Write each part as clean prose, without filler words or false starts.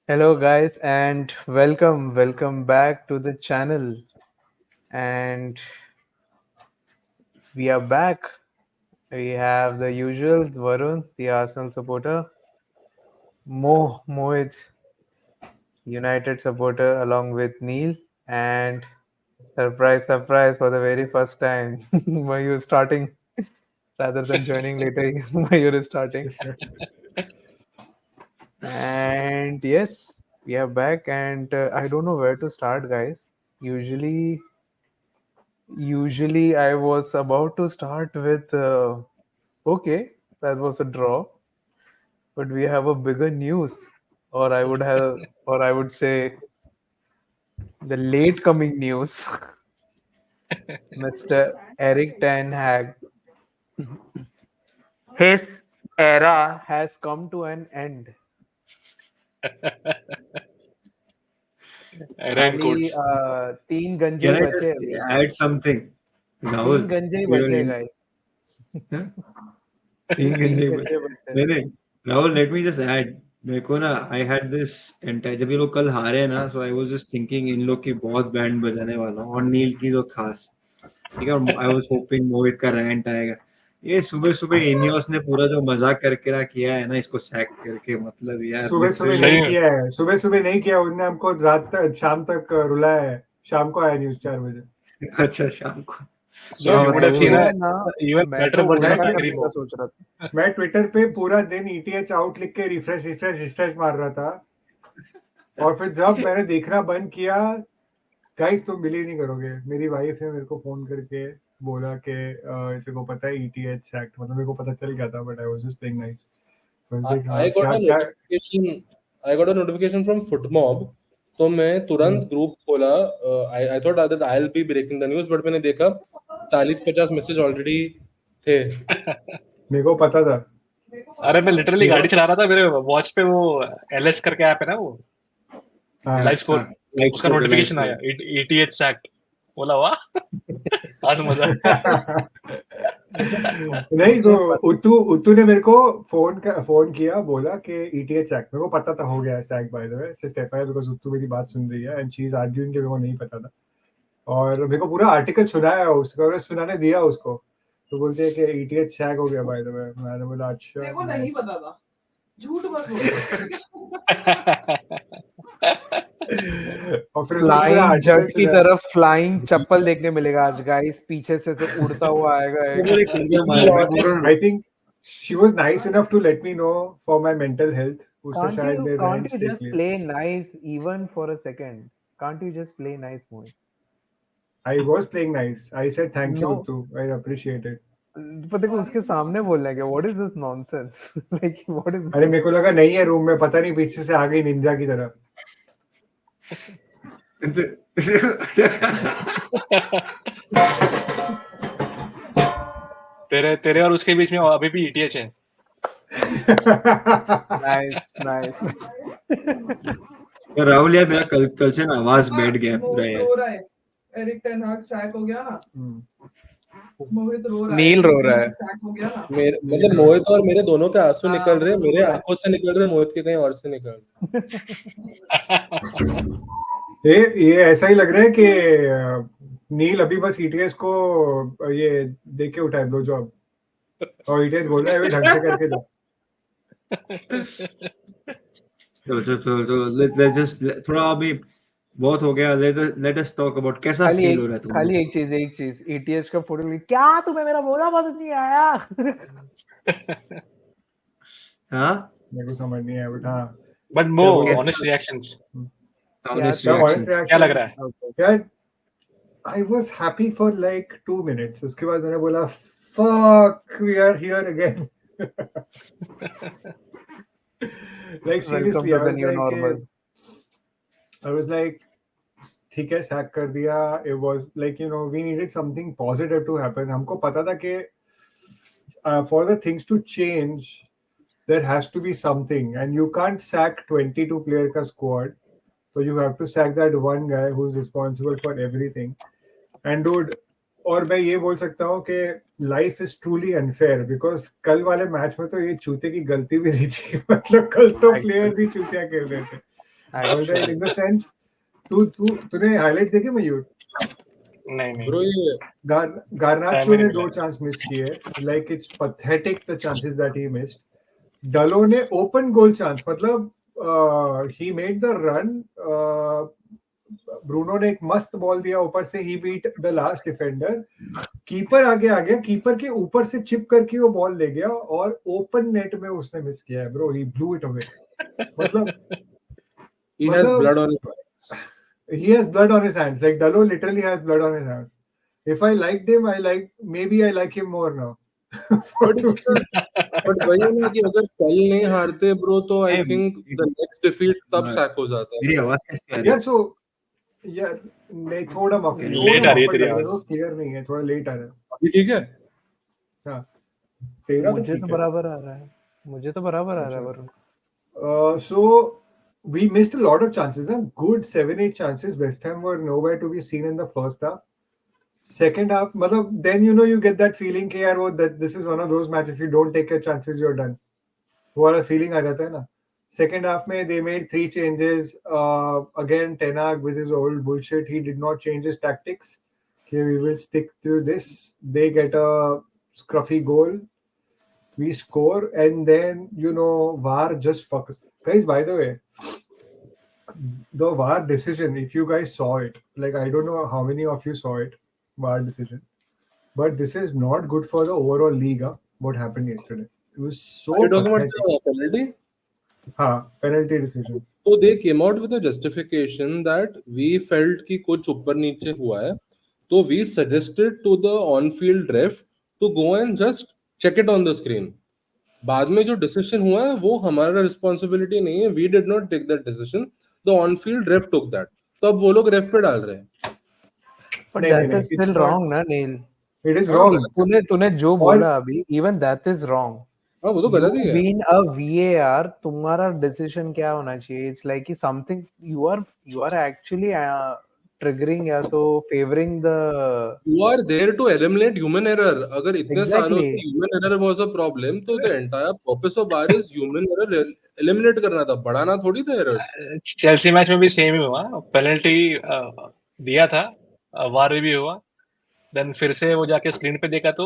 Hello, guys, and welcome back to the channel. And we are back. We have the usual Varun, the Arsenal supporter, Mohit, United supporter, along with Neil, and surprise, for the very first time, Mayur starting rather than joining later. Mayur is starting, and yes, we are back, and I don't know where to start, guys. Usually Usually, I was about to start with okay, that was a draw, but we have a bigger news, or I would say, the late coming news. Mr. Eric Ten Hag, his era has come to an end. Era in खाली quotes. तीन गंजे Can he I बचे just अभी. add something? तीन Rahul, गंजे ही for your बचे guys. huh? Think in तीन the- गंजे बचे. नहीं नहीं Rahul, let me just add. मेरे को ना I had this entire जब ये लोग कल हारे ना, so I was just thinking इन लोग की बहुत बैंड बजाने वाला हूँ और नील की तो खास. ठीक है, और I was hoping मोहित का rant आएगा. ये सुबह सुबह इनियोस ने पूरा जो मजाक करके रहा किया है ना इसको सैक करके, मतलब यार सुबह सुबह literally नहीं सही में। किया है, सुबह सुबह नहीं किया. उनने हमको रात तक शाम तक रुलाया है. शाम को आया न्यूज 4 बजे. अच्छा शाम को. So you would have seen मैं a ना even मैं better तो version of उल्टा Zachary करने का Moore. सोच रहा था. मैं ट्विटर पे पूरा दिन ईटीएच आउट लिख के रिफ्रेश मार रहा था, और फिर जब मैंने देखना बंद किया, गाइस तुम बिलीव नहीं करोगे, मेरी वाइफ ने मेरे को फोन करके बोला कि तेरे को पता है ईटीएच एक्ट, मतलब मेरे को पता चल गया था, but I was just playing nice. I got a notification. I got a notification from FootMob. तो मैं तुरंत ग्रुप खोला. I thought that I'll be breaking the news, but मैंने देखा 40-50 मैसेज ऑलरेडी थे. मेरे को पता था. अरे मैं लिटरली गाड़ी चला रहा था, मेरे वॉच पे वो एलएस करके ऐप है ना, वो हाँ. लाइव स्कोर, Live उसका score, नोटिफिकेशन live आया score. ETH sacked. बोला वाह, आज मजा. नहीं तो उतू ने मेरे को फोन किया, बोला कि ईटीएच सैक. मेरे को पता था हो गया sack, by the way, just FIR, because उतू मेरी बात सुन रही है एंड शी इज आर्ग्यूइंग कि मेरे को नहीं पता था, और मेरे को पूरा आर्टिकल सुनाया उसको, और सुनाने दिया उसको, तो बोलते हैं कि ईटीएच सैक हो गया बाय द वे. मैंने बोला अच्छा, तेरे को नहीं पता था, झूठ मत बोल. और फिर उसने पूरा फ्लाइंग आर्टिकल जट की सुनाया. तरफ फ्लाइंग चप्पल देखने मिलेगा आज गाइस, पीछे से तो उड़ता हुआ आएगा वो एक सिंगल मार मैं बोल रहा हूँ. I think she was nice enough to let me know for my mental health. उससे Can't शायद you मैं can't rants you देख just लिया. play nice even for a second? Can't you just play nice, Mohit? I was playing nice. I said thank you No. too. I appreciate it. पर देखो उसके सामने बोलना है क्या? What is this nonsense? Like what is अरे मेरे को लगा नहीं है रूम में, पता नहीं पीछे से आ गई निंजा की तरह. तेरे और उसके बीच में अभी भी ETH है. nice. यार राहुल यार मेरा कल से ना आवाज बैठ गया पूरा यार. रो रहा है. एरिक टेन हाग सैक हो गया ना. मोहित रो रहा है. नील रो रहा है. सैक हो गया ना. मतलब मोहित और मेरे दोनों के आंसू निकल रहे, मेरे आंखों से निकल रहे, मोहित के कहीं और से निकल रहे. ये ऐसा ही लग रहा है कि नील अभी बस ईटीएस को ये देख के उठाए ब्लो जॉब, और ईटीएस बोल रहा है ढंग से करके दो. तो let's just थोड़ा अभी बहुत हो गया. Let us talk about कैसा फील हो रहा है तुम्हें. खाली एक चीज ETH का फोटो ले, क्या तुम्हें मेरा बोला पसंद नहीं आया? हाँ मेरे को समझ नहीं आया, बट हाँ. But more कैसा- honest reactions. honest क्या honest reactions. क्या लग रहा है? यार, I was happy for like 2 minutes. उसके बाद मैंने बोला fuck, we are here again. Like seriously, Welcome to the new normal. I was like, ठीक है सैक कर दिया. It was like, you know, we needed something positive to happen. हमको पता था कि for the things to change, there has to be something, and you can't sack 22 player का squad. So you have to sack that one guy who's responsible for everything. And dude, और मैं ये बोल सकता हूँ कि life is truly unfair, because कल वाले मैच में तो ये चूते की गलती भी नहीं थी. मतलब कल तो प्लेयर्स ही चूतियां खेल रहे थे. All right, in the sense, तूने highlights देखे मयूर? नहीं ब्रो ये Garnacho ने 2 चांस मिस किए. Like it's pathetic the chances that he missed. डलो ने ओपन गोल चांस, मतलब he made the run. Bruno ने एक मस्त बॉल दिया ऊपर से, he beat the last defender. Keeper आगे आ गया, कीपर के ऊपर से चिप करके वो बॉल ले गया और ओपन नेट में उसने मिस किया है. Bro, he blew it away. मतलब he has blood on his he has blood on his hands. Like Dalo literally has blood on his hands. If I liked him, maybe I like him more now. But वही है ना कि अगर कल नहीं हारते bro तो I think the next defeat तब सैक हो जाता. मेरी आवाज कैसी आ रही है? यार सो यार नहीं, थोड़ा माफी, लेट आ रही है तेरी आवाज. क्लियर नहीं है, थोड़ा लेट आ रहा है. अभी ठीक है? हाँ, तेरा मुझे ठीक तो है. बराबर आ रहा है, मुझे तो बराबर आ रहा है Varun. So we missed a lot of chances, huh? Good 7-8 chances. West Ham were nowhere to be seen in the first half. Second half, then you get that feeling कि यार वो that this is one of those matches, if you don't take your chances you're done. वो वाला feeling आ जाता है ना. Second half में they made 3 changes. Again Ten Hag with his old bullshit, he did not change his tactics. Okay, we will stick to this. They get a scruffy goal. We score, and then VAR just fucks. Guys, by the way, the VAR decision, if you guys saw it, like I don't know how many of you saw it, VAR decision, but this is not good for the overall league. What happened yesterday? It was so Are you talking about pathetic. the penalty? Penalty decision. So they came out with a justification that we felt कि कुछ ऊपर नीचे हुआ है, तो we suggested to the on-field ref to go and just check it on the screen. बाद में जो डिसीजन हुआ है वो हमारा रिस्पांसिबिलिटी नहीं है. We did not take that decision. The on-field ref took that. तो अब वो लोग रेफ पे डाल रहे हैं. But नहीं, that नहीं, is it's still not- wrong ना नील. It is wrong. तूने जो बोला अभी, even that is wrong. हाँ वो तो गलत ही You है. being a VAR, तुम्हारा decision क्या होना चाहिए? It's like something you are actually triggering या तो favoring the. You are there to eliminate human error. अगर इतने सालों से Exactly. human error was a problem, तो the entire purpose of VAR is human error eliminate करना था, बढ़ाना थोड़ी था errors. चेल्सी मैच में भी सेम ही हुआ. पेनल्टी दिया था, वार भी हुआ, देन फिर से वो जाके स्क्रीन पे देखा तो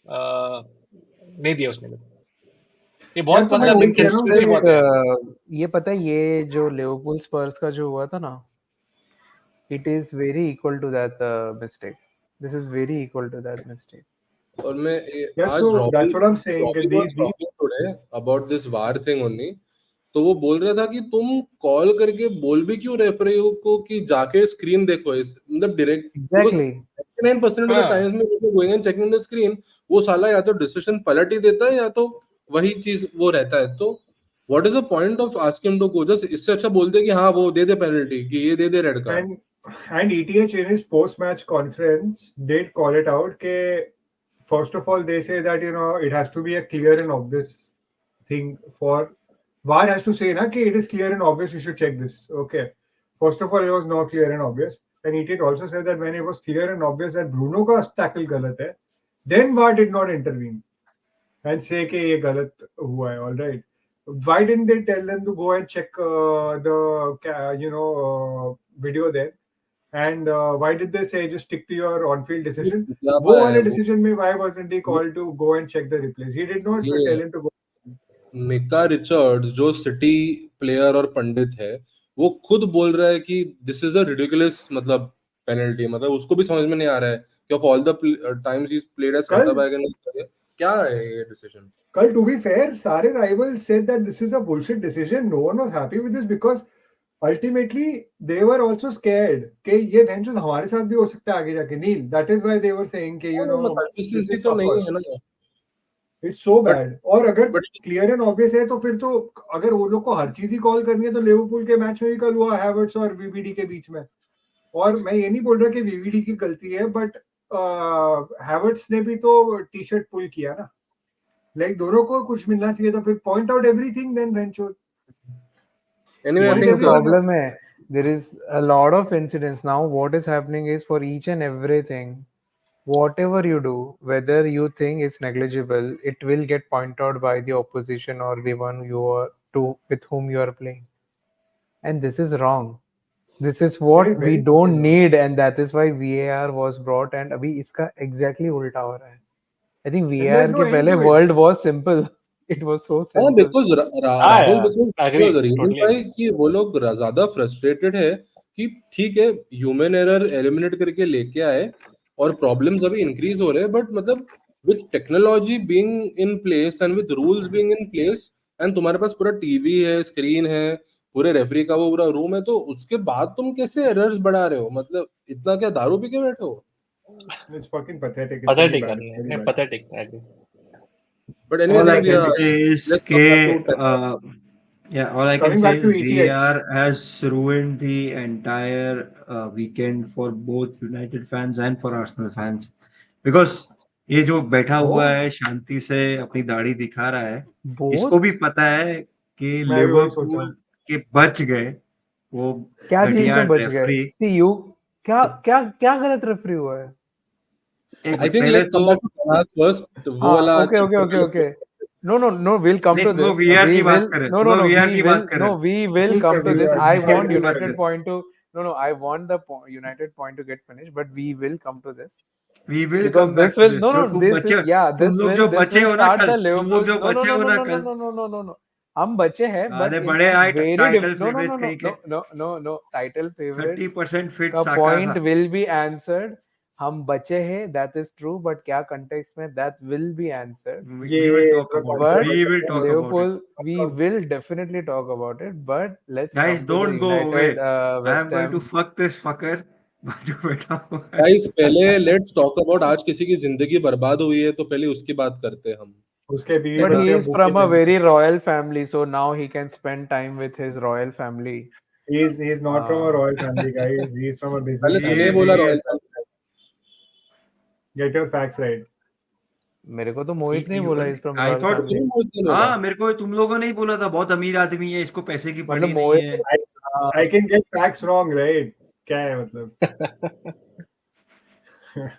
नहीं दिया उसने. ये बहुत यार, तो मैं मतलब वही कह रहा हूँ inconsistency बहुत है. ये पता है, ये जो लिवरपूल स्पर्स का जो हुआ था ना, it is very equal to that mistake. This is very equal to that mistake. और मैं Yeah, आज so Robin that's what I'm saying. was These talking today about this VAR thing only. तो वो बोल रहा था कि तुम कॉल करके बोल भी क्यों रेफरी को कि जाके स्क्रीन देखो, मतलब direct. Exactly. 99% of the times में वो going and checking the screen, वो साला या तो डिसीजन पलट ही देता है या तो वही चीज वो रहता है. तो what is the point of asking him to go? Just इससे अच्छा बोल दे कि हाँ वो दे दे पेनल्टी, कि ये दे दे red card. And ETH in his post-match conference did call it out. First of all, they say that it has to be a clear and obvious thing. For VAR has to say that it is clear and obvious. You should check this. Okay. First of all, it was not clear and obvious. And ETH also said that when it was clear and obvious that Bruno ka tackle galat hai, then VAR did not intervene and say कि ये गलत हुआ है. All right. Why didn't they tell them to go and check the video then? And why did they say just stick to your on-field decision? वो वाले decision में why wasn't he called to go and check the replays? He did not tell him to go. Micah Richards जो City player और pundit है, वो खुद बोल रहा है कि दिस इज अ रिडिकुलस मतलब पेनल्टी. मतलब उसको भी समझ में नहीं आ रहा है कि of all the times he played as centre back and क्या है ये डिसीजन. कल to be fair, सारे rivals said that this is a bullshit decision. No one was happy with this because ultimately they were also scared कि ये bench हमारे साथ भी हो सकता है आगे जाके. नील, that is why they were saying कि कंसिस्टेंसी तो नहीं है ना. It's so bad. और अगर क्लियर एंड ऑब्वियस है तो फिर तो अगर वो लोग को हर चीज ही कॉल करनी है तो लिवरपूल के मैच में भी कल हुआ हैवर्ट्स और वीवीडी के बीच में. और मैं ये नहीं बोल रहा कि वीवीडी की गलती है, बट हैवर्ट्स ने भी तो टी शर्ट पुल किया ना. लाइक दोनों को कुछ मिलना चाहिए था. फिर point out everything then venture. Anyway, I What think the problem है, there is a lot of incidents now. What is happening is for each and everything, whatever you do, whether you think it's negligible, it will get pointed out by the opposition or the one with whom you are playing. and this is wrong. This is what Very, we very don't wrong. need, and that is why VAR was brought, and अभी इसका exactly उल्टा हो रहा है. I think And VAR there's no के end पहले to it. world was simple. It was so हाँ, simple. Because हाँ राहुल, यार, because agree, the reason totally भाई agree. कि वो लोग ज्यादा फ्रस्ट्रेटेड है कि ठीक है ह्यूमन एरर एलिमिनेट करके लेके आए और प्रॉब्लम्स अभी इंक्रीज हो रहे हैं, बट मतलब with technology being in place and with rules being in place and तुम्हारे पास पूरा टीवी है, स्क्रीन है, पूरे रेफरी का वो पूरा रूम है, तो उसके बाद तुम कैसे एरर्स बढ़ा रहे हो? मतलब इतना क्या दारू पी के बैठे हो? It's fucking pathetic. It's very Pathetic bad. करनी It's है, very नहीं bad. pathetic, I agree. But anyways, All I यार, can say is let's come back to कि all I can Coming say back to is ETH. VAR has ruined the entire weekend for both United fans and for Arsenal fans. Because ये जो बैठा हुआ है शांति से अपनी दाढ़ी दिखा रहा है, इसको Both? भी पता है कि मैं भी वही सोच रहा लिवरपूल हूँ. के बच गए वो क्या चीज घटिया में बच गए? रेफरी. See you, क्या क्या क्या गलत रेफरी हुआ है? I think पहले let's तो come back to Tanakh first. वो हाँ, वाला okay. No, we'll come नहीं to तुम लोग this. वीआर We की बात will, कर रहे, no, तुम no, लोग no, वीआर we की will, बात कर no, रहे. we will ठीक come है, to this. VR I की want बात United कर. point to, no, I want the United point to get finished, but we will come to this. We will Because come back this to will, this. no, जो no, तुम this बचे, is, yeah, तुम this लोग will, जो this बचे will हो ना start कल, the तुम लोग Liverpool, जो बचे हो ना कल, no. हम बचे हैं, but अरे in बड़े आए very टाइटल no, फेवरेट्स कहीं के no, title favorites 30% फिट का साका point था. will be answered. हम बचे हैं, that is true, but क्या context में that will be answered. We will talk about it. But We will talk about it. Liverpool, we will definitely talk about it. But let's Guys, come to the don't go away. United I West am going to Ham. fuck this fucker. जो बैठा हुआ है. Guys, पहले let's talk about आज किसी की जिंदगी बर्बाद हुई है तो पहले उसकी बात करते हैं हम. उसके बीवी But he बच्चे is भूखे from a थे. very royal family, so now he can spend time with his royal family. He's not from a royal family, guys. He's from a business पहले He तूने is, बोला he royal is. Family. Get your facts right. मेरे को तो मोहित ने ही बोला इस from I royal thought family. हाँ मेरे को तुम लोगों ने ही बोला था बहुत अमीर आदमी है इसको पैसे की पड़ी मतलब नहीं मोहित है. I can get facts wrong, right? क्या है मतलब?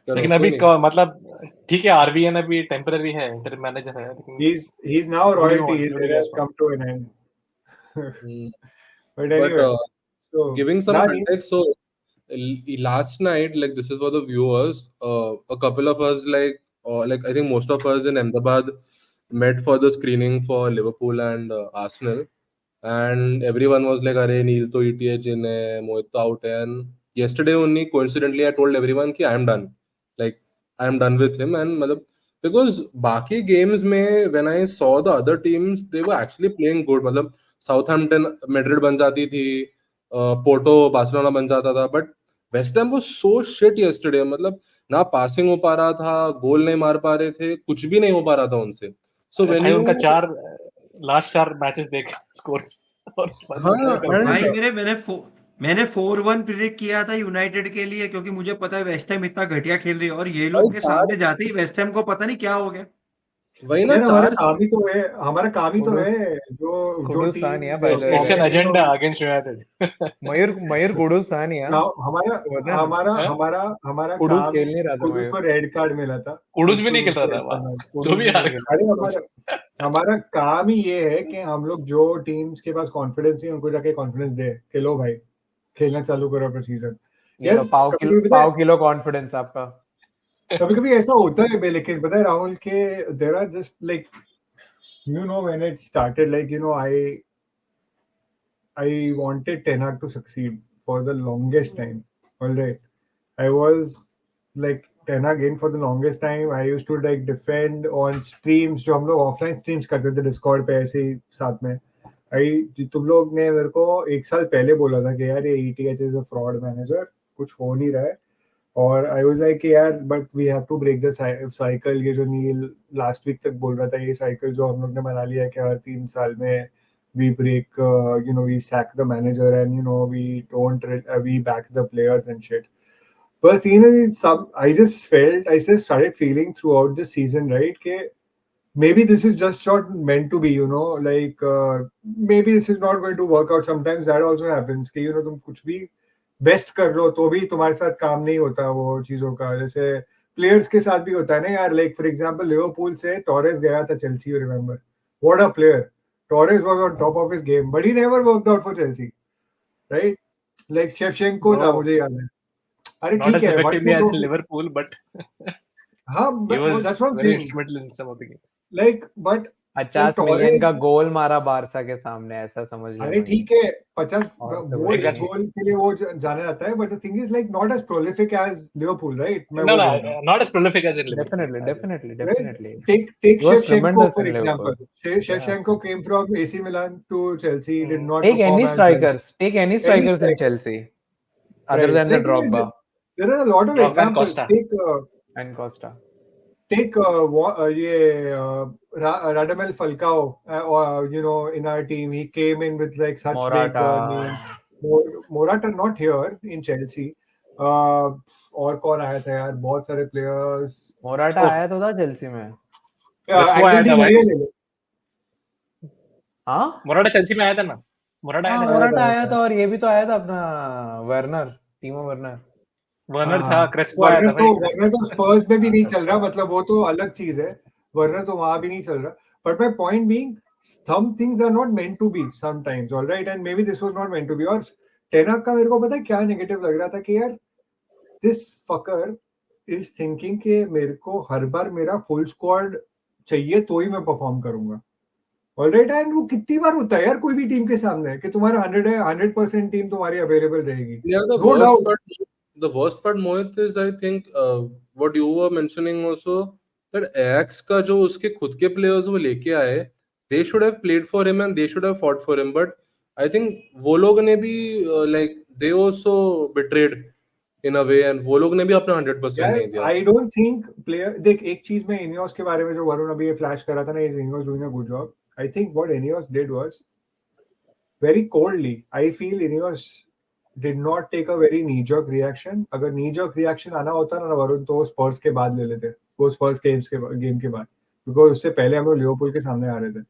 लेकिन अभी मतलब ठीक है, RVN अभी टेम्पररी है, इंटर मैनेजर है, लेकिन He's now royalty. His nobody era has knows. come to an end. But anyway, But so giving some Nani, context, so last night, like this is for the viewers, a couple of us, like I think most of us in Ahmedabad met for the screening for Liverpool and Arsenal, and everyone was like, "Arey Neil to ETH in hai, Mohit to out hai." And yesterday only, coincidentally, I told everyone कि I am done, like I am done with him, and मतलब because बाकी games में when I saw the other teams, they were actually playing good. मतलब Southampton, Madrid बन जाती थी, Porto Barcelona बन जाता था, but West Ham was so shit yesterday. मतलब ना पासिंग हो पा रहा था, गोल नहीं मार पा रहे थे, कुछ भी नहीं हो पा रहा था उनसे. सो व्हेन भाई यू उनका लास्ट 4 मैचेस देख स्कोर्स और भाई मैंने 4-1 प्रिडिक्ट किया था यूनाइटेड के लिए क्योंकि मुझे पता है वेस्ट हैम इतना घटिया खेल रही है और ये लोग के सामने जाते ही वेस्ट हैम को पता नहीं क्या हो गया. वही ना, हमारा 4 काम ही तो है, हमारा काम ही तो कुडूस- है जो कुडूस टीम था नहीं है, by the way. It's an agenda against United. Mayur Kudus था नहीं यार. हमारा कुडूस काम, खेल नहीं रहा था कुडूस मयूर. को रेड कार्ड मिला था. कुडूस भी नहीं खेल रहा था वहाँ, जो भी हार गया. अरे हमारा काम ही ये है कि हम लोग जो टीम्स के पास कॉन्फिडेंस है उनको जाके कॉन्फिडेंस दे कि लो भाई खेलना चालू करो अपना सीजन. पाव किलो कॉन्फिडेंस आपका. कभी-कभी ऐसा होता है बे, लेकिन पता है राहुल के there are just like you know when it started, like you know I wanted Ten Hag to succeed for the longest time. All right, I was like Ten Hag in for the longest time. I used to like defend on streams जो हम लोग offline streams करते थे Discord पे ऐसे ही साथ में. तुम लोग ने मेरे को 1 साल पहले बोला था कि यार ये ETH is a fraud manager, कुछ हो नहीं रहा है. और आई वाज लाइक यार but we have to break the cycle. ये जो नील लास्ट वीक तक बोल रहा था, ये साइकिल जो हम लोग ने बना लिया है कि हर 3 साल में we break, you know we sack the manager and you know we don't we back the players and shit. But you know I just started feeling through out this season right कि maybe this is just not meant to be, you know, like maybe this is not going to work out. Sometimes that also happens कि you know तुम कुछ भी best कर लो तो भी तुम्हारे साथ काम नहीं होता वो चीजों का. जैसे प्लेयर्स के साथ भी होता है ना यार. लाइक फॉर एग्जांपल लिवरपूल से टोरेस गया था Chelsea, you remember what a player. Torres was on top of his game but he never worked out for Chelsea. right? Like Shevchenko था, Bro, मुझे याद है. अरे not ठीक as है, one effectively two as trophies. Liverpool, but हाँ, he was that's what I'm very saying. instrumental in some of the games. Like, but 50 million का Torres, गोल मारा बारसा के सामने, ऐसा समझ अरे लेना. ठीक है 50 और तो गोल Exactly. गोल के लिए वो जाना जाता है, but the thing is like not as prolific as Liverpool, right? मैं No, वो no, बोल रहा हूँ, not as prolific as in Liverpool. definitely. right? Take He was Shevchenko tremendous for in example. Liverpool. Shevchenko came from AC Milan to Chelsea, did Hmm. not Take perform any as well. strikers. Take any strikers in striker. Chelsea, other Right. than the Like, you know, Drogba there are a lot of Drogba and examples. Costa. and Costa. Take Radamel Falcao, or you know, in our team, he came in with like such big Morata. names. Morata not here in Chelsea. और कौन आया था यार, बहुत सारे players. Morata Oh, आया तो था चेल्सी में. Crespo आया Angel था Di भाई. Maria ले लो. हाँ मोराटा चेल्सी में आया था ना. मोराटा आया हाँ था. मोराटा आया आया था. था, और ये भी तो आया था अपना वर्नर, टीमो वर्नर. वर्नर था. हाँ, क्रेस्पो आया था भाई. वर्नर तो स्पर्स में भी नहीं चल रहा, मतलब वो तो अलग चीज है. वर्नर तो वहां भी नहीं चल रहा. But my point being, some things are not meant to be sometimes, all right, and maybe this was not meant to be. और टेनक का मेरे को पता है क्या नेगेटिव लग रहा था कि यार this fucker is thinking कि मेरे को हर बार मेरा फुल स्क्वाड चाहिए तो ही मैं परफॉर्म करूंगा. ऑलराइट, एंड वो कितनी बार होता है यार कोई भी टीम के सामने कि तुम्हारा 100 है, 100% टीम तुम्हारी अवेलेबल रहेगी. Yeah, the worst part, Mohit, is I think what you were mentioning also, that Ajax का जो उसके खुद के players वो लेके आए, they should have played for him and they should have fought for him, but I think वो लोग ने भी like they also betrayed in a way, and वो लोग ने भी अपना 100% नहीं दिया. आई डोंट थिंक प्लेयर, देख एक चीज में इनियोस के बारे में जो वरुण अभी फ्लैश कर रहा था ना, is Ineos doing a good job. I think what Ineos did was very coldly. I feel Ineos did not take a very knee jerk reaction. अगर नी जर्क रिएक्शन आना होता ना वरुण, तो स्पर्स के बाद ले लेते, वो स्पर्स गेम के बाद, बिकॉज उससे पहले हम लोग लिवरपूल के सामने आ रहे थे.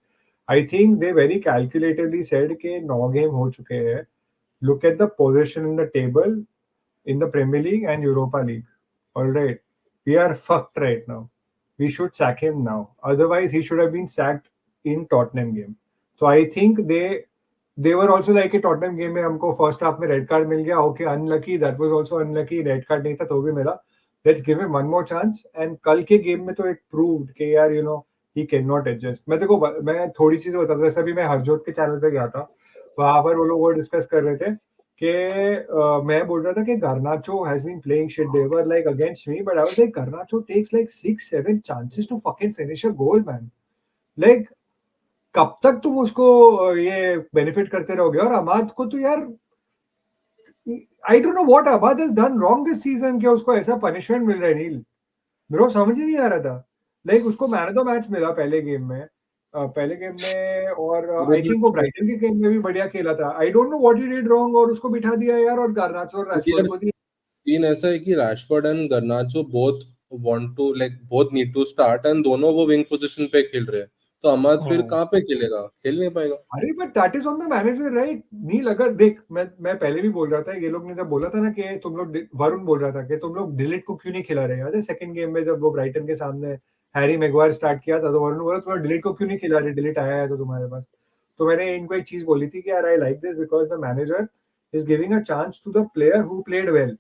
I think they very calculatedly said के 9 गेम हो चुके हैं, look at the position in the table in the Premier League and Europa League. All right, we are fucked right now. We should sack him now. Otherwise, he should have been sacked in Tottenham game. So I think they were also like a Tottenham game में हमको first half में red card मिल गया. Okay, unlucky. That was also unlucky. Red card नहीं था तो भी मिला. Let's give him one more chance. And कल के game में तो it proved कि यार you know he cannot adjust. मैं थोड़ी चीजें बताता हूँ. जैसे अभी मैं हरजोत के चैनल पे गया था, वहां पर वो लोग वो डिस्कस कर रहे थे कि मैं बोल रहा था कि Garnacho has been playing shit. They were like against me, but I was like, Garnacho takes like 6-7 chances to fucking finish a goal, man. Like कब तक तुम उसको ये बेनिफिट करते रहोगे? और अमाद को तो यार I don't know what Amad has done wrong this season कि उसको ऐसा पनिशमेंट मिल रहा है. नील, मेरे को समझ ही नहीं आ रहा था. लाइक उसको मैन ऑफ द मैच मिला पहले गेम में, और आई थिंक वो ब्राइटन के गेम में भी बढ़िया खेला था. आई don't know what he did wrong और उसको बिठा दिया यार. और गार्नाचो और रैशफोर्ड को सीन ऐसा है कि Rashford and गर्नाचो both need to start, and दोनों वो विंग पोजीशन पे खेल रहे हैं, तो अमाद फिर कहाँ पे खेलेगा? खेल नहीं पाएगा. अरे but that is on the manager, right? Neel, अगर देख, मैं पहले भी बोल रहा था, ये लोग ने जब बोला था ना कि तुम लोग, वरुण बोल रहा था कि तुम लोग डिलीट को क्यों नहीं खिला रहे. याद है सेकंड गेम में जब वो ब्राइटन के सामने हैरी मैगवायर स्टार्ट किया था, तो वरुण बोला तुम डिलीट को क्यों नहीं खिला रहे, डिलीट आया है तो तुम्हारे पास. तो मैंने इनको एक चीज बोली थी कि यार I like this because the manager is giving a chance to the player who played well.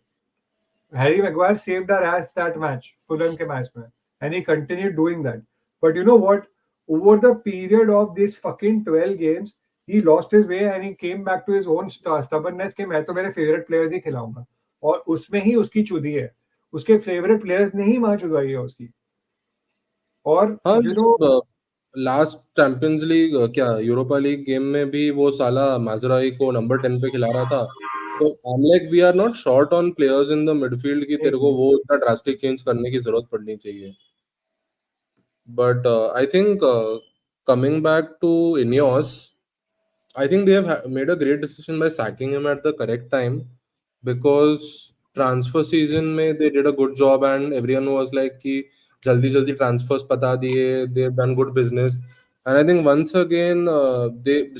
Harry Maguire saved our ass that match, Fulham के मैच में, and he continued doing that. But you know what? Over the period of these fucking 12 games, he lost his way and he came back to his own stubbornness कि मैं तो मेरे favourite players ही खिलाऊंगा. और उसमें ही उसकी चुदी है. उसके फेवरेट प्लेयर्स ने ही मां चुदवाई है उसकी. और हाँ, you know, last champions league क्या यूरोपा लीग गेम में भी वो साला माजराई को नंबर 10 पे खिला रहा था. तो I'm like, we are not short on players in the midfield कि तेरे को वो इतना ड्रास्टिक चेंज करने की जरूरत पड़नी चाहिए. But I think coming back to Ineos, I think they have made a great decision by sacking him at the correct time, because transfer season में they did a good job and everyone was like कि जल्दी जल्दी transfers पता दिए, they've done good business. And I think once again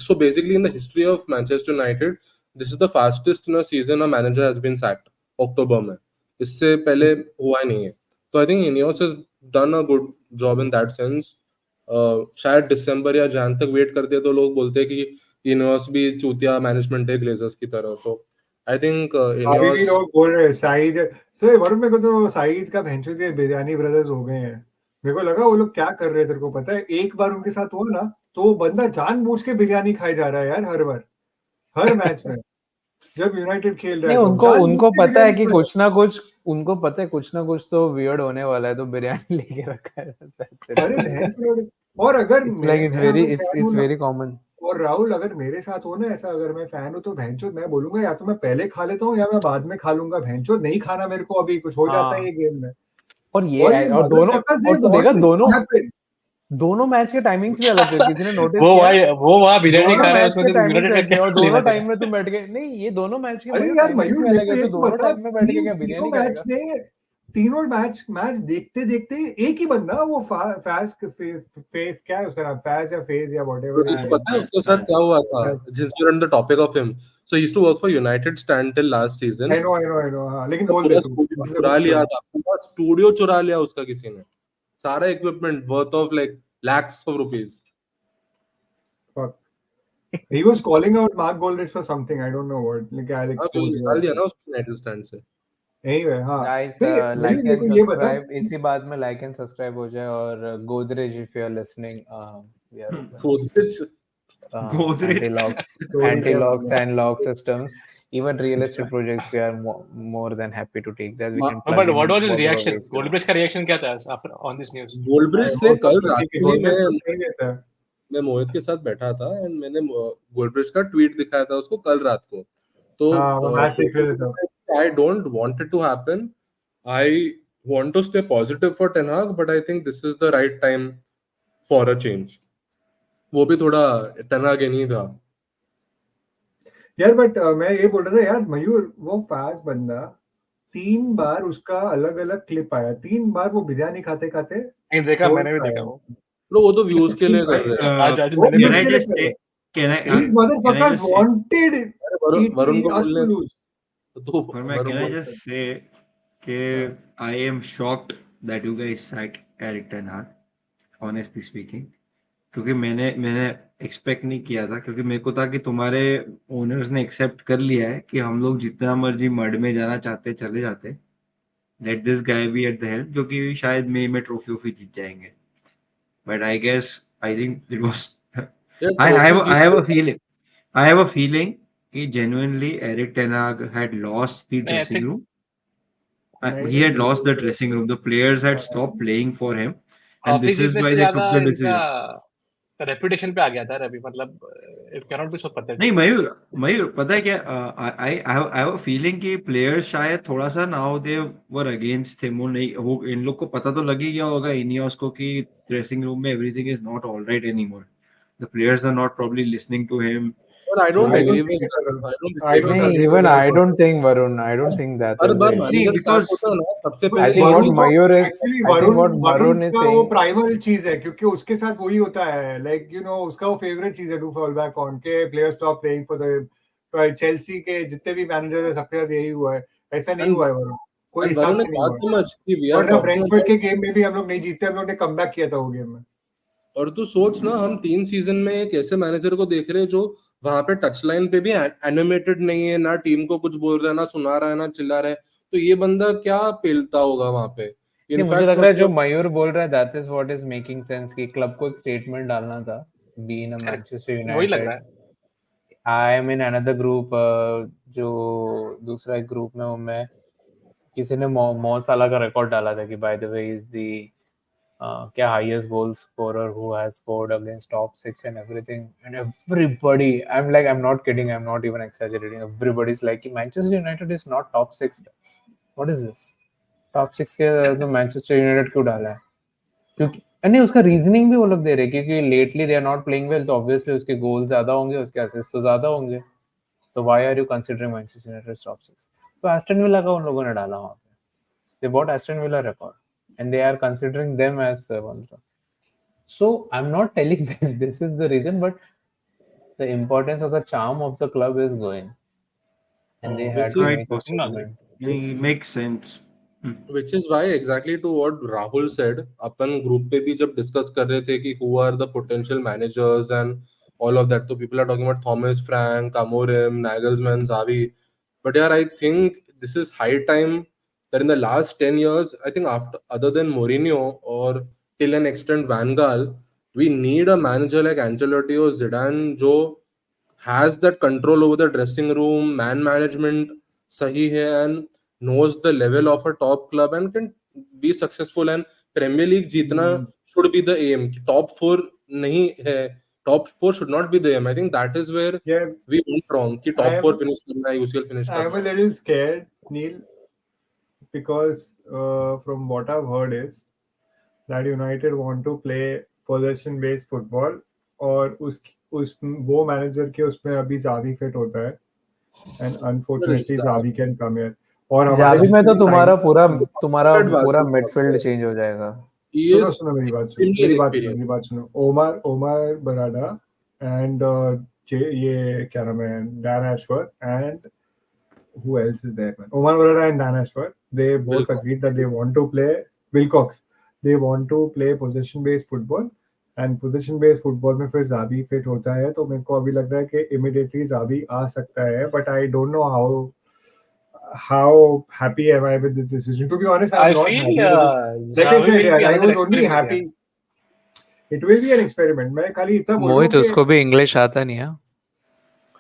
so basically in the history of Manchester United, this is the fastest in a season a manager has been sacked, October में. इससे पहले हुआ नहीं है. तो I think Ineos has done a good job in that sense. शायद दिसंबर या जैन तक वेट करते तो लोग बोलते कि इनियोस भी चूतिया मैनेजमेंट है ग्लेजर्स की तरह, तो आई थिंक अभी भी इनियोस लोग बोल रहे हैं साइद सर वरुण, मेरे को तो साइद का भैंचोद बिरयानी ब्रदर्स हो गए हैं। मेरे को लगा वो लोग क्या कर रहे हैं, तेरे को पता है? एक बार उनके साथ हुआ ना तो वो बंदा जानबूझ के बिरयानी खाए जा रहा है यार, हर बार, हर मैच में जब यूनाइटेड खेल रहा नहीं, है तो उनको जानबूझ उनको के पता है बिरयानी कि खा कुछ ना कुछ, उनको पता है कुछ ना कुछ तो वियर्ड होने वाला है, तो बिरयानी लेके रखा है। रहा है। अरे भैंचोद, और अगर इट्स लाइक मैं अगर इट्स फैन इट्स हूँ ना, वेरी कॉमन। और राहुल अगर मेरे साथ हो ना ऐसा, अगर मैं फैन हूँ तो भैंचोद मैं बोलूंगा या तो मैं पहले खा लेता हूँ या मैं बाद में खा लूंगा, भैंचोद नहीं खाना मेरे को, अभी कुछ हो जाता है हाँ, ये गेम में। और और ये और दोनों, motherfuckers, और they तू देखा want this to happen. दोनों मैच के टाइमिंग्स भी अलग थे, किसी ने नोटिस वो किया? भाई वो वहाँ बिरयानी दोनों खा रहा है, मैच उसमें के तो टाइमिंग्स यूनाइटेड का ऐसे, और क्या दोनों लेना टाइम देना। में तुम बैठ गए। नहीं, ये दोनों मैच के अरे मयूर यार टाइमिंग्स मयूर, भी मेरे अलग को है, तो एक तो दोनों बता, टाइम में बैठ के क्या तीनों बिरयानी मैच खाएगा? में, तीनों मैच देखते देखते एक ही बंदा, वो क्या है उसका नाम, फैज या फेज या तो व्हाटएवर तुझे इज, पता है उसके साथ क्या हुआ था? Since we're on the topic of him, so he used to work for United Stand till last season. I know, हाँ, लेकिन तो बोल दे पूरा तू, स्टूडियो दिस इज अ चुरा गुड लिया स्टोरी। था, पूरा स्टूडियो चुरा लिया उसका किसी ने, सारा equipment worth of like lakhs of rupees. He was calling out Mark Goldrich for something, I don't know what, like I'll हाँ, तो expose you निकाल or दिया ना something. उसको यूनाइटेड स्टैंड से। Anyway, हाँ, गाइस, नहीं मयूर लाइक मेरे एंड को ये बता, सब्सक्राइब, इसी बात में लाइक एंड सब्सक्राइब हो जाए। और Godrej, if you are listening, we are Godrej Godrej. Story anti क्या locks बोला? and lock systems, even real estate projects, we are more than happy to take that. We Ma- can No, plug but in what was his whatever reaction? ways you want. गोल्डब्रिज का reaction क्या था after on this news? गोल्डब्रिज वो ने सब कल तो रात ठीक है, को ही गोलब्रिज तो नहीं देता है। मैं मोहित के साथ बैठा था एंड मैंने गोल्डब्रिज का ट्वीट दिखाया था उसको कल रात को। तो हाँ, वो मैच देख रहे थे तब। I don't want it to happen, I want to stay positive for ten Hag, but I think this is the right time for a change. वो भी थोड़ा टेन हाग नहीं था यार बट मैं ये बोल रहा था यार मयूर, वो फास्ट बंदा 3 बार उसका अलग अलग क्लिप आया, 3 बार वो बिरयानी खाते खाते नहीं देखा, ट्रोल मैंने भी आया। देखा वो। तो वो तो व्यूज के लिए कर I, रहे हैं। आज वो मैंने can भी views I के लिए just कर रहे say, हैं। can I, These can I motherfuckers just say, wanted अरे वरुण को us to बोलने lose. तो Farma, वरुण can I बोल just say that I am shocked that you guys sacked Eric Ten Hag, honestly speaking. क्योंकि मैंने expect नहीं किया था, क्योंकि मेरे को था कि तुम्हारे ओनर्स ने एक्सेप्ट कर लिया है कि हम लोग जितना मर्जी मड में जाना चाहते चले जाते, let this guy be at the help, जो कि शायद मई में ट्रॉफी जीत जाएंगे। But I guess, I think it was, ये I trophy have I have a feeling, I have a feeling कि genuinely Eric Ten Hag had lost the नहीं, I dressing think room. नहीं He नहीं had lost the बिल्कुल dressing room. The players had stopped playing for him, and trophy this is जीतने why से they ज्यादा took the इनका decision. Reputation पे आ गया था रवि, मतलब इट कैन नॉट बी सो नहीं पैथेटिक। मयूर पता है क्या, I have a feeling कि players शायद थोड़ा सा now they were against him, वो नहीं हो, इन लोग को पता तो लग ही गया होगा इनियोस को कि dressing room में everything is not all right anymore. The players are not probably listening to him. और I So don't I agree don't think with it's a, I don't I agree don't with नहीं, agree with even that I also. don't think Varun, I don't think that हर is बार the issue. Manager sack because होता है ना, सबसे No, पहले I think यही what चीज Mayur is, actually I think what Varun Varun is का वो saying, प्राइमल चीज है, क्योंकि उसके साथ वही होता है, लाइक यू नो उसका वो फेवरेट चीज है टू फॉल बैक ऑन के players stop playing for the Chelsea के जितने भी मैनेजर है सबके साथ यही हुआ है। ऐसा नहीं एंड हुआ है वरुण, कोई हिसाब वरुण एक से नहीं हुआ बात है। समझ कि वी आर वरना टॉकिंग ब्रेंटफोर्ड अबाउट, के गेम में भी हम लोग नहीं जीते, हम लोग ने कमबैक किया था वो गेम में। और तू सोच ना, हम 3 सीजन में एक ऐसे मैनेजर को देख रहे हैं जो वहां पे टच लाइन पे भी एनिमेटेड नहीं है, ना टीम को कुछ बोल रहा है, ना सुना रहा है, ना चिल्ला रहा है, तो ये बंदा क्या पेलता होगा वहां पे? नहीं, मुझे इनफैक्ट लग रहा है जो मतलब मयूर बोल रहा है that is what is making sense, कि क्लब को एक स्टेटमेंट डालना था, बी इन अ मैनचेस्टर वही लग रहा यूनाइटेड, है। I am in another group, जो दूसरा एक ग्रुप में हूँ मैं, किसी ने मो साला का रिकॉर्ड डाला था कि by the way is the क्या highest goal scorer who has scored against top 6 and everything, and everybody, I am like, I am not kidding, I am not even exaggerating, everybody is like कि Manchester United is not top 6, what is this, top 6 के तो Manchester United क्यों डाला है? क्योंकि नहीं, उसका reasoning भी वो लोग दे रहे हैं, क्योंकि lately they are not playing well, तो ऑब्वियसली उसके गोल ज्यादा होंगे, उसके असिस्ट तो ज्यादा होंगे, तो why are you considering Manchester United top 6? तो एस्टन विला का उन लोगों ने डाला वहां पे, they bought Aston Villa record and they are considering them as one. So I'm not telling them this is the reason, but the importance of the charm of the club is going, and they which had to is make a सुन ना, statement. it makes sense. which is why exactly to what Rahul said, upon group पे भी जब discuss कर रहे थे कि who are the potential managers and all of that. So people are talking about Thomas, Frank, Amorim, Nagelsmann, Xavi. But yeah, I think this is high time that in the last 10 years, I think after other than Mourinho or till an extent Van Gaal, we need a manager like Ancelotti or Zidane जो has that control over the dressing room, man management sahi hai, and knows the level of a top club and can be successful. And Premier League जीतना should be the aim. Top 4 नहीं है, top 4 should not be the aim. I think that is where Yeah, we went wrong कि top 4 finish करना है, UCL finish I'm करना a little scared, Neil, because from what I've heard is that United want to play possession-based football, और उस वो manager के उसमें अभी Xavi fit होता है, and unfortunately Xavi can come here. और Xavi में तो तुम्हारा पूरा Advanced मिडफील्ड चेंज हो जाएगा. He सुनो is सुनो मेरी बात extremely सुनो inexperienced. मेरी बात सुनो. ओमर बराडा and ये क्या नाम है, Dan Ashworth, and who else is there, man? Omar Barada and Dan Ashworth, they both Wilcox. agreed that they want to play Wilcox. They want to play possession-based football, and possession-based football में फिर Xavi fit होता है, तो मेरे को अभी लग रहा है कि immediately Xavi आ सकता है, but I don't know how happy am I with this decision. To be honest, I'm I not feel happy with this. Like I Xavi said, will be I another was only experiment. happy. It will be an experiment. मैं खाली इतना बोल रहा मोहित हूँ कि उसको भी English आता नहीं है.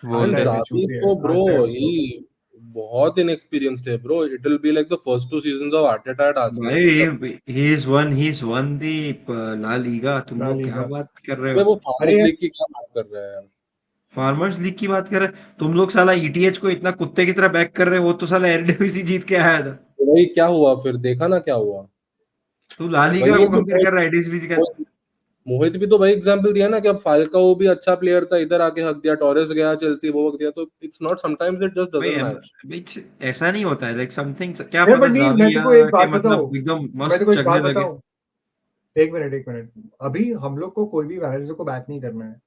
बोल And आता है, दे. Xavi चूतिया, तो आता bro, है उसको. he बहुत inexperienced है bro. It will be like the first 2 seasons of Arteta at Arsenal. भाई he's won the La Liga. तुम La लोग क्या Liga. बात कर रहे अबे हो? वो फार्मर्स लीग की क्या बात कर रहे हैं यार? फार्मर्स लीग की बात कर रहे हैं तुम लोग. साला ETH को इतना कुत्ते की तरह बैक कर रहे हो. वो तो साला एरडीवीसी जीत के आया था. तो वही क्या हुआ फिर, देखा ना क्या हुआ. तू ला लीगा वही को तो कंपेयर कर रहा है एरडीवीसी का. मोहित भी तो भाई एग्जांपल दिया ना कि अब फाल्काओ भी अच्छा प्लेयर था, इधर आके हक दिया, टोरेस गया चेल्सी वो वक्त दिया, तो it's not sometimes it just भाई डजंट मैच. ऐसा नहीं होता है. लाइक समथिंग क्या नहीं, पता but नहीं, Xavi मैं तेको एक के बात मतलब बताऊं. एकदम मैं मस्त तेको एक बात जगने लगे. बताऊं. एक मिनट. अभी हम लोग को कोई भी मैनेजर को बैक नहीं करना है.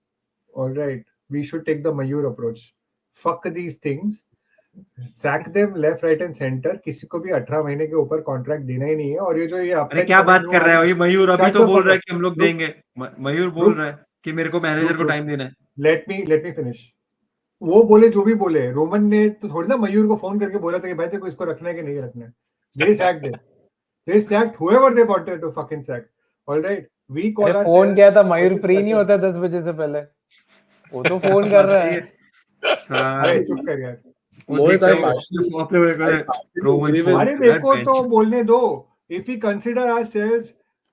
Alright, we should take the Mayur approach. Fuck these things. Sack them left, right and center. किसी को भी 18 महीने के ऊपर कॉन्ट्रैक्ट देना ही नहीं है. और ये जो ये अरे क्या बात कर रहा है ये मयूर? अभी तो बोल रहा है कि हम लोग देंगे. मयूर बोल रहा है कि मेरे को मैनेजर को टाइम देना है. Let me finish. वो बोले जो भी बोले, रोमन ने तो थोड़ी ना मयूर को फोन करके बोला था कि भाई तेरे को इसको रखना है कि नहीं रखना है. They sacked him. They sacked whoever they wanted to fucking sack. All right, we call अरे फोन किया था, मयूर फ्री नहीं होता 10 बजे से पहले. वो तो फोन कर रहा है. अरे चुप कर यार. मोहित अरे मेरे को तो बोलने दो. If we consider ourselves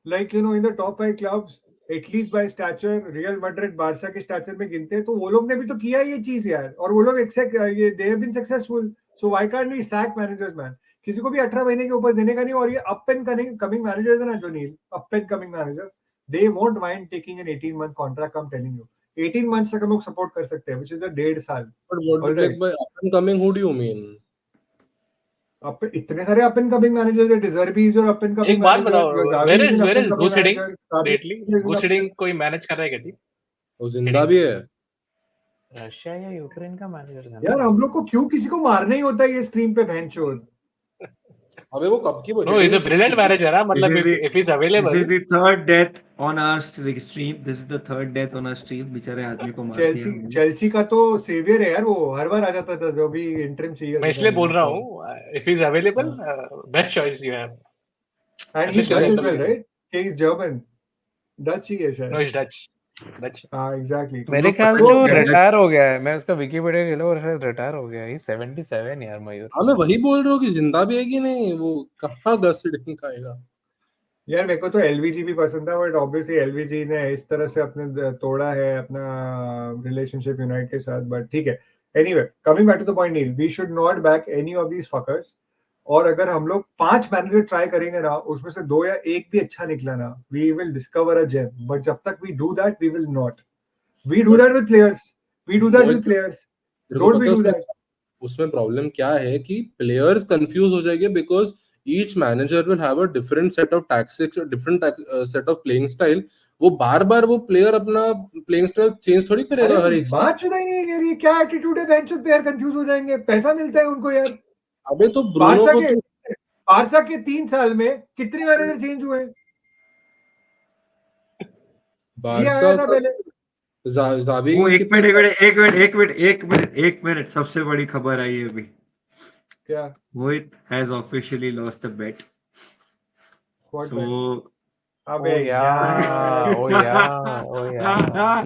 like in the top 5 clubs, at least by stature, Real Madrid, Barca के stature में गिनते हैं, तो वो लोग ने भी तो किया ये चीज यार. और वो लोग they have been successful. So why can't we sack managers, man? किसी को भी 18 महीने के ऊपर देने का नहीं. और ये up and coming managers है ना जो नील, up and coming managers, they won't mind taking an 18-month contract. I'm telling you, 18 months तक हम लोग सपोर्ट कर सकते हैं, which is a 1.5 साल. But what do you like by up and coming? Who do you mean? इतने सारे up and coming managers है. डिजर्बी और up and coming. एक बात बताओ, where is Gus Hiddink lately? Gus Hiddink कोई मैनेज कर रहा है क्या? वो जिंदा भी है. रशिया या यूक्रेन का मैनेजर था. यार हम लोग को क्यों किसी को मारना ही होता है ये स्ट्रीम पे भैंचोद. अबे वो कब की बोली? No, he's a brilliant manager, huh? मतलब if he's available. This is the third death on our stream. This is the third death on our stream. बेचारे आदमी को मार दिया. चेल्सी का तो सेवियर है यार. वो हर बार आ जाता था जो भी इंटरिम चाहिए. मैं इसलिए बोल रहा हूँ, if he's available, best choice you have. And he's Dutch as well, right? He's German. Dutch ही है शायद. No, he's Dutch. हाँ, exactly. मेरे ख्याल से वो रिटायर हो गया है. मैं उसका विकिपीडिया के लिए और रिटायर हो गया है. ही 77 यार मयूर. हाँ मैं वही बोल रहा हूँ कि जिंदा भी है कि नहीं. वो कहाँ गस हिडिंक आएगा यार. मेरे को तो एलवीजी भी पसंद था, बट ऑब्वियसली एलवीजी ने इस तरह से अपने तोड़ा है अपना रिलेशनशिप यूनाइटेड के साथ. बट ठीक है. Anyway, coming back to the point Neil, we should not back any of these fuckers. और अगर हम लोग 5 मैनेजर ट्राई करेंगे ना, उसमें से 2 या 1 भी अच्छा निकला ना, we will discover a gem. But जब तक we do that, we will not. We do that with players. We do that with players. Don't we do that. उसमें प्रॉब्लम क्या है कि प्लेयर्स कंफ्यूज हो जाएंगे because each manager will have a different set of tactics, different set of playing style. वो बार-बार वो player अपना प्लेइंग स्टाइल चेंज थोड़ी करेगा हर एक साल. बात चुदा ही नहीं यार. ये क्या एटीट्यूड है बेंच पे. प्लेयर कंफ्यूज हो जाएंगे. पैसा मिलता है उनको यार. अबे तो ब्रूनो को बारसा के 3 साल में कितने मैनेजर चेंज हुए? बारसा जावी वो कितने एक मिनट सबसे बड़ी खबर आई है अभी। क्या? Mohit has officially lost the bet. What So bet? Oh अबे yeah, यार oh yeah, oh yeah.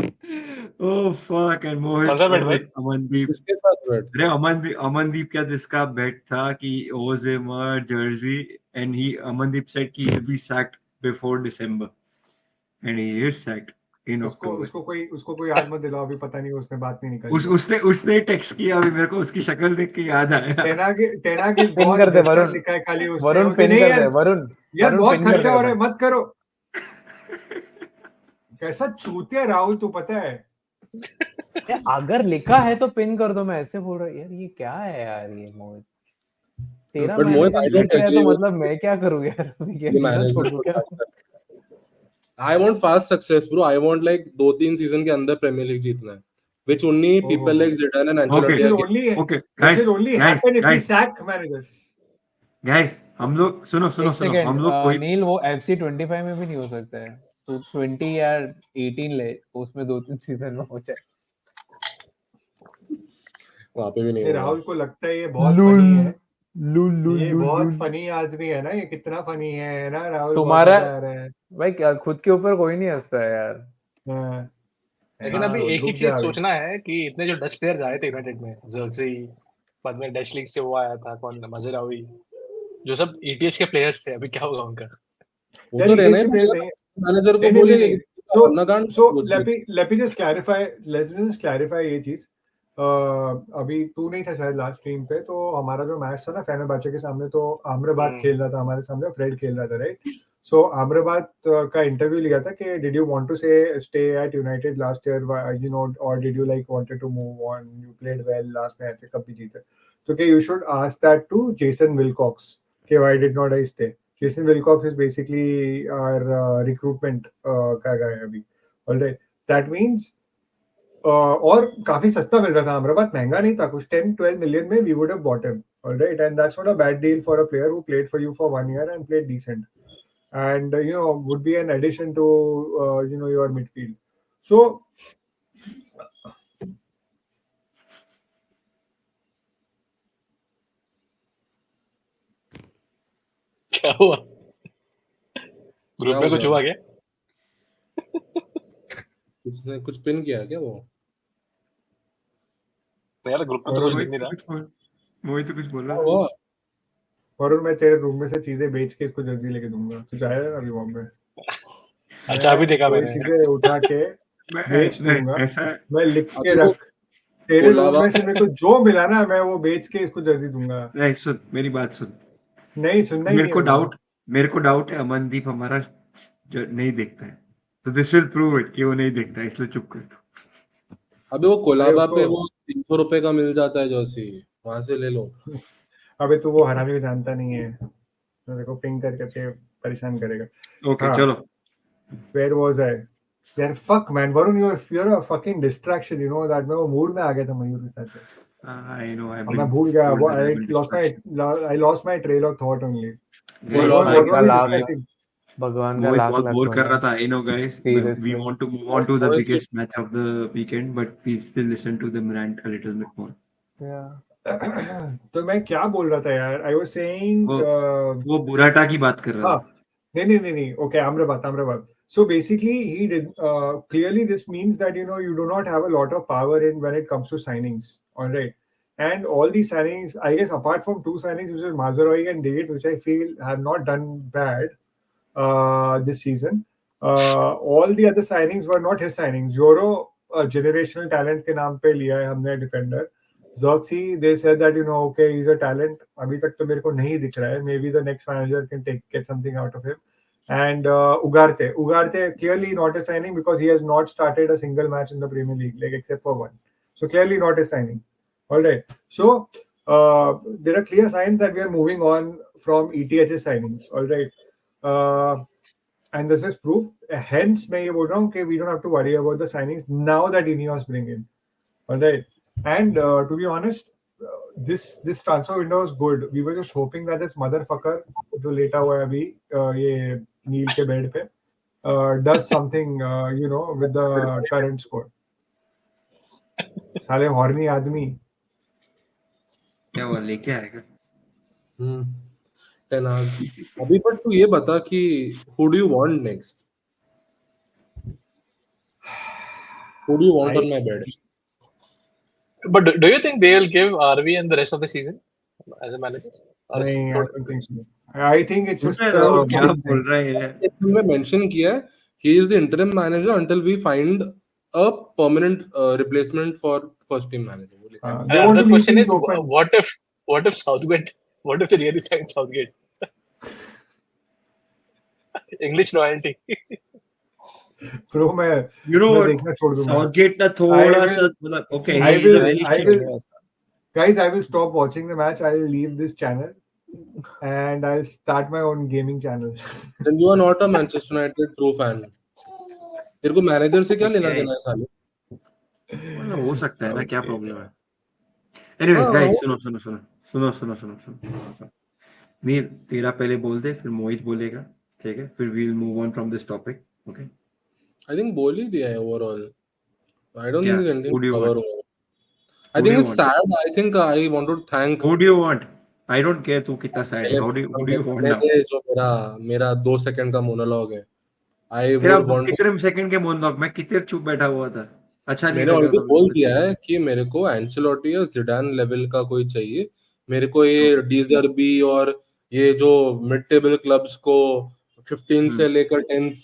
oh fuck, and कौन Mohit सा bet it भाई? was Amandeep. किसके साथ बैठ अरे अमनदीप का जिसका bet था कि owes him a jersey and Amandeep said कि he'll be sacked before December and he is sacked in October. उसको कोई याद मत दिलाओ, अभी पता नहीं उसने बात नहीं निकाली। उसने टेक्स्ट किया अभी मेरे को, उसकी शक्ल देख के याद आया। टेनाग इज पिन गॉन, कर दे जस्ट वरुण, लिखा है खाली उसने। वरुण उसे पिन नहीं कर यार, दे वरुण, यार वरुण बहुत पिन कर खर्चा दे हो रहा है, वरुण। मत करो। कैसा चूतिया राहुल तू, पता है? अगर लिखा है तो पिन कर दो, मैं ऐसे बोल रहा हूँ यार, ये क्या है यार ये मोहित, तेरा But Mohit, manager I don't लिख रहा है तो agree with मतलब मैं क्या करूँ यार, मैं क्या the जीना manager छोड़ दूँ को क्या? back कर। I want fast success, bro. I want like 2-3 season के अंदर प्रीमियर लीग जीतना है, which only people like Zidane and Ancelotti are getting. Okay, That will only happen if we guys, sack managers. guys, हम लोग सुनो एक हम second, लोग कोई नील वो FC 25 में भी नहीं हो सकता है, तो 20 या 18 ले, उसमें 2-3 सीजन में हो जाए। वहाँ पे भी नहीं ये होगा। राहुल को लगता है ये बहुत लूल फनी है, लूल ये लूल बहुत लूल। फनी आदमी है ना, ये कितना फनी है ना राहुल, बहुत तुम्हारा मजा आ रहा है। भाई खुद के ऊपर कोई नहीं हंसता है यार। हाँ, लेकिन अभी एक ही रुक चीज जा अभी। सोचना है कि इतने जो डच प्लेयर्स आए थे यूनाइटेड में, जर्सी, बाद में डच लीग से वो आया था कौन, मज़रावी, जो सब ETH के प्लेयर्स थे, अभी क्या होगा उनका? वो तो रहना ही पड़ेगा, मैनेजर को बोलेगा कि अपना कांड let me just clarify ये चीज। अभी तू नहीं था शायद लास्ट स्ट्रीम पे, तो हमारा जो मैच था ना फेनेर्बाचे के सामने, तो आम्रबाद खेल रहा था हमारे सामने, फ्रेड खेल रहा था, राइट? सो आम्रबाद का इंटरव्यू लिया था कि did you want to stay at United last year, you know, और did you like wanted to move on, you played well last में, ऐसे कब भी जीते, तो कि you should ask that to Jason Wilcox कि why did not I stay. Jason Wilcox is basically our recruitment का गाय अभी, ऑलराइट? दैट मींस और काफी सस्ता मिल रहा था, अमराबाद महंगा नहीं था, कुछ 10-12 मिलियन में we would have bought him, alright? And that's not a bad deal for a player who played for you for 1 year and played decent, and you know, would be an addition to you know, your midfield. So क्या हुआ? Group में कुछ हुआ क्या? उसने कुछ pin किया क्या वो? यार ग्रुप में तो कुछ दिख नहीं रहा। वही तो कुछ बोल रहा हुआ और मैं तेरे रूम में से चीजें बेच के इसको जल्दी लेके दूंगा, तू जाएगा अभी बॉम्बे? अच्छा अभी देखा कोई मैंने। चीजें उठा के बेच दूंगा, ऐसा मैं लिख के अभी वो रख, तेरे रूम कोलाबा में से मेरे को जो मिला ना, मैं वो बेच के इसको जल्दी दूंगा। नहीं, सुन मेरी बात सुन, नहीं सुनना ही मेरे नहीं को है डाउट है अमनदीप हमारा जो नहीं देखता है, तो दिस विल प्रूव इट कि वो नहीं देखता है, इसलिए चुप कर दो। अभी वो कोलाबा उसको- पे वो 300 रुपए का मिल जाता है जर्सी, वहां से ले लो। अबे तू वो हरामी को जानता नहीं है, तो देखो पिंग करके परेशान करेगा। ओके हाँ। चलो, Where was I? यार fuck man, Varun, you're a fucking distraction, you know that। मैं वो मूड में आ गया था मयूर के साथ, आई नो आई और मैं भूल गया, I lost my trail of thought only। Colaba What were we lakh discussing? भगवान का मोहित लाख बहुत लाख बोर कर बना। रहा था, I know guys, Seriously. we want to move on to the biggest match of the weekend, but we still listen to them rant a little bit more. तो मैं क्या बोल रहा था यार? I was saying वो बुराटा की बात कर रहा हाँ, था। नहीं, okay, Amrabat. So basically, he did clearly. This means that, you know, you do not have a lot of power in when it comes to signings, all right? And all these signings, I guess, apart from 2 signings, which is Mazraoui and David, which I feel have not done bad this season. All the other signings were not his signings. Joro, generational talent के नाम पे लिया है हमने defender. Zirkzee, they said that, you know, okay, he's a talent. अभी तक तो मेरे को नहीं दिख रहा है. Maybe the next manager can get something out of him. And Ugarte, clearly not a signing because he has not started a single match in the Premier League, like except for one. So clearly not a signing. All right. So there are clear signs that we are moving on from ETH's signings. All right. And this is proof. Hence, मैं ये बोल रहा हूँ कि we don't have to worry about the signings now that Ineos bring in. All right. And to be honest, this transfer window is good. We were just hoping that this motherfucker जो लेटा हुआ है अभी ये नील के bed पे does something, you know, with the current score. साले horny आदमी। क्या हुआ, लेके आएगा? टेन हाग। अभी पर तू ये बता कि who do you want next? Who do you want on my bed? But do you think they'll give RV and the rest of the season as a manager? Or नहीं, I don't- don't think so. I think it's just क्या बोल रहा है ये? इसमें mention किया है he is the interim manager until we find a permanent replacement for first team manager. वो लिखा है। They want to Another leave question things is, open. what if Southgate? What if they really sign Southgate? English loyalty. Bro, मैं You know मैं what? देखना छोड़ दूंगा। Southgate ना थोड़ा सा मतलब okay, I he is will- a very I chill. will- Guys, I will stop watching the match. I will leave this channel and I'll start my own gaming channel. Then you are not a Manchester United true fan. तेरे को manager से क्या लेना Okay. देना है साले? मतलब हो सकता है ना, क्या प्रॉब्लम है? Anyways, हाँ, guys, वो- सुनो। नील, तेरा पहले बोल दे, फिर मोहित बोलेगा, ठीक है? फिर we'll move on from this topic, okay? I think बोल ही दिया है overall. I don't क्या? think there's anything Who do to you cover want? over. I Who do think you it's want? sad. I think I want to thank Who do you want? I don't care तू कितना sad है. Who do you want now? जो मेरा 2 second का monologue है. I तेरा would want कितने second के मोनोलॉग में कितने चुप बैठा हुआ था? अच्छा नहीं मैंने लगा ऑलरेडी कभी बोल कुछ? दिया है कि मेरे को एंचेलोटी या जिडान लेवल का कोई चाहिए. मेरे को ये डीजर्बी और ये जो मिड टेबल क्लब्स को 15 से लेकर 10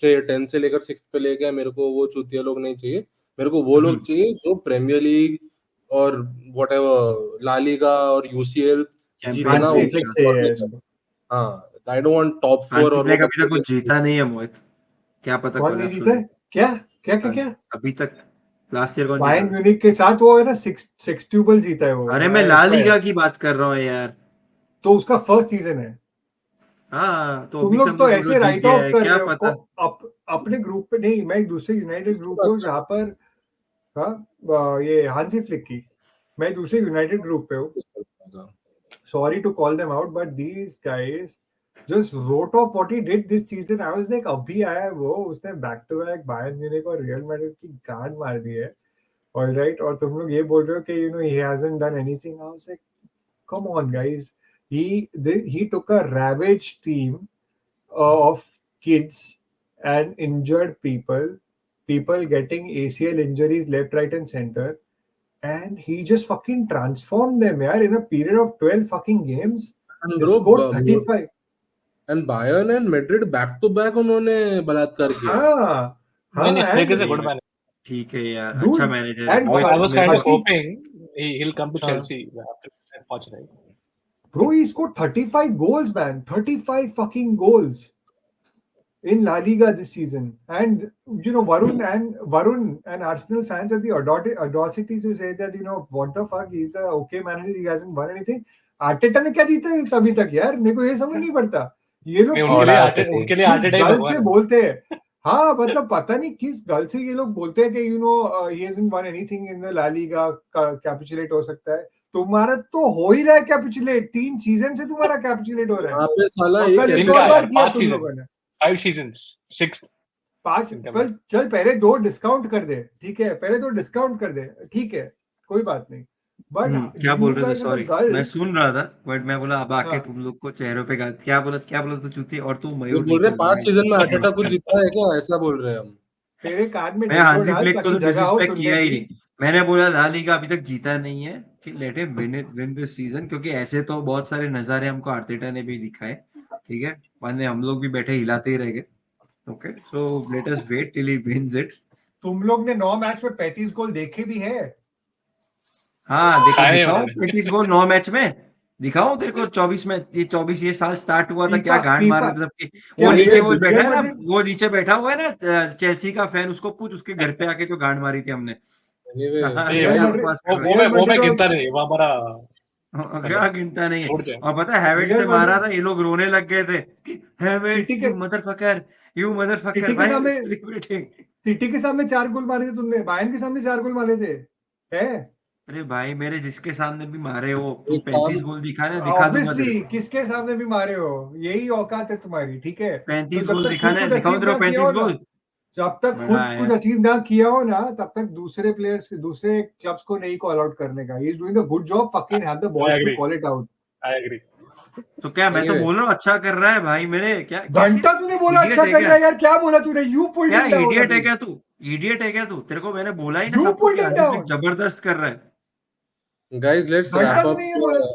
से लेकर 6 पे ले गया, मेरे को वो चूतिया लोग नहीं चाहिए. मेरे को वो लोग चाहिए जो प्रीमियर लीग और व्हाटएवर ला लीगा और यूसीएल जीतना. Champions Hansi Flick चाहिए इसको। हाँ, आई डोंट वांट टॉप 4 और Hansi Flick अभी तक कुछ जीता नहीं है मोहित. क्या पता कौन नहीं जीता है? क्या? अभी तक लास्ट ईयर कौन बायर्न जीता? म्यूनिख के साथ वो है ना, सेक्सट्यूबल जीता है वो। अरे मैं ला लीगा की बात कर रहा हूँ यार. तो उसका फर्स्ट सीजन है। हाँ, तो तुम अभी लोग सब तो लोग ऐसे जीत राइट गया ऑफ है, कर क्या रहे हो पता? अपने ग्रुप पे नहीं। मैं एक दूसरे यूनाइटेड ग्रुप पे हूँ जहाँ पर ये हांसी फ्लिक की, मैं दूसरे यूनाइटेड ग्रुप पे हूँ। Sorry to call them out, but these guys just wrote off what he did this season. I was like, अभी आया है वो, उसने back to back Bayern Munich और रियल मैड्रिड की गांड मार दी है। All right, और तुम लोग ये बोल रहे हो कि he hasn't done anything. I was like, come on guys, he took a ravaged team of kids and injured people getting ACL injuries left, right, and center. And he just fucking transformed them, yaar, in a period of 12 fucking games. And They bro, scored 35. and Bayern and Madrid back to back उन्होंने बलात्कार किया. नहीं, Flick is a and good manager. ठीक है यार, Dude, अच्छा manager. and I was kind of 30 hoping he'll come to Chelsea after that match, right? bro, he scored 35 goals, man. 35 fucking goals in La Liga this season. And Varun and Arsenal fans are the audacity to say that what the fuck, he's a okay manager, he hasn't won anything. Arteta ने क्या जीता है तभी तक यार? मेरे को ये समझ नहीं पड़ता. ये लोग उनके लिए आर्टेटा ही गल से भगवान है. बोलते हैं. हाँ, मतलब पता नहीं किस गल से ये लोग बोलते हैं कि he hasn't won anything in the La Liga, capitulate हो सकता है. तुम्हारा तो हो ही रहा है कैपिचुलेट. 3 सीजन से तुम्हारा कैपिचुलेट हो रहा है. यहाँ पे साला और एक कल एक इनका और है, बार किया 5 तुम सीजन. लोगों ने. 5 seasons, 6th. 5 चल पहले 2 डिस्काउंट कर दे, ठीक है? पहले 2 डिस्काउंट कर दे, ठीक है, कोई बात नहीं. बट क्या बोल रहे थे? सॉरी, मैं सुन रहा था बट मैं बोला अब आके हाँ. तुम लोग को चेहरों पे क्या बोला तो चूती. और तू ये मयूर बोल रहे नहीं 5 सीजन में आर्टेटा कुछ जीता है क्या? ऐसा बोल रहे हैं हम. तेरे कान में मैं ढेकोर हांसी डाल फ्लिक को ताकि तो जगह हो डिसरिस्पेक्ट सुनने किया ही की. नहीं. मैंने बोला ला लीगा अभी तक जीता नहीं है कि let him win this season, क्योंकि ऐसे तो बहुत सारे नजारे हमको आर्टेटा ने भी दिखाए, ठीक है? वरना हम लोग भी बैठे हिलाते ही रह गए. Okay, so let us wait till he wins it. तुम लोग ने 9 मैच में 35 गोल देखे भी है. हाँ, खाए दिखाओ उन्होंने. 35 गोल 9 मैच में. दिखाओ तेरे को 24 में. ये 24 ये साल स्टार्ट हुआ था, क्या गांड मार रहे थे सबके. वो नीचे वो बैठा है ना, वो नीचे बैठा हुआ है ना चेल्सी का फैन, उसको पूछ उसके घर पे आके जो गांड मारी थी हमने. वो मैं गिनता नहीं, वो हमारा क्या गिनता नहीं है. छोड़ दे. और पता है हैविट से मारा था, ये लोग रोने लग गए थे कि हैविट सिटी के- यू मदरफकर सिटी के भाई सामने- सेलिब्रेटिंग. सिटी के सामने 4 गोल मारे थे तुमने, बायर्न के सामने 4 गोल मारे थे. है अरे भाई मेरे जिसके सामने भी मारे हो, एक 35 काम- गोल दिखा दूंगा तेरे ऑब्वियसली को. किसके सामने भी मारे हो, यही औकात है तुम्हारी, ठीक है? 35 तो जब गोल तक दिखाना है, खुद को दिखाओ achieve तेरे ना 35 किया हो ना, गोल. जब तक बड़ा खुद है। कुछ अचीव ना किया हो ना, तब तक दूसरे प्लेयर्स, दूसरे क्लब्स को नहीं कॉल आउट करने का. He is doing a good job. Fucking have the balls to agree. Call it out. I agree. तो क्या मैं तो Anyway. बोल रहा हूँ अच्छा कर रहा है भाई मेरे. क्या घंटा तूने बोला idiot अच्छा है कर क्या? रहा है यार. क्या बोला तूने? यू पुल्ड क्या हिम डाउन. इडियट है क्या तू? इडियट है क्या तू? तेरे को मैंने बोला ही ना You सबको pulled कि him हांसी फ्लिक down. जबरदस्त कर रहा है. Guys, let's घंटा wrap up तूने ये बोला.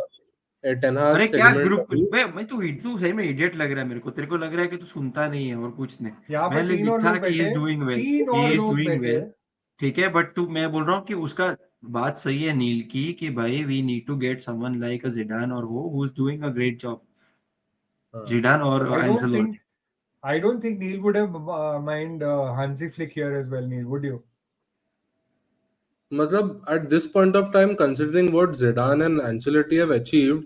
Ten Hag अरे क्या segment. ग्रुप अभी. मैं तू सही में इडियट लग रहा है मेरे को. तेरे को लग रहा है कि तू सुनता नहीं है और कुछ नहीं. यहाँ पर मैंने 3 और लिखा लोग कि ही बैठे इज हैं. डूइंग वेल, 3 ही और इज लोग डूइंग बैठे वेल. हैं. ठीक है बट तू, मैं बोल रहा हूँ कि उसका बात सही है नील की कि भाई we need to get someone like a Zidane और who is doing a great job. हाँ. जिडान और I don't Ancelotti. think I don't think Neil would have mind Hansi Flick here as well. Neil, would you? मतलब at this point of time, considering what Zidane and Ancelotti have achieved,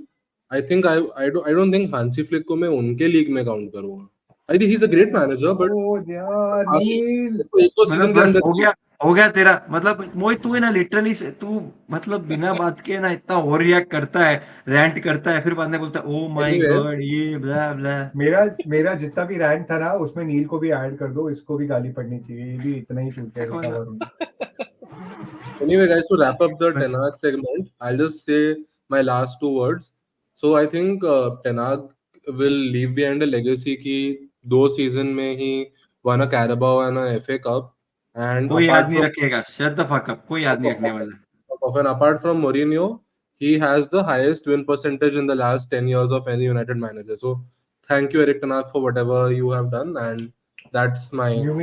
I think I don't think Hansi Flick को मैं उनके league में count करूंगा. I think he's a great manager, but Oh यार Neil. एक दो मतलब सीजन के बस अंदर हो गया तेरा मतलब. मोहित तू है ना लिटरली तू मतलब बिना बात के ना इतना ओवर रिएक्ट करता है, रैंट करता है, फिर बाद में बोलता है ओ माय Anyway. गॉड ये ब्ला ब्ला. मेरा जितना भी रैंक था ना, उसमें नील को भी ऐड कर दो. इसको भी गाली पड़नी चाहिए. ये भी इतना ही चूतिया देखो था ना. Varun. Anyway, guys, to wrap up the बस. Ten Hag segment, I'll just say my last two words. So I think Ten Hag will leave behind a legacy कि 2 season में ही won a Carabao and a FA Cup, and कोई याद apart नहीं from रखेगा. Shut the fuck up. कोई याद नहीं रखने वाला. and apart from Mourinho, he has the highest win percentage in the last 10 years of any United manager. So thank you, Eric Ten Hag, for whatever you have done, and that's my. You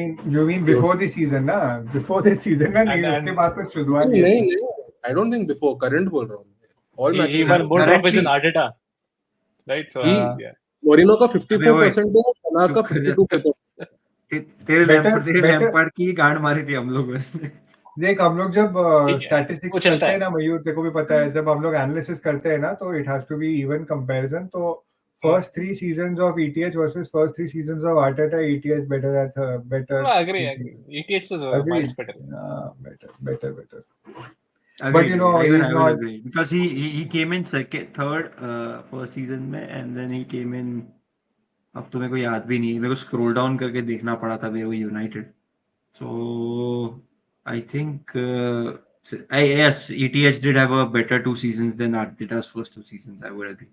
mean before the season ना? Before the season ना, नहीं And- उसके बाद तो शुरुआत नहीं, ही है. नहीं, I don't think before. Current बोल रहा हूँ. All He matches. won more trophies Currently- than Arteta. Right? So, He- yeah. Moreno का अबे 54% है, Ten Hag का चुप कर जा. 52%. तेरे Better- लैम्पार्ड की गांड मारी थी हम लोगों ने. देख हम लोग जब ठीक है, स्टैटिस्टिक्स वो चलता करते हैं है. ना मयूर, तेरे को भी पता है, जब हम लोग एनालिसिस करते हैं ना, तो it has to be even comparison. तो first 3 seasons of ETH versus first 3 seasons of Arteta, ETH better at better. I agree. ETS is miles better. better. Agreed, But you know, even he's I will not. agree because he came in third first season में and then he came in. अब तो मेरे को याद भी नहीं है, मेरे को स्क्रॉल डाउन करके देखना पड़ा था वो United. So I think yes, ETH did have a better 2 seasons than Arteta's first 2 seasons. I would agree.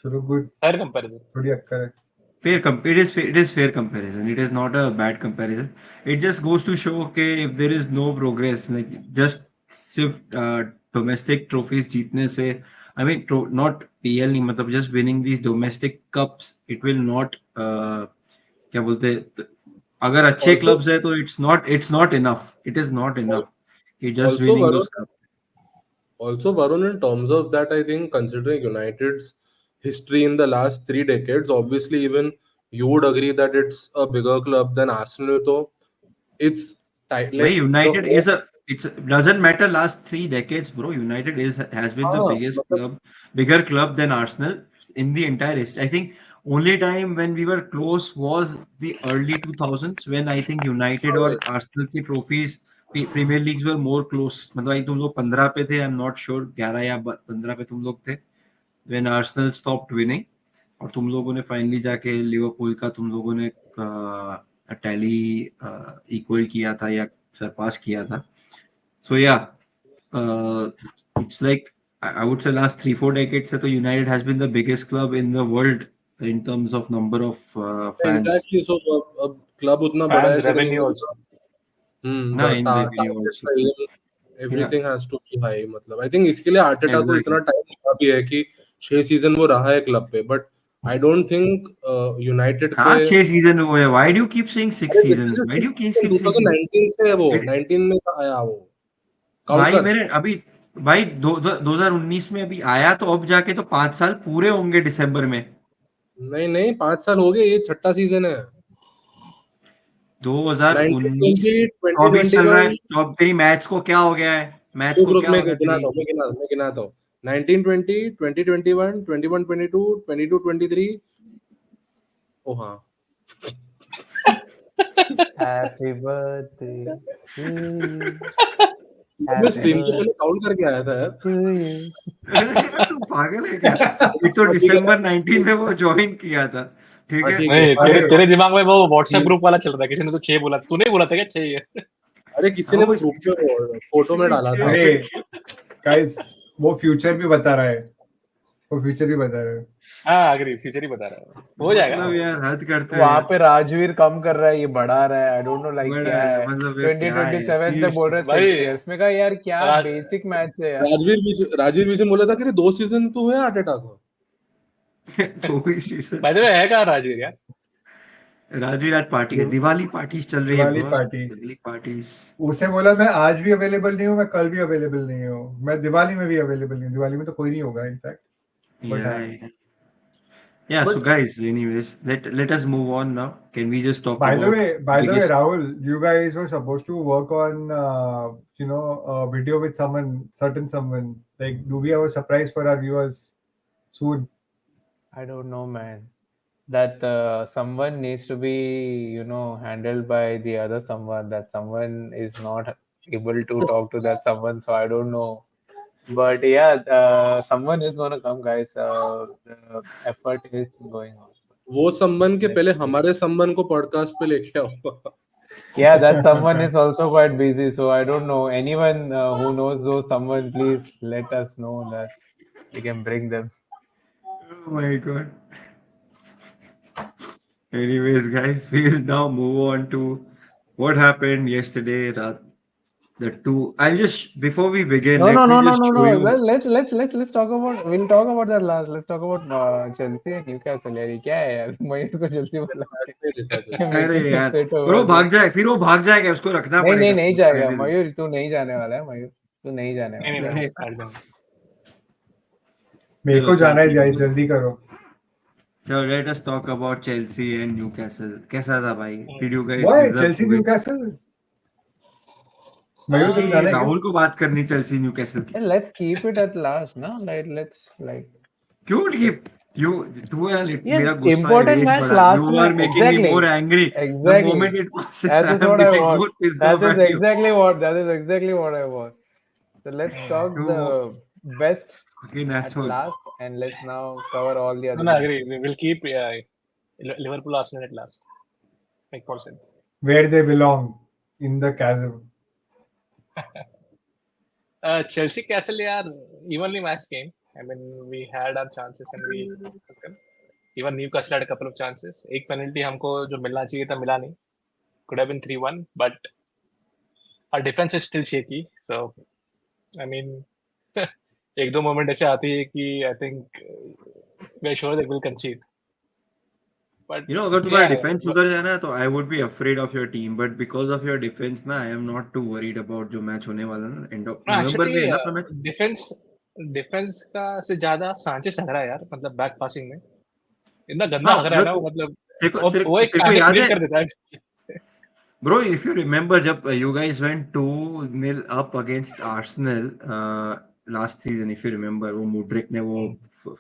चलो गुड. Fair comparison. बढ़िया correct. It is fair comparison. It is not a bad comparison. It just goes to show okay if there is no progress, like just सिर्फ domestic trophies जीतने से, I mean not PL नहीं, मतलब just winning these domestic cups, it will not क्या बोलते हैं, अगर अच्छे Also- क्लब्स है तो it's not enough. It is not enough. It just Also, winning Varun- those cups. Also, Varun, in terms of that, I think considering United's history in the last 3 decades, obviously even you would agree that it's a bigger club than Arsenal. So it's tight. Like, United is doesn't matter last 3 decades, bro. United has been the biggest club, bigger club than Arsenal in the entire history. I think only time when we were close was the early 2000s when I think United और Arsenal की trophies premiere leagues वर more close. मतलब तुम लोग 15 पे थे, आई am not sure 11 या 15 पे तुम लोग थे व्हेन आर्सेनल स्टॉप्ड विनिंग, और तुम लोगों ने फाइनली जाके लिवरपूल का तुम लोगों ने टैली इक्वल किया था या सरपास किया था. सो या it's like I would say last 3-4 decades से तो United has been the biggest club in the world in terms of number of fans. Exactly. So a club उतना बड़ा है Fans कि revenue also. everything has to be high. मतलब I think इसके लिए Arteta को इतना टाइम लगा भी है कि 6 सीजन वो रहा है क्लब पे, but I don't think United कहाँ 6 सीजन हुए? Why do you keep saying 6 seasons? Why do you keep saying 2019 से वो 19 में आया वो. भाई मेरे अभी भाई 2019 में अभी आया, तो अब जाके तो 5 साल पूरे होंगे दिसंबर में. नहीं 5 साल हो गए, ये 6ठा सीजन है. 2019 24 चल रहा है, तो अब तेरी मैच को क्या हो गया है? मैच को क्या हो गया? मैं गिनाता हूँ 1920 2021 21-22 22-23. ओ हाँ, हैप्पी बर्थडे टू यू. मैं स्ट्रीम के पहले काउंट करके आया था यार. तू पागल है क्या? एक तो दिसंबर 19 में वो ज्वाइन किया था, ठीक हाँ, है ठीक है। नहीं अरे, तेरे दिमाग में वो व्हाट्सएप ये- ग्रुप वाला चल रहा है, किसी ने तो 6 बोला, तूने बोला था क्या 6 ये? अरे किसी ने वो ग्रुप में फोटो में डाला था। अरे गाइस वो फ्यूचर भी बता रहा है, वो फ्यूचर भी बता रहा है। हाँ अग्री, फ्यूचर ही बता रहा है, हो जाएगा। मतलब यार हद करते हैं वहां यार। पे राजवीर कम कर रहा है, ये बढ़ा रहा है, आई डोंट नो लाइक बड़ा क्या है, है। मतलब यार क्या है 2027 तक बोल रहे भाई, 6 इयर्स में का, यार क्या राज- बेसिक मैच है यार। राजवीर बीच में बोला था कि 2 सीजन तो हुए हार्ट अटैक हो। तो ही सीजन बाय द वे है कहाँ राजवीर यार? राजवीर आज पार्टी है, दिवाली पार्टीज चल रही है Diwali boss, party. Diwali parties. उसे बोला मैं आज भी अवेलेबल नहीं हूँ, मैं कल भी अवेलेबल नहीं हूँ, मैं दिवाली में भी अवेलेबल नहीं हूँ, दिवाली में तो कोई नहीं होगा in fact. Yeah, so But guys, anyways, let us move on now. Can we just talk by the about way, biggest... Rahul, you guys were supposed to work on a video with certain someone. Like, do we have a surprise for our viewers soon? I don't know, man. That someone needs to be, handled by the other someone. That someone is not able to talk to that someone, so I don't know. But yeah, someone is gonna come, guys. The effort is going on. वो संबंध के पहले हमारे संबंध को podcast पे लेके आओ। Yeah, that someone is also quite busy, so I don't know. Anyone who knows those someone, please let us know that we can bring them. Oh my god. Anyways, guys, we'll now move on to what happened yesterday. The two. I'll just before we begin, No, let no, me no, no, just no, show no. you. Well, let's talk about. We'll talk about that last. Let's talk about Chelsea and Newcastle. यार ये क्या है यार? मयूर को जल्दी बोला नहीं देखा चल। अरे मीटिंग यार, सेट फिर वो होगा। भाग जाए, फिर वो भाग जाएगा, उसको रखना नहीं नहीं पड़ेगा। नहीं जाएगा रहने दो। मयूर, तू नहीं जाने वाला है मयूर, तू नहीं जाने नहीं वाला नहीं है। नहीं, हट जाओ। मेरे को चलो, जाना है ठीक है। guys, जल्दी करो। So let us talk about Chelsea and Newcastle. कैसा था भाई? Did you guys Why deserve Chelsea to win? Newcastle? मयूर तुम जाना है क्या? राहुल को बात करनी Chelsea Newcastle की। Let's keep it at last, ना? Let's like. क्यों keep? You तू यार Yeah, मेरा गुस्सा important erase match बढ़ा. last You में. are making me Exactly. more angry. The Exactly. moment it passes, That I is am what I getting want. more pissed That off is at you. exactly what. That is exactly what I want. So let's talk You the best fucking at asshole. last, and let's now cover all the No, other no, matches. agree. We will keep Liverpool Arsenal at last. Make more sense. Where they belong, in the chasm. Chelsea Castle यार evenly matched game. I mean, we had our chances and we took them. Even Newcastle had a couple of chances. एक penalty हमको जो मिलना चाहिए था मिला नहीं. Could have been 3-1, but our defense is still shaky. So, I mean, एक दो moment ऐसे आती है कि I think we are sure they will concede. But You know, अगर तुम्हारा yeah, defense उधर जाना है तो I would be afraid of your team. But because of your defense ना, I am not too worried about जो match होने वाला ना. End of no, November में है ना actually अपना match. डिफेंस का से ज्यादा सांचेस लग रहा है यार, मतलब बैक पासिंग में इतना गंदा हाँ, लग रहा है ना मतलब वो, मतलब तेरे वो एक को पैनिक याद क्रिएट है? कर देता है। Bro, if you remember, जब you guys went 2-0 up against Arsenal last season, if you remember, वो मुड्रिक ने वो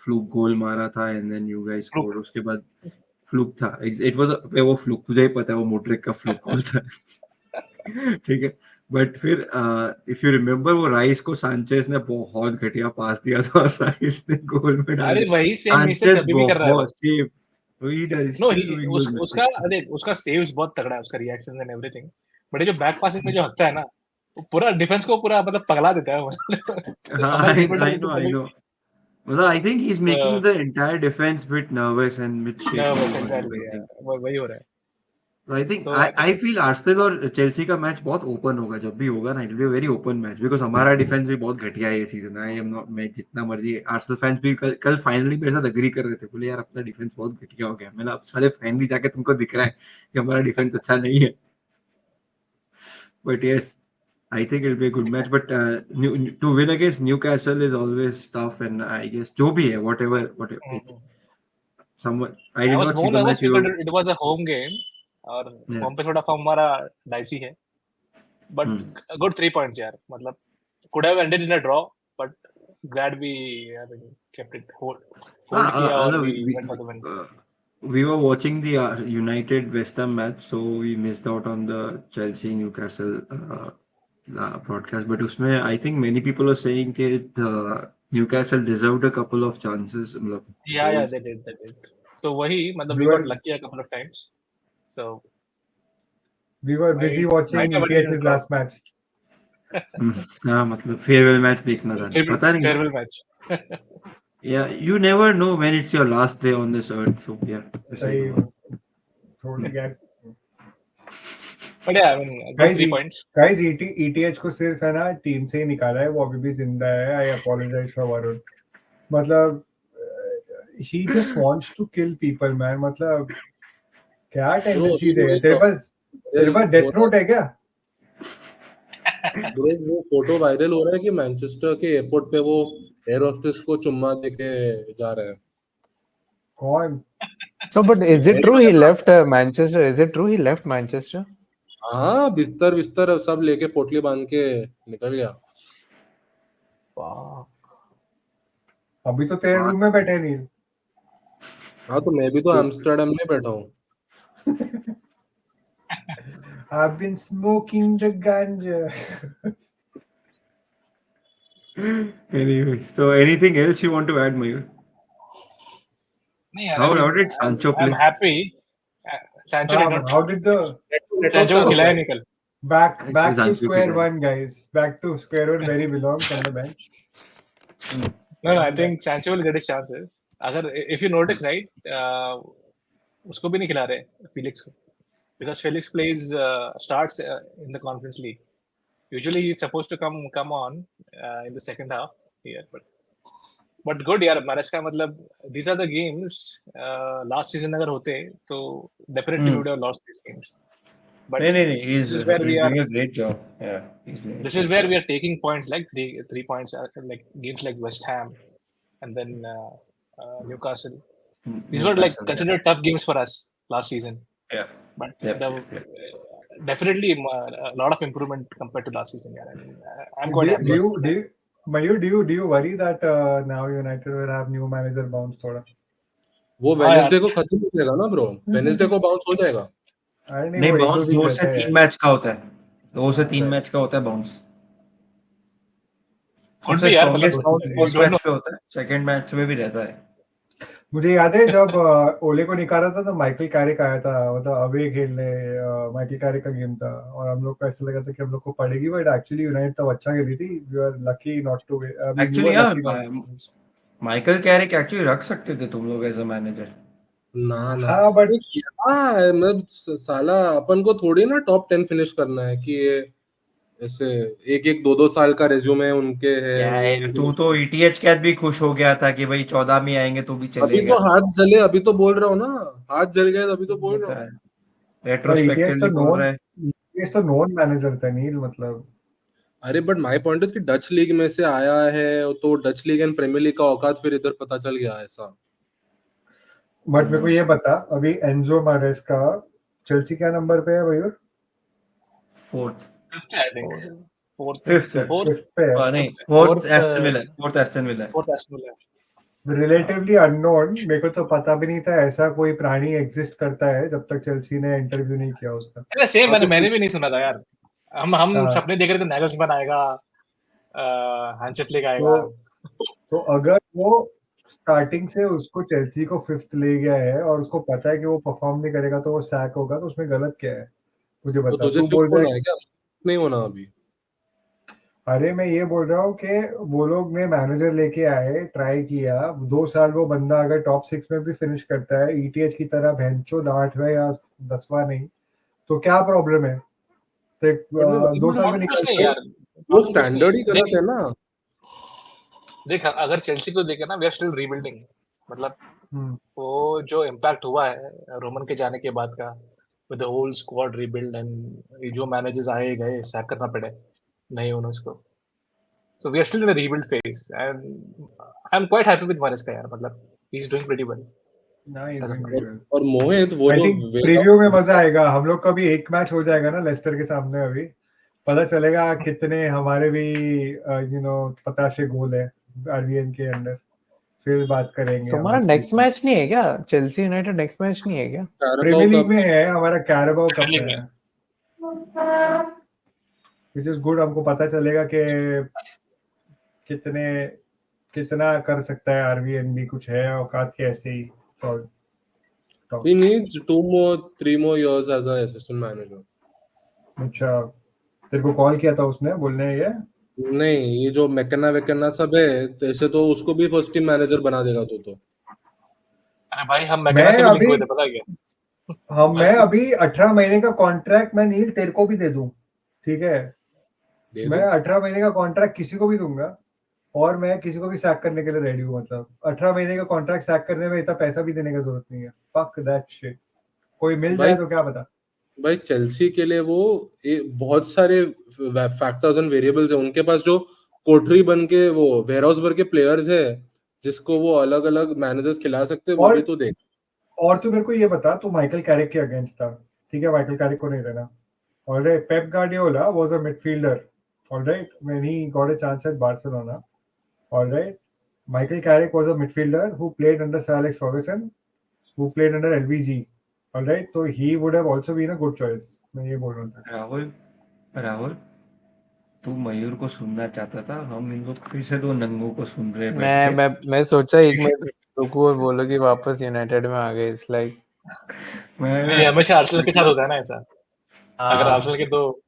फ्लूक गोल मारा था and then you guys scored. उसके बाद फ्लूक था. It was वो फ्लूक, तुझे ही पता है वो मुड्रिक का फ्लूक गोल था. ठीक है. बट फिर if you remember, वो राइस को सांचेस ने बहुत घटिया पास दिया था और राइस ने गोल में डाल अरे दिया. वही सेम मिस्टेक सांचेस अभी भी कर रहा है वो। बहुत save. He does no, still doing those उसका mistakes. अरे उसका सेव्स बहुत तगड़ा है, उसका रिएक्शन एंड एवरीथिंग, बट ये जो बैक पासिंग में जो हकता है ना, वो पूरा डिफेंस को पूरा मतलब पगला देता है वो। हाँ, हमारे midfielder I know, I literally know. Well, I think he's making the entire defense bit nervous and bit shaky. nervous, I exactly, think. वही हो रहा है। So I think तो I feel Arsenal और Chelsea का मैच बहुत open होगा. जब भी होगा ना, it will be a very open match because हमारा डिफेंस भी बहुत घटिया है ये सीजन. I am not, मैं जितना मर्जी Arsenal फैंस भी कल फाइनली मेरे साथ एग्री कर रहे थे. बोले यार अपना डिफेंस बहुत घटिया हो गया. मैंने अब साले फाइनली जाके तुमको दिख रहा है कि हमारा डिफेंस अच्छा नहीं है. But yes, I think it'll be a good match. But to win against Newcastle is always tough, and I guess जो भी है, whatever. Someone I did I was not see more the nervous match. because it was a home game और Yeah. Home पे थोड़ा form हमारा dicey है, but good 3 points यार, मतलब could have ended in a draw, but glad we kept it hold किया और we went for the win. We were watching the United West Ham match, so we missed out on the Chelsea Newcastle broadcast. But उसमें I think many people are saying that Newcastle deserved a couple of chances. मतलब Yeah, they did. तो वही मतलब We we got were lucky a couple of times. So busy I watching might have a decent ETH's draw. last match. हाँ मतलब farewell match देखना था पता नहीं Farewell match. yeah you never know when it's your last day on this earth so yeah सही थोड़ी gap But yeah, I mean, good 3 points. Guys ETH को सिर्फ है ना टीम से ही निकाला है, वो अभी भी जिंदा है. आई अपोलोजाइज फॉर वरुण. मतलब he just wants to kill people man. मतलब क्या Bro, टेंडेंसीज है अभी तेरे viral पास डेथ नोट है क्या? bro, वो फोटो वायरल हो रहा है कि मैनचेस्टर के एयरपोर्ट पे वो एयर होस्टेस को चुम्मा देके जा रहे हैं. कौन? No, but is it true he left Manchester? Is it true he left Manchester? हाँ, बिस्तर सब लेके पोटली बांध के निकल गया. Wow. अभी तो तेरे रूम में बैठे नहीं. हाँ, तो मैं भी तो एम्स्टर्डम में बैठा हूँ. I've been smoking the ganja. anyway so anything else you want to add Mayur नहीं यार, how I mean, did Sancho I'm play happy. Sancho did not. How did the Sancho को खिलाया नहीं कल. back to Sancho square खेला. one guys? Back to square one where he belongs, on the bench. No, I think Sancho will get his chances. अगर if you notice right, उसको भी नहीं खिला रहे Felix को, because Felix plays starts in the Conference League. Usually he's supposed to come on in the second half here, but good यार. Maresca मतलब these are the games last season अगर होते तो definitely we would have lost these games. But no he's this is where we are. doing a great job yeah he's doing a This great is where job. we are taking points like three points, like games like West Ham and then Newcastle. These were like Newcastle, considered tough games for us last season, yeah but Yep, the, yep. definitely a lot of improvement compared to last season. Yeah, I mean, I'm Do quite happy. you Mayur, do you worry that now United will have new manager bounce थोड़ा? वो हाँ Wednesday यार. को खत्म हो जाएगा ना bro. Wednesday को बाउंस हो जाएगा. अरे नहीं वो एक दो बाउंस दिन 2 रहता से है 3 यार. मैच का होता है 2 से 3 अच्छा. मैच का होता है बाउंस Could सबसे be यार, स्ट्रॉन्गेस्ट मतलब bounce you first don't match know. पे होता है सेकंड मैच में भी रहता है मुझे याद है जब ओले को निकाला था तो माइकल कैरिक आया था, मतलब अवे खेलने. माइकल कैरिक का गेम था और हम लोग को ऐसा लगा था कि हम लोग को पड़ेगी, बट एक्चुअली यूनाइटेड तब अच्छा खेली थी. We are lucky not to actually यार माइकल कैरिक एक्चुअली रख सकते थे तुम लोग एज अ मैनेजर. ना हाँ बट क्या है, मतलब साला अपन को थोड़ी ना टॉप 10 फिनिश करना है कि ये ऐसे एक 2 साल का रेज्यूमे उनके है. तू तो ईटीएच कैद भी खुश हो गया था कि भाई 14 में आएंगे तो भी अभी चलेगा. तो हाथ जले, अभी तो बोल रहा हूँ ना, हाथ जल गए अभी तो बोल रहा हूँ. रेट्रोस्पेक्टिवली बोल रहा है. ETH तो नॉन मैनेजर था नील, मतलब. अरे बट माय पॉइंट इज कि डच लीग में से आया है तो Dutch league and Premier League का औकात फिर इधर पता चल गया ऐसा. बट मेरे को ये बता, अभी एंजो मारेस्का चेल्सी क्या नंबर पे है भैया? Fourth Fifth, I think. Fifth पे है. नहीं fourth Aston villa Fourth Aston Villa. Relatively unknown. मेरे को तो पता भी नहीं था ऐसा कोई प्राणी एग्जिस्ट करता है जब तक चेल्सी ने इंटरव्यू नहीं किया उसका. अरे सेम मैंने भी नहीं सुना था यार. हम सपने देख रहे थे नैगल्समैन आएगा, हैंसी फ्लिक आएगा. तो अगर वो स्टार्टिंग से उसको चेल्सी को फिफ्थ ले गया है और उसको पता है कि वो परफॉर्म नहीं करेगा तो वो सैक होगा, तो उसमें गलत क्या है मुझे बता. तुझे तू बोल रहा है क्या? नहीं होना अभी. अरे मैं ये बोल रहा हूँ कि वो लोग ने मैनेजर लेके आए, ट्राई किया 2 साल, वो बंदा अगर टॉप 6 में भी फिनिश करता है ईटीएच की तरह भैंचो 8वां या 10वां नहीं, तो क्या प्रॉब्लम है? तो 2 साल में नहीं यार, वो स्टैंडर्ड ही गलत है ना. देख अगर चेल्सी को देखे ना, वी आर स्टिल रीबिल्डिंग. मतलब वो जो इम्पैक्ट हुआ है रोमन के जाने के बाद का, with the whole squad rebuild and जो मैनेजर्स आए गए सैक करना पड़े नहीं उन्हें उसको. So we are still in a rebuild phase, and I'm quite happy with Maresca यार. मतलब he's doing pretty well. और मोहित वो जो प्रीव्यू में मजा आएगा. हम लोग का भी एक मैच हो जाएगा ना लेस्टर के सामने, अभी पता चलेगा कितने हमारे भी पताशे गोल है आरवीएन के अंदर. फिर बात करेंगे. तुम्हारा नेक्स्ट मैच नहीं है क्या? चेल्सी यूनाइटेड नेक्स्ट मैच नहीं है क्या? प्रीमियर लीग में है हमारा, कैराबाओ कप में है, which is good. हमको पता चलेगा कि कितना कर सकता है आरवीएन भी, कुछ है औकात के ऐसे ही. He needs 3 more years as an assistant manager. अच्छा, तेरे को कॉल किया था उसने बोलने ये? नहीं, ये जो मैकेना सब है, ऐसे तो उसको भी फर्स्ट टीम मैनेजर बना देगा तू तो। अरे भाई हम मैकेना से भी लिंक हुए थे, पता है क्या? हाँ, मैं अभी 18 महीने का कॉन्ट्रैक्ट मैं नील तेरे को भी दे दूं, ठीक है? मैं 18 महीने का कॉन्ट्रैक्ट किसी को भी दूंगा और मैं किसी को भी सैक करने के लिए रेडी हूँ। मतलब 18 महीने का कॉन्ट्रैक्ट सैक करने में इतना पैसा भी देने की जरूरत नहीं है। Fuck that shit. कोई मिल जाए तो क्या पता। भाई चेल्सी के लिए वो बहुत सारे फैक्टर्स एंड वेरिएबल्स है उनके पास, जो कोठरी बन के वो वेयरहाउस भर के प्लेयर्स है जिसको वो अलग अलग मैनेजर्स खिला सकते हैं, वो भी तो देख। और तू मेरे को ये बता, तू माइकल कैरिक के अगेंस्ट था, ठीक है? माइकल कैरिक को नहीं देना। Alright, Pep Guardiola was a midfielder, alright, when he got a chance at Barcelona, alright. Michael Carrick was a midfielder who played under Sir Alex Ferguson, who played under LVG, alright. So he would have also been a good choice. मैं ये बोल रहा था। राहुल, तू मयूर को सुनना चाहता था, हम इन लोग फिर से दो नंगों को सुन रहे हैं। मैं सोचा एक मिनट रुको और बोलो कि वापस यूनाइटेड में आ गए। इट्स लाइक ये हमेशा आर्सेनल के साथ होता है ना ऐसा। अगर आर्सेनल के दो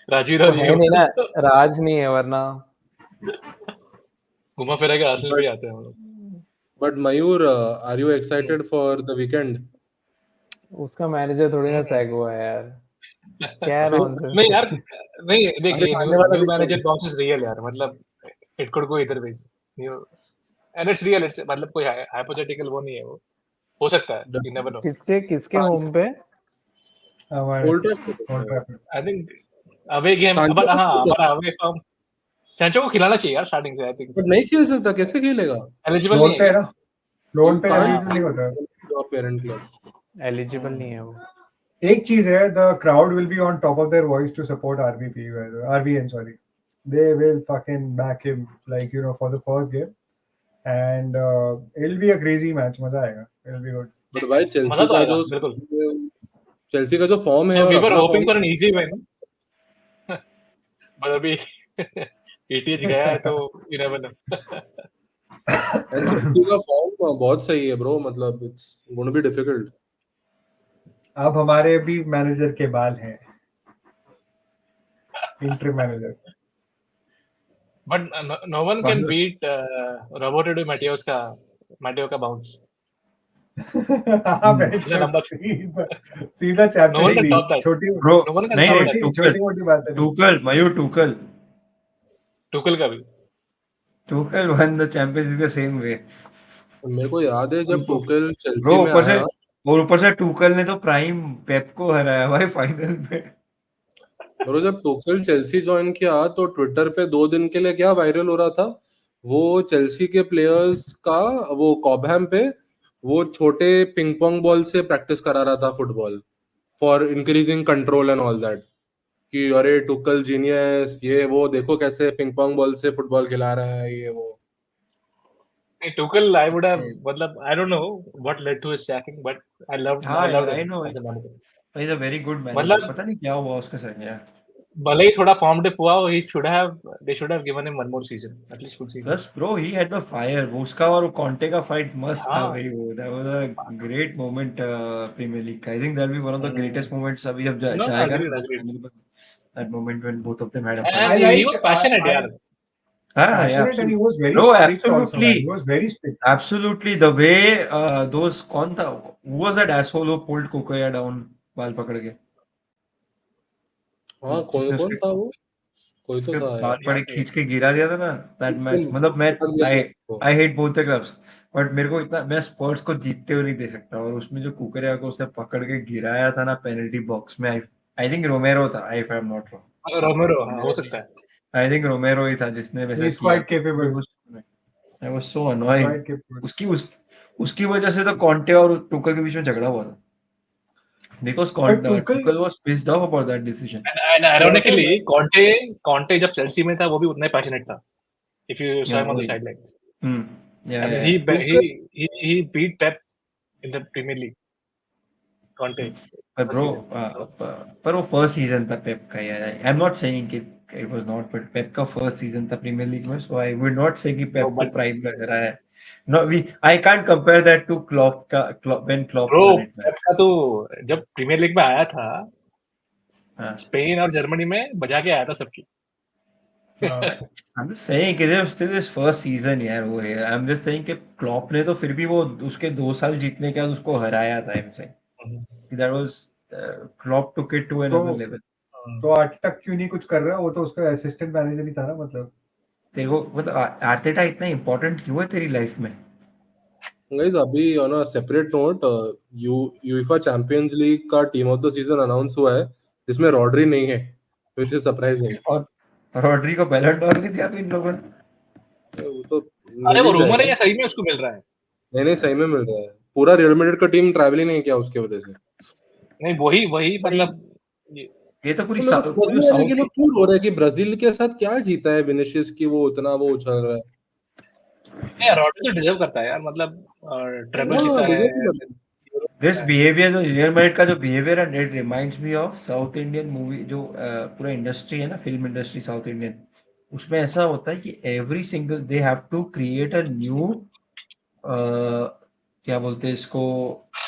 राजीव और नहीं ना, राज नहीं है, वरना घुमा फिरा के आर्सेनल भी आते हैं हम लोग। But Mayur, are you excited for the weekend? उसका मैनेजर थोड़ी ना सैक हुआ है यार, क्या नॉनसेंस। नहीं यार, नहीं देखिए, new manager box is real यार, मतलब इट कुड गो इधर veg, and it's real, it's मतलब कोई हाइपोथेटिकल वो नहीं है, वो हो सकता है, यू नेवर नो। किसके होम पे? Old Trafford, I think away game, but हां, बट अवे फ्रॉम सैंचो को खिलाना चाहिए यार स्टार्टिंग से, आई थिंक। बट नहीं खेल सकता, कैसे खेलेगा? एलिजिबल नहीं है ना, लोन पे एलिजिबल नहीं होता है, पेरेंट क्लब एलिजिबल नहीं है वो। एक चीज है, the crowd will be on top of their voice to support RBN, sorry, they will fucking back him, like, you know, for the first game, and it'll be a crazy match. मजा आएगा, it'll be good. But भाई Chelsea का जो form है, we were hoping for an easy win, but अभी PTH गया है तो you never know. चेल्सी का फॉर्म बहुत सही है ब्रो, मतलब इट्स गोना बी डिफिकल्ट। अब हमारे भी मैनेजर के बाल हैं, interim manager, but no one can beat Roberto Di Matteo's Matteo का bounce. सीधा चैंपियंस लीग, छोटी मोटी बात है। टुकल का भी Tuchel one the champions league the same way. मेरे को याद है जब टुकल चेल्सी में आया, और ऊपर से टुकल ने तो प्राइम पेप को हराया भाई फाइनल में। और जब टुकल चेल्सी ज्वाइन किया तो ट्विटर पे 2 दिन के लिए क्या वायरल हो रहा था, वो चेल्सी के प्लेयर्स का वो कॉबहैम पे वो छोटे पिंग पोंग बॉल से प्रैक्टिस करा रहा था football, for increasing control and all that, कि अरे टुकल जीनियस, ये वो देखो कैसे पिंग पोंग बॉल से फुटबॉल खिला रहा है, ये वो। टुकल I would have, मतलब I don't know what led to his sacking, but I loved him as a manager. He's a very good manager. मतलब पता नहीं क्या हुआ उसके साथ यार, भले ही थोड़ा फॉर्म डिप हुआ, they should have given him one more season, at least full season. बस bro, he had the fire, वो उसका और कॉन्टे का फाइट मस्त था भाई, वो that was a great moment Premier League. I think that'll be one of the greatest moments अभी अब जाएगा that moment when both of them had a fight. And he was passionate यार, passionate, and he was very bro, strict also, absolutely. he was very strict. Absolutely, the way those कौन था, who was that asshole who pulled Kukurea down बाल पकड़ के? हाँ, कौन था वो? कोई तो था बाल पकड़ खींच के गिरा दिया था ना that match। मतलब मैं I hate both the clubs, but मेरे को इतना, मैं स्पर्स को जीतते हुए नहीं दे सकता, और उसमें जो कुकरेया को उसने पकड़ के गिराया था ना पेनल्टी बॉक्स में, I think रोमेरो था, if I'm not wrong. रोमेरो हो सकता है, I think रोमेरो ही था जिसने वैसे He's quite capable. I was so annoying. Quite capable. उसकी वजह से तो कॉन्टे और टुकल के बीच में झगड़ा हुआ था, because Tuchel was pissed off about that decision. And ironically Conte जब चेल्सी में था वो भी उतना ही passionate था, if you saw him on the sidelines. He beat Pep in the Premier League, Conte. But bro, पर वो first season था Pep का यार, I'm not saying it was not, but Pep का first season था Premier League में, so I would not say कि Pep को prime लग रहा है No, I can't compare that to Klopp when Klopp bro won it. पेप का तो जब प्रीमियर लीग में आया था हाँ. स्पेन और जर्मनी में बजा के आया था सबकी. I'm just saying कि this still his first season यार वो है. I'm just saying कि Klopp ने तो फिर भी वो उसके 2 साल जीतने के बाद उसको हराया था. I'm saying that was Klopp took it to another level. तो आज तक क्यों नहीं कुछ कर रहा? वो तो उसका असिस्टेंट मैनेजर ही था ना. मतलब तेरे को मतलब आर्टेटा इतना इम्पोर्टेंट क्यों है तेरी लाइफ में? Guys, अभी on a separate note, UEFA Champions League का team of the season announce हुआ है जिसमें रॉड्री नहीं है, which is surprising. और रॉड्री को बैलन डोर नहीं दिया इन लोगों ने? वो तो अरे वो मिल ही रूमर है जाएगा. या सही में उसको मिल रहा है? नहीं सही में मिल रहा है. पूरा रियल मैड्रिड का टीम ट्रैवल ही नहीं किया उसके वजह से. नहीं वही मतलब ये तो पूरी तो मेरे को समझ में आया कि लोग क्यों रो रहे हैं कि ब्राजील के साथ क्या जीता है विनिशियस की वो उतना वो उछल रहा है. यार रॉड्री तो डिजर्व करता है यार. मतलब ट्रेबल जीता है. This behavior जो रियल मैड्रिड का जो behavior है it reminds me of south Indian movie जो पूरा इंडस्ट्री है ना, फिल्म इंडस्ट्री साउथ इंडियन, उसमें ऐसा होता है कि every single they have to create a new क्या बोलते हैं इसको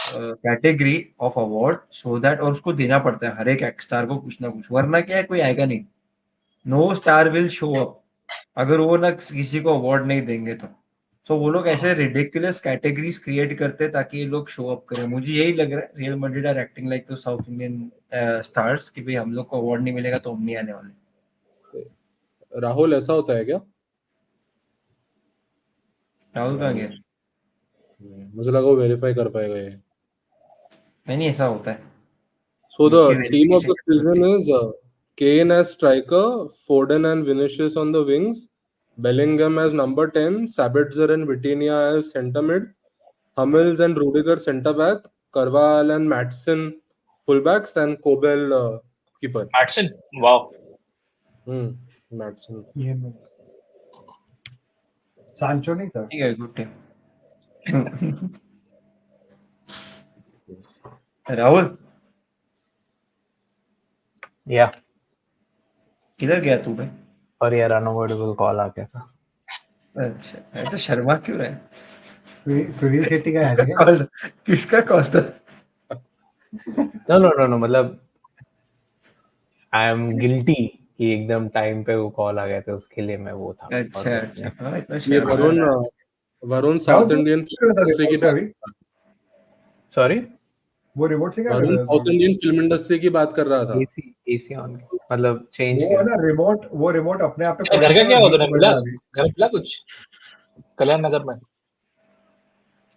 category of award so that, और उसको देना पड़ता है हर एक स्टार को कुछ ना कुछ, वरना क्या है कोई आएगा नहीं. No star will show up अगर वो ना किसी को अवार्ड नहीं देंगे तो. So, वो लोग ऐसे रिडिकुलस कैटेगरीज क्रिएट करते हैं ताकि ये लोग शो अप करें. मुझे यही लग रहा है Real Madrid are acting like the South Indian stars कि भाई हम लोग को अवार्ड नहीं मिलेगा तो हम नहीं आने वाले. राहुल ऐसा होता है क्या? राहुल कहाँ गया? मुझे लगा वो वेरीफाई कर पाएगा ये. नहीं ऐसा होता है. So the इसकी team of the verification season is Kane as striker, Foden and Vinicius on the wings, Bellingham as number 10, Sabitzer and Vitinha as centre mid, Hummels and Rudiger centre back, Carvalhal and Maatsen fullbacks, and Kobel keeper. Maatsen, wow. Maatsen. ये सांचो नहीं था. ठीक है, good team. Rahul या किधर गया तू भाई? और यार अनअवॉइडेबल कॉल आ गया था. अच्छा तो शर्मा क्यों रहा है? सुनील शेट्टी का है क्या? कॉल किसका कॉल था? नो मतलब आई एम गिल्टी कि एकदम टाइम पे वो कॉल आ गया था, उसके लिए मैं वो था. अच्छा ये वरुण साउथ इंडियन सॉरी वो रिमोट से क्या कर वरुण रहा है? साउथ इंडियन फिल्म इंडस्ट्री की बात कर रहा था. एसी ऑन मतलब चेंज वो किया ना वो रिमोट अपने आप पे. घर का क्या होता है? मिला कुछ कल्याण नगर में.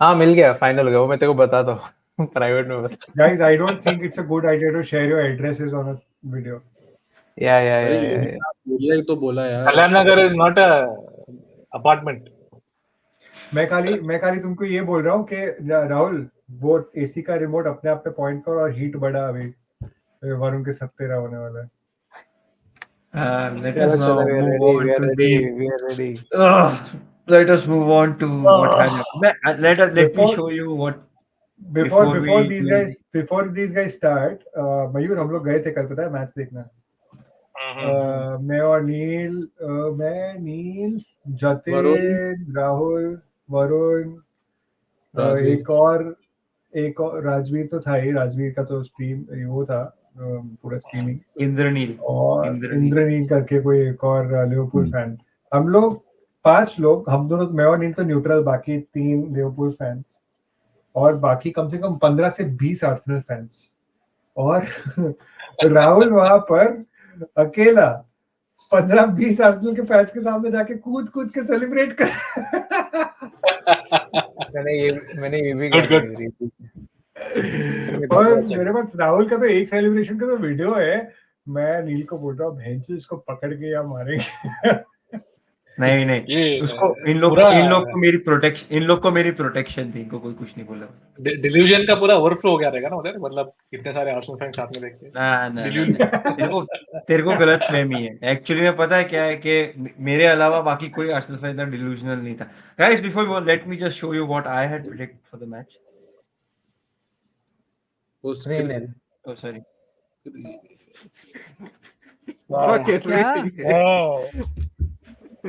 हाँ मिल गया, फाइनल हो गया. वो मैं तेरे को बताता हूँ प्राइवेट में बता. Guys, I don't think it's a good idea to share your addresses on a video. या यही तो बोला यार. कल्याण नगर इज नॉट अ अपार्टमेंट. मैं खाली तुमको ये बोल रहा हूँ कि राहुल वो एसी का रिमोट अपने आप पे पॉइंट कर और हीट बढ़ा. अभी वरुण के साथ तेरा होने वाला है. Let us now move on to the. Let us move on to what happened. Let me show you what. Before these guys start, मयूर हम लोग गए थे कल, पता है, मैच देखना. मैं और नील, जतिन, राहुल, वरुण, एक और राजवीर तो था ही. राजवीर का तो स्ट्रीम वो था पूरा स्ट्रीमिंग. इंद्रनील करके कोई एक और लिवरपूल फैन. हम लोग 5 लोग, हम दोनों, मैं और नील तो न्यूट्रल, बाकी 3 लिवरपूल फैंस और बाकी कम से कम 15 से 20 आर्सेनल फैंस. और राहुल वहां पर अकेला 15-20 आर्सेनल के फैंस के सामने जाके कूद के सेलिब्रेट कर. मैंने ये भी और मेरे पास राहुल का तो एक सेलिब्रेशन का तो वीडियो है. मैं नील को बोल रहा हूँ बहन से इसको पकड़ के या मारेंगे. नहीं उसको इन लोग को मेरी प्रोटेक्शन थी. इनको कोई कुछ नहीं बोला. डिल्यूजन का पूरा ओवरफ्लो हो गया रहेगा ना उधर. मतलब कितने सारे आर्सेनल फैंस साथ में देखते हैं. तेरे को गलत फहमी है. एक्चुअली में पता है क्या है कि मेरे अलावा बाकी कोई आर्सेनल फैन इतना डिल्यूजनल नहीं था. Guys before let me just show you what I had predict for the match. Sorry.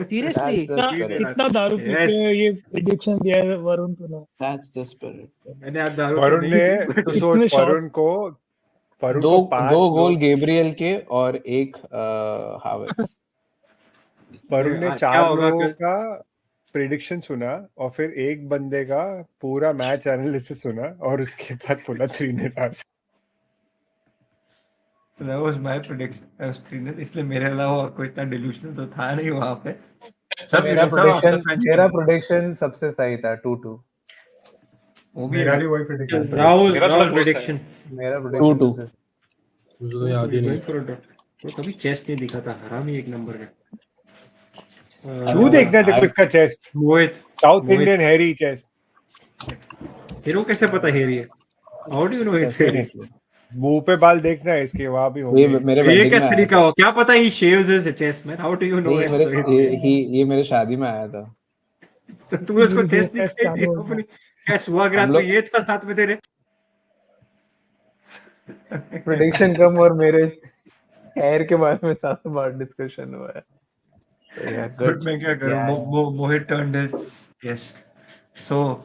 Seriously That's the spirit. कितना दारू पी Yes. के ये प्रिडिक्शन दिया है वरुण तूने? That's the spirit. मैंने आज दारू तो वरुण नहीं ने पी, but तो सोच इतने शॉट वरुण दो को 5 दो गोल लोग गैब्रियल के और एक हावर्ट्स। वरुण ने क्या 4 होगा लोगों कल? का प्रिडिक्शन सुना और फिर एक बंदे का पूरा मैच एनालिसिस सुना और उसके बाद बोला 3-0। So that was my prediction. I was 3-0, इसलिए मेरे अलावा और कोई इतना delusional तो था नहीं वहाँ पे। सब मेरा after match प्रेडिक्शन सबसे सही था 2-2। वो भी मेरा भी वही प्रिडिक्शन था। राहुल मेरा थोड़ा close था prediction। मेरा प्रेडिक्शन 2-2 सबसे मुझे तो याद ही नहीं। तो कभी चेस्ट नहीं दिखा था, हरामी एक नंबर का। क्यों देखना तेरे को इसका chest? Mohit South Indian Harry chest. Hero कैसे पता हेरी है? How do you know it's hairy? Definitely। मुंह पे बाल देखना है इसके, वहां भी ये होंगे। मेरे तो ये वेडिंग क्या में आया तरीका था। हो? क्या पता he shaves his chest man? How do you know नहीं, it's ये मेरे ये मेरे शादी में आया था। तो तूने उसको ये चेस्ट test दिखाई चालू थी हो गया। अपनी? क्या सुहागरात हम में लोग ये था साथ में तेरे? प्रेडिक्शन कम और मेरे हेयर के बारे में 7 बार डिस्कशन हुआ है। तो यार गुड, मैं क्या करूं? Yeah. मोहित turned his yes. So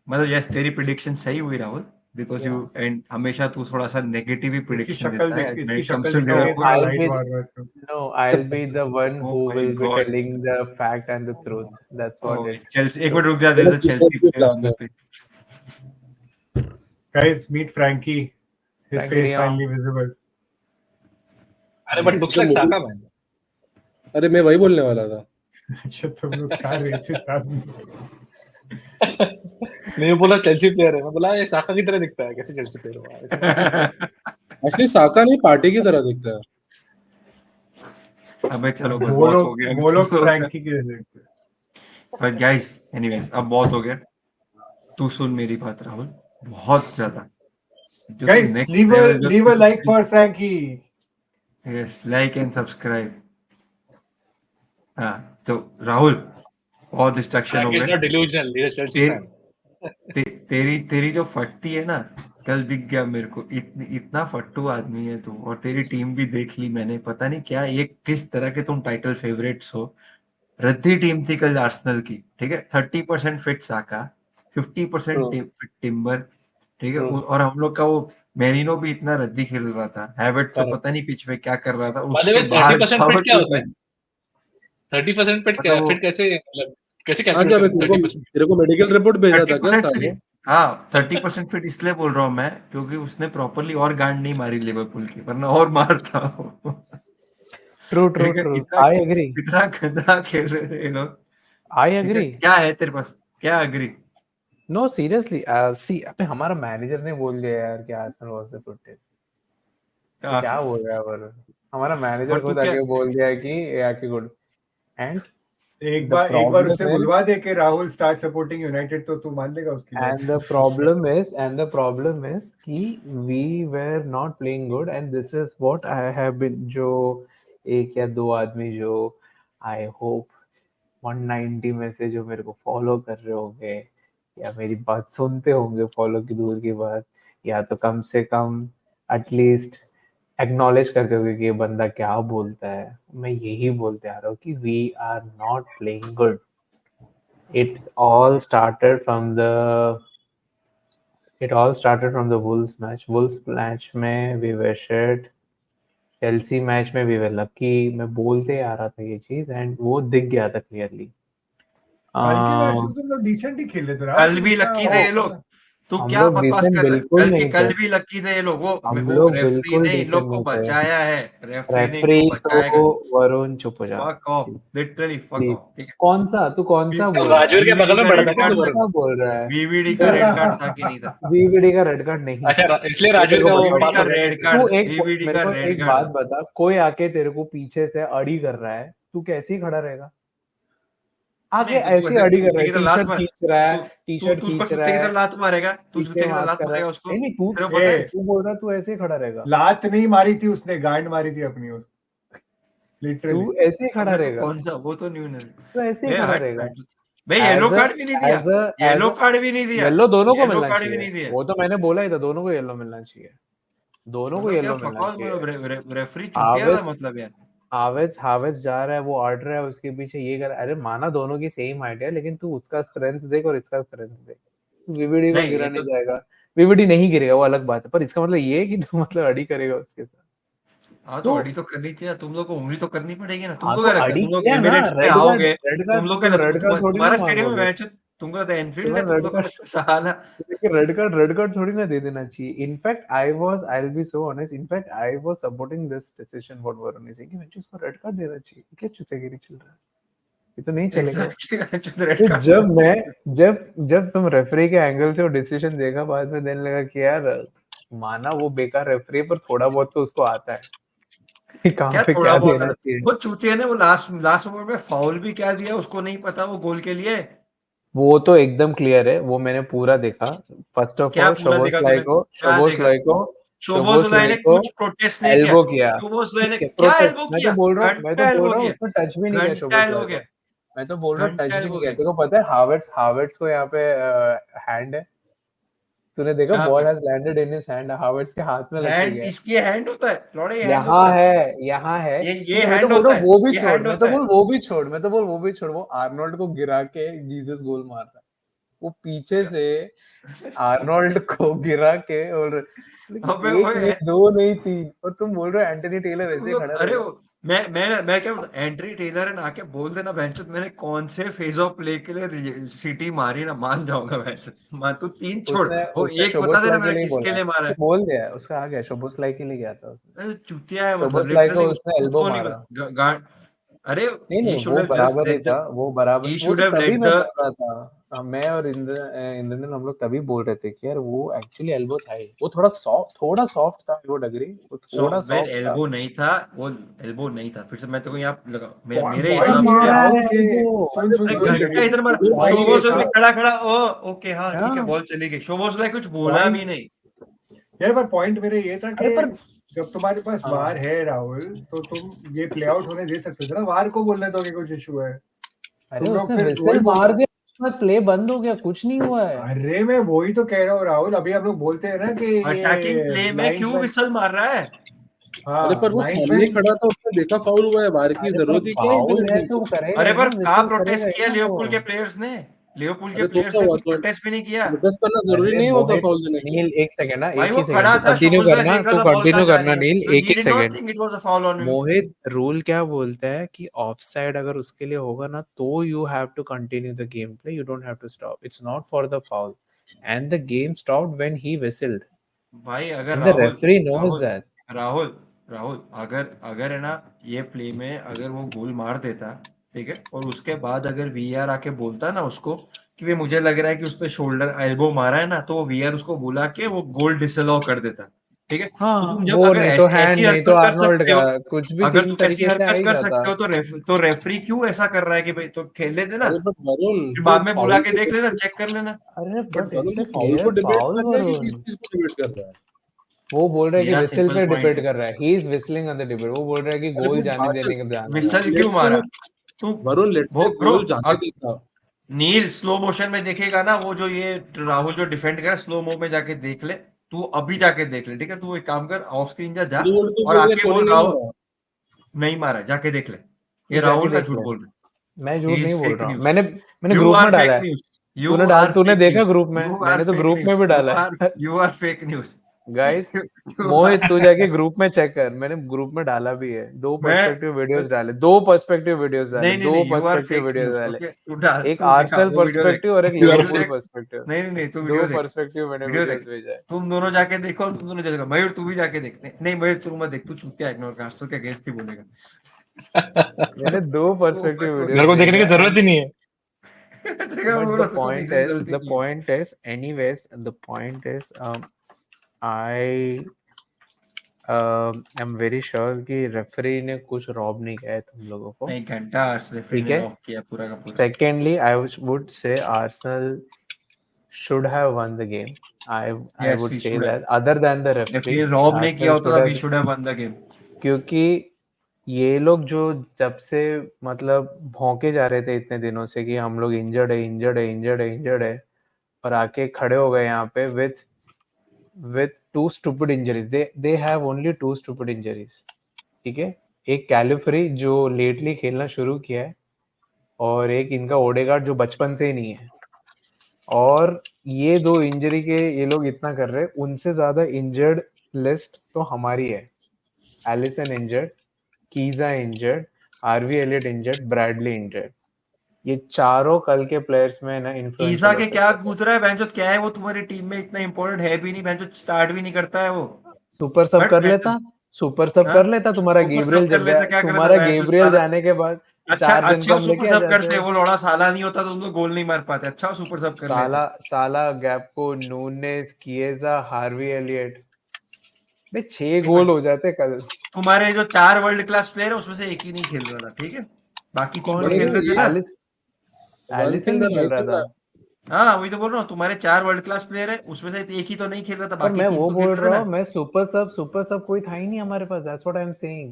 मतलब यस तेरी प्रिडिक्शन सही हुई राहुल, बिकॉज यू एंड हमेशा तू थोड़ा सा नेगेटिव ही इसकी प्रिडिक्शन शक्ल देता है देख, when इसकी it comes शक्ल to देखा, ये Liverpool। थोड़ा I'll लाइट be- मार रहा है इसको। No, I'll be the one Oh who my will be God. telling the fact and the truth. That's what Oh, it. Chelsea, एक मिनट रुक जा, there is a Chelsea player on the pitch. Guys, meet Frankie. His Frankie face de Jong. finally visible. अरे but looks like Saka man. अरे मैं वही बोलने वाला था। अच्छा, तुम लोग क्या रेसिस्ट आदमी। नहीं वो बोला चेल्सी प्लेयर है, मैं बोला ये साका की तरह दिखता है, कैसे चेल्सी प्लेयर हुआ ऐसे? एक्चुअली साका नहीं पार्टी की तरह दिखता है। अबे चलो बस वो बहुत हो लोग गया। फ्रैंकी के जैसे दिखते हैं। But guys, anyways, अब बहुत हो गया। तू सुन मेरी बात राहुल, बहुत ज्यादा। जो Guys, next leave level जो a like for Frankie. Yes, like and subscribe. हाँ, तो राहुल और डिस्ट्रैक्शन हो Frank is गए। not delusional, he is a Chelsea fan. तेरी जो फटती है ना, कल दिख गया मेरे को, इतना फट्टू आदमी है तू। और तेरी टीम भी देख ली मैंने, पता नहीं क्या ये किस तरह के तुम टाइटल फेवरेट्स हो। रद्दी टीम थी कल आर्सेनल की, ठीक है। 30% फिट साका, 50% फिट टिम्बर, ठीक है। और हम लोग का वो मेरिनो भी इतना रद्दी खेल रहा था। हैवर्ट तो पता नहीं पिच में क्या कर रहा था। By the way, 30% fit क्या होता है? 30% fit मतलब fit कैसे मतलब कैसे हाँ कैलकुलेट क्या मैं करते हैं 30%? तेरे को मेडिकल रिपोर्ट भेजा था क्या 30% साले? फिट, हाँ 30% फिट इसलिए बोल रहा हूँ मैं, क्योंकि उसने प्रॉपरली और गांड नहीं मारी लिवरपूल की, वरना और मारता। True. I agree. इतना गंदा खेल रहे थे ये लोग। I agree. क्या है तेरे पास? क्या अग्री? No, seriously. See, अबे हमारा मैनेजर ने बोल दिया यार कि आर्सेनल वाज द प्रोटेक्ट। क्या बोल रहा है वरुण? हमारा मैनेजर और तू खुद क्या- आके बोल दिया कि याकी गुड। एंड एक The बार problem उससे is- बुलवा दे के राहुल स्टार्ट सपोर्टिंग यूनाइटेड, तो तू मान लेगा उसकी बात। And the problem is कि we were not playing good, and this is what I have been, जो एक या दो आदमी जो I hope 190 में से जो मेरे को फॉलो कर रहे होंगे या मेरी बात सुनते होंगे, फॉलो की दूर की बात, या तो कम से कम एटलीस्ट एक्नॉलेज करते होंगे कि ये बंदा क्या बोलता है। मैं यही बोलते आ रहा हूँ कि we are not playing good. It all started from the Wolves match. Wolves match में we were shit. Chelsea match में we were lucky. मैं बोलते आ रहा था ये चीज and वो दिख गया था clearly. कल के मैच में तुम लोग डिसेंट ही खेले थे। कल भी लकी थे ये लोग। तू हम क्या लोग बकवास decent कर रहा है? बिल्कुल कल नहीं कल थे। भी लकी थे ये लोग। वो हम लोग रेफरी बिल्कुल ने इन लोग decent को नहीं थे। बचाया है। रेफरी ने रेफरी इनको बचाएगा। तो वरुण चुप हो जा। Fuck off, literally fuck Please. Of. ठीक है, कौन सा बोल रहा है? राजवीर के बगल में बैठा था क्या कौन वरुण? सा बोल रहा है? वीवीडी का रेड कार्ड था कि नहीं था? VVD का रेड कार्ड नहीं अच्छा था। इसलिए राजवीर का वो VVD पास का हो गया। रेड कार्ड, तू एक VVD मेरे का को रेड एक कार्ड बात बता, कोई आके तेरे को पीछे से अड़ी कर रहा है, तू कैसे ही खड़ा रहेगा? आके नहीं, तो तू ऐसे ऐसे अड़ी कर रहा कुत्ते है, की तरह टी लात शर्ट मार- खींच रहा है, तू टी शर्ट उसको खींच कुत्ते रहा की है, तरह लात मारेगा? तू पीछे कुत्ते की तरह हाथ लात कर रहा मारेगा है। उसको? नहीं तू तेरे को पता है? तू बोल रहा है तू ऐसे ही खड़ा रहेगा। लात नहीं मारी थी उसने, गांड मारी थी अपनी उस लिटरली। तू ऐसे ही खड़ा अबे तो रहेगा। कौन सा? वो तो न्यू तू ऐसे ही खड़ा रहेगा। भाई येलो कार्ड भी नहीं दिया। येलो कार्ड भी नहीं दिया। येलो दोनों को येलो मिलना कार्ड भी नहीं चाहिए। दिया। वो तो मैंने बोला ही था, दोनों को येलो मिलना चाहिए। दोनों को मतलब येलो क्या मिलना फकौल, चाहिए। मतलब रेफरी चुतिया था मतलब यार। हावेज जा रहा है, वो ऑर्डर है उसके पीछे, ये कर, अरे माना दोनों की सेम हाइट है, लेकिन तू उसका स्ट्रेंथ देख और इसका स्ट्रेंथ देख। वीवीडी को नहीं, गिरा ये नहीं तो जाएगा, वीवीडी नहीं गिरेगा, वो अलग बात है, पर इसका मतलब ये है कि तू मतलब अड़ी करेगा उसके साथ। हाँ, तो तो अड़ी तो करनी चाहिए, तुम लोग को उंगली तो करनी पड़ेगी ना। हाँ, तुमको तो क्या लगता है अड़ी तुम लोग किया ना, एमिरेट्स पे रेड कार्ड, आओगे, रेड तुम कार्ड, लोग क्या तुम लगता रेड कार्ड थोड़ी ना तुम्हारा स्टेडियम में मांगोगे। मैच, तुमको लगता है एनफील्ड है, तुम्हें तुम रेड लोग कार्ड, का साला। देखिए रेड कार्ड थोड़ी ना दे देना चाहिए। In fact I will B so honest, in fact I was supporting this decision what Varun is saying कि मुझे उसको रेड कार्ड देना चाहिए। क्या चुतियागिरी चल रहा है, ये तो नहीं चलेगा। एग्जैक्टली, रेड तो कार्ड जब तुम रेफरी के एंगल से वो डिसीजन देखा, बाद में देने लगा कि यार माना वो बेकार रेफरी, पर थोड़ा बहुत तो उसको आता है कि कहाँ क्या पे थोड़ा क्या बहुत देना चाहिए। वो चूतिया ने वो लास्ट ओवर में फाउल भी क्या दिया उसको नहीं पता, वो गोल के लिए। वो तो एकदम क्लियर है, वो मैंने पूरा देखा। फर्स्ट ऑफ क्या ऑल पूरा देखा तूने, क्या देखा? शोबोस लाइन ने को कुछ प्रोटेस्ट नहीं किया। एल्बो किया। शोबोस लाइन ने ठीक है, क्या प्रोटेस्ट, एल्बो किया? घंटा एल्बो किया, उसने टच भी नहीं किया घंटा शोबोस एल्बो लाय को। किया, मैं तो बोल रहा हूँ टच घंटा भी एल्बो नहीं किया। किया। तेरे को पता है हावर्ट्स को यहाँ पे हैंड है, तूने देखा? कहाँ बॉल पे has landed in his hand, Havertz के हाथ में लग के हैंड? गया है। इसकी हैंड होता है लौड़े, ये हैंड यहाँ होता है। है, यहाँ है। ठीक ये है, मैं तो हैंड बोल रहा होता हूँ है, वो भी ये छोड़, हैंड होता है। वो भी छोड़, वो आर्नोल्ड को गिरा के जीसस गोल मार रहा है। वो पीछे से आर्नोल्ड को गिरा के, और अबे एक ओए, नहीं, दो नहीं, तीन, और तुम बोल रहे हो एंटनी टेलर तुम ऐसे ही लोग, खड़ा अरे रहेगा। वो मैं क्या एंट्री टेलर है ना, आके बोल देना बेंचत मैंने कौन से फेज ऑफ प्ले के लिए सीटी मारी ना, मान जाऊंगा बेंचत। मान तू 3 छोड़, उसने वो उसने एक बता देना शोबोसलाई के मैंने लिए किसके बोला, लिए मारा तो है। बोल दिया, उसका आ गया, शोबोसलाई के लिए गया था उसने। अरे चूतिया है, मतलब शोबोसलाई को लिटरली उसने एल्बो उसको नहीं मारा। पता गांड। अरे नहीं ही नहीं, शुड वो हैव जस्ट बराबर ही लेट था, द वो बराबर, ही वो शुड तो हैव तभी लेट मैं द बोल रहा था। मैं और इंद्रनील हम लोग तभी बोल रहे थे कि यार वो एक्चुअली एल्बो था ही, वो थोड़ा सॉफ्ट था, वो डगरी, वो थोड़ा वेट, सॉफ्ट था। एल्बो नहीं था वो, एल्बो नहीं था। फिर से मैं तेको यहाँ लगा, मेरे पॉइंट हिसाब ये है से। मारा है राहुल के एल्बो, सुन अरे सुन अरे सुन घंटा इधर मार, पॉइंट ये शोबोसलाई था खड़ा खड़ा, ओ ओके, हाँ ठीक है, हाँ। बॉल चली गई। शोबोसलाई कुछ बोला भी पॉइंट नहीं। यार, पर पॉइंट मेरा ये था अरे कि पर जब तुम्हारे पास हाँ, वार है राहुल, तो तुम ये प्ले आउट होने दे सकते थे ना। वार को बोलने दो कि कुछ इशू है। अरे तुम लोग उसने फिर विसल वही बोल, मार दिया, उसके प्ले बंद हो गया, कुछ नहीं हुआ है। अरे मैं वही तो कह रहा हूँ राहुल। अभी हम लोग बोलते हैं ना कि अटैकिंग ये प्ले में क्यों लाइंसमैन, विसल मार रहा है? अरे पर हाँ वो सामने लाइंसमैन, खड़ा था, उसने देखा फाउल हुआ है, वार की अरे पर जरूरत ही क्या है फाउल है इंटरनेशनल तो को? वो करेगा अरे ही पर ना, कहाँ विसल करेगा प्रोटेस्ट ही किया ना वो। लिवरपूल के प्लेयर्स ने? लिवरपूल के अरे तो प्लेयर्स क्या ने हुआ? कुछ तो प्रोटेस्ट भी नहीं किया। प्रोटेस्ट करना जरूरी अरे नहीं होता मोहित, फाउल देने के नील लिए। एक सेकंड ना, भाई एक वो ही सेकंड, खड़ा तू था, कंटिन्यू शोबोसलाई करना, देख रहा था बॉल कहाँ जा रही है, नील, तो एक ही एक did not second. Think it was a foul on him. Mohit, rule क्या बोलता है कि ऑफसाइड अगर उसके लिए होगा ना, तो you have to continue the game play, you don't have to stop, it's not for the foul, and the game stopped when he whistled, भाई अगर and the Rahul referee knows Rahul that. Rahul Rahul अगर अगर है ना, ये प्ले में अगर वो गोल मार देता, ठीक है, और उसके बाद अगर वीआर आके बोलता ना उसको कि भाई मुझे लग रहा है कि उसने शोल्डर एल्बो मारा है ना, तो वो वीआर उसको बुला के वो गोल डिसअलाउ कर देता, ठीक है। तो हाँ, तुम जब वो अगर नहीं तो ऐसी हैंड, नहीं तो हरकत कर आर्नोल्ड सकते का, हो, कुछ भी अगर तीन तुम ऐसी तरीके से आ हरकत ही कर जाता। सकते हो, तो रेफरी क्यों ऐसा कर रहा है कि भाई तो खेल लेते ना, अरे बट वरुण, फिर तो बाद में बुला फाउल के को देख लेना, चेक कर लेना। अरे but but Varun it's a तो फाउल को क्लियर डिबेट फाउल कर रहा है कि किस वरुण। चीज को डिबेट कर रहा है? वो बोल रहा है कि मेरा विसल सिंपल पे पॉइंट डिपेंड है, कर रहा है, he is whistling on the debate, वो बोल रहा है कि अरे गोल वो जाने अच्छा, देने का जाने का। विसल क्यों लेट्स से मारा? वो तू वरुण, लेट्स वो से ब्रो, गोल जाने देता। नील स्लो मोशन में देखेगा ना, वो जो ये राहुल जो डिफेंड कर, स्लो मो में जाके देख ले। तू अभी जाके देख ले, ठीक है, तू एक काम कर, ऑफ स्क्रीन जा अरे वो तो और बोल रहे आके कोहली बोल नहीं राहुल मारा। नहीं मारा, जाके देख ले। तू ये जाके राहुल ना देख झूठ ले, बोल मैं रहा है, झूठ ही नहीं इज बोल फेक रहा हूँ। न्यूज। मैंने यू ग्रुप में आर डाला फेक है। न्यूज, यू आर तूने फेक देखा न्यूज, ग्रुप में, यू आर मैंने तो फेक ग्रुप में न्यूज, भी डाला है। You are fake news. Guys, you Mohit are तू जाके ग्रुप में चेक कर, मैंने ग्रुप में डाला भी है, मैं दो पर्सपेक्टिव वीडियोस डाले, नहीं नहीं नहीं, you are fake videos news, डाले, ओके, तू डाल, एक तू दिखा आर्सेनल वो वीडियो देख, पर्सपेक्टिव और एक यू आर लिवरपूल देख। पर्सपेक्टिव। नहीं नहीं, तू दो वीडियो देख, पर्सपेक्टिव मैंने वीडियो वीडियोस देख। भेजा है। तुम दोनों जाके देखो और तुम दोनों जाके, मयूर तू भी जाके देख। नहीं मयूर, तू मत देख, तू चूतिया, इग्नोर कर, आर्सेनल के अगेंस्ट ही बोलेगा। मैंने दो वो मत पर्सपेक्टिव बोल। वीडियोस मेरे को देखने भेजा की है। जरूरत ही नहीं है। देखा, But बोला तेरे को देखने की जरूरत ही the नहीं है। point is, anyways, the point is, I am very sure कि रेफरी ने कुछ रॉब नहीं किया है तुम लोगों को, नहीं, घंटा रेफरी ठीक ने है। रॉक किया पूरा का पूरा। Secondly, I would say Arsenal should have won the game. I yes, would we say should have, that other than the if referee, ये रॉब नहीं किया Arsenal होता should तो we have, should have won the game. क्योंकि ये लोग जो जब से मतलब भौंके जा रहे थे इतने दिनों से कि हम लोग इंजर्ड है, और आके खड़े हो गए यहाँ पे with two stupid injuries. They have only two stupid injuries, ठीक है। एक कैलिफरी जो लेटली खेलना शुरू किया है, और एक इनका ओडेगार्ड जो बचपन से ही नहीं है। और ये 2 इंजरी के ये लोग इतना कर रहे हैं, उनसे ज्यादा इंजर्ड लिस्ट तो हमारी है। Alisson injured, Chiesa injured, Harvey Elliott injured, Bradley injured. ये चारों कल के प्लेयर्स में ना कीजा इन्फ्लुएंशियल के हो क्या सकते थे। कूद रहा है बेंचो, क्या है वो तुम्हारी टीम में, इतना इंपॉर्टेंट है भी नहीं बेंचो, स्टार्ट भी नहीं करता है वो। सुपर सब बट कर बेंचो, लेता, सुपर सब हाँ कर लेता। तुम्हारा सुपर गेब्रियल सब कर जग गया, लेता, क्या कर लेता तुम्हारा बेंचो गेब्रियल साला। जाने के बाद अच्छा 4 दिन अच्छा कम सुपर लेके आ सब करते, जाते। वो लौड़ा साला नहीं होता तो तुम लोग गोल नहीं मार पाते, अच्छा सुपर सब कर लेते। साला गैप्को, नूनेस, किएजा, हार्वी एलियट, 6 एक गोल मिनट, हो जाते कल। तुम्हारे जो 4 वर्ल्ड क्लास प्लेयर है उसमें से एक ही नहीं खेल रहा था, ठीक है, बाकी 3 कौन तो But खेल नहीं? रहे थे ना। one एलिसन thing नहीं that खेल I रहा think था। हाँ वही तो बोल रहा हूँ, तुम्हारे 4 वर्ल्ड क्लास प्लेयर है उसमें से एक ही तो नहीं खेल रहा था, पर बाकी मैं 3 वो तो खेल बोल रहे थे रहा ना। हूँ, मैं सुपर सब कोई था ही नहीं हमारे पास। That's what I am saying.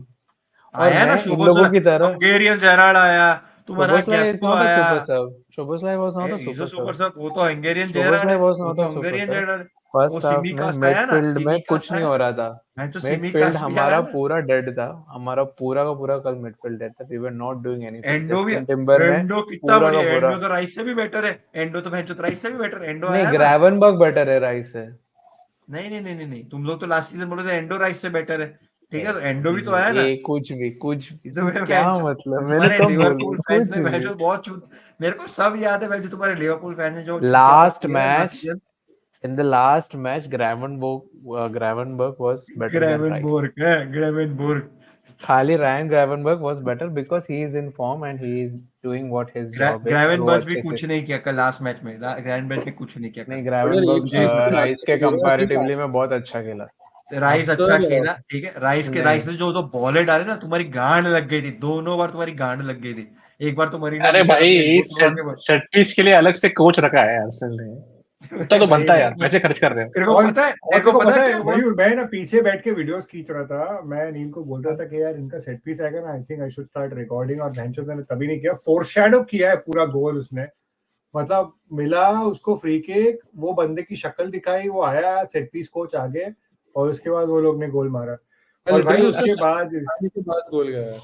और आया ना मैं इन लोगों शोबोसलाइ, की तरह, हंगेरियन जेरार्ड आया, तुम्हारा शोबोसलाई इज गैक्पो नॉट अ आया। Super sub. Szoboszlai was not a is a super super sub. Sub, वो तो हंगेरियन जेरार्ड शोबोसलाई है, वाज वो नॉट तो अ सुपर हंगेरियन सब। जेरार्ड। वो फर्स्ट हाफ में सिमिकास आया ना, मिडफील्ड में सिमिकास कुछ नहीं आया, हो रहा था। मैं तो मिडफील्ड सिमिकास भी आया हमारा ना। पूरा डेड था। हमारा पूरा का पूरा कल मिडफील्ड डेड था। We were not doing anything. Endo भी, जस्टिन टिम्बर में एंडो कितना पूरा का बढ़िया, पूरा। एंडो तो राइस से भी बेटर है, एंडो तो भैंचो राइस से भी बेटर, एंडो नहीं, आया ना। ग्रैवनबर्ग बेटर है राइस से। नहीं नहीं नहीं नहीं नहीं, तुम लोग तो लास्ट सीजन बोले थे एंडो राइस से बेटर है, ठीक है, तो एंडो भी तो आया ना। कुछ भी ये तो मैं क्या भैंचो, मतलब, मैंने तुम्हारे कब बोली लिवरपूल फैंस कुछ ने भी? भैंचो बहुत चूत, मेरे को सब याद है भैंचो, तुम्हारे लिवरपूल फैंस ने जो चूतियापन लास्ट किया है last match, season. in the last match, Gravenberg was better than Rice. ग्रेवेनबोर्ग है, ग्रेवेनबोर्ग। खाली Ryan Gravenberg was better because he is in form and he is doing what his job is, और वो ग्रेवेनबर्ग भी अच्छे से। कुछ नहीं किया कल लास्ट मैच में, ग्रेवेनबर्ग भी कुछ नहीं किया नहीं, कल। यार Gravenberg एक मुझे चीज इसमें तो राइस के मानना पड़ेगा कि कंपैरेटिवली में बहुत अच्छा खेला। राइस अच्छा आफ्टर खेला, ठीक है, राइस नहीं, ने जो तो बॉलें डाले ना, तुम्हारी गांड लग गई थी, दोनों बार तुम्हारी गांड लग गई थी। एक बार तो मरीनो अरे बेचारा अपने भाई, घुटनों के सेट पीस के लिए अलग से कोच रखा है आर्सेनल ने। इतना तो वही बनता है मैं, यार, पैसे खर्च कर रहे हो। तेरे को और पता है, और तेरे को तेरे को पता पता है है क्या हुआ? वही, मैं ना पीछे बैठ के वीडियोस खींच रहा था, मैं नील को बोल रहा था कि यार इनका सेट पीस आएगा ना, आई think I should start recording, और भैंचो ने तभी नहीं किया, फोरशैडो किया है पूरा गोल उसने। मतलब मिला उसको फ्री किक, वो बंदे की शक्ल दिखाई, वो आया, सेट पीस कोच आगे, और उसके बाद वो लोग ने गोल मारा। और भाई लिटरली उसका उसके बाद, आने के बाद गोल गया है।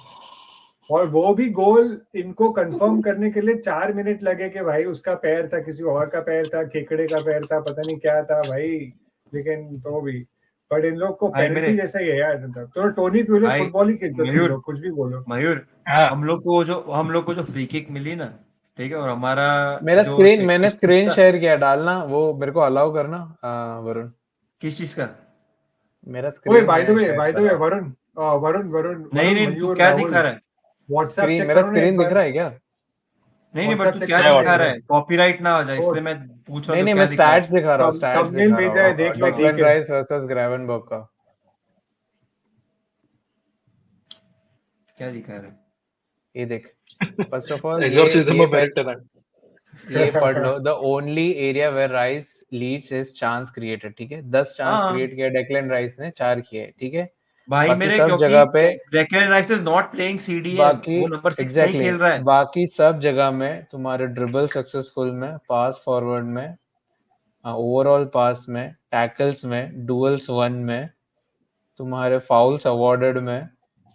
और वो भी गोल इनको कंफर्म करने के लिए 4 मिनट लगे कि भाई उसका पैर था, किसी और का पैर था, केकड़े का पैर था, पता नहीं क्या था भाई, लेकिन तो भी। बट इन लोग को भाई पेनल्टी मेरे, जैसा ही है यार, तो टोनी प्यूलिस भाई फुटबॉल ही खेलते थे, इन मयूर, लोग कुछ भी बोलो। मयूर, हाँ, हम लोग को जो फ्री किक मिली ना, ठीक है, और हमारा मेरा जो स्क्रीन, सेट मैंने पीस स्क्रीन था, शेयर किया, डालना वो मेरे को अलाउ करना। वरुण, किस चीज का? मेरा ओए स्क्रीन बाय द मैंने वे, शेयर बाय द वे, करा। वरुण वरुण वरुण नहीं वरुण नहीं, तू मयूर क्या राहुल, दिखा रहा है? व्हाट्सएप स्क्रीन, चेक मेरा करो ना स्क्रीन एक दिख बार, रहा है क्या? नहीं नहीं, बट व्हाट्सएप तू चेक क्या करो मैं ना दिखा एक रहा बार। है, कॉपीराइट ना हो जाए, ओ इसलिए मैं पूछ रहा नहीं हूँ नहीं, तू मैं क्या दिखा रहा स्टैट्स दिखा रहा हूँ, स्टैट्स थंबनेल दिखा मिल रहा जाए, हूँ। देख लो, डेक्लन ठीक है। राइस वर्सेस ग्रेवेनबर्ग का। है, क्या दिखा रहा है? ये देख, first of all exorcism of Erik ten Hag. ये पढ़ लो। The only area where Rice leads is chance created, ठीक है। 10 चांस हाँ क्रिएट किया डेक्लन राइस ने, 4 किए, ठीक है। भाई बाकी मेरे, सब क्योंकि जगह पे, Declan rice is not playing CDM, बाकी वो नंबर 6 नहीं एग्जैक्टली खेल रहा है। बाकी सब जगह में तुम्हारे ड्रिबल सक्सेसफुल में, पास फॉरवर्ड में, ओवरऑल पास में, टैकल्स में, डुअल्स वन में, तुम्हारे फाउल्स अवॉर्डेड में,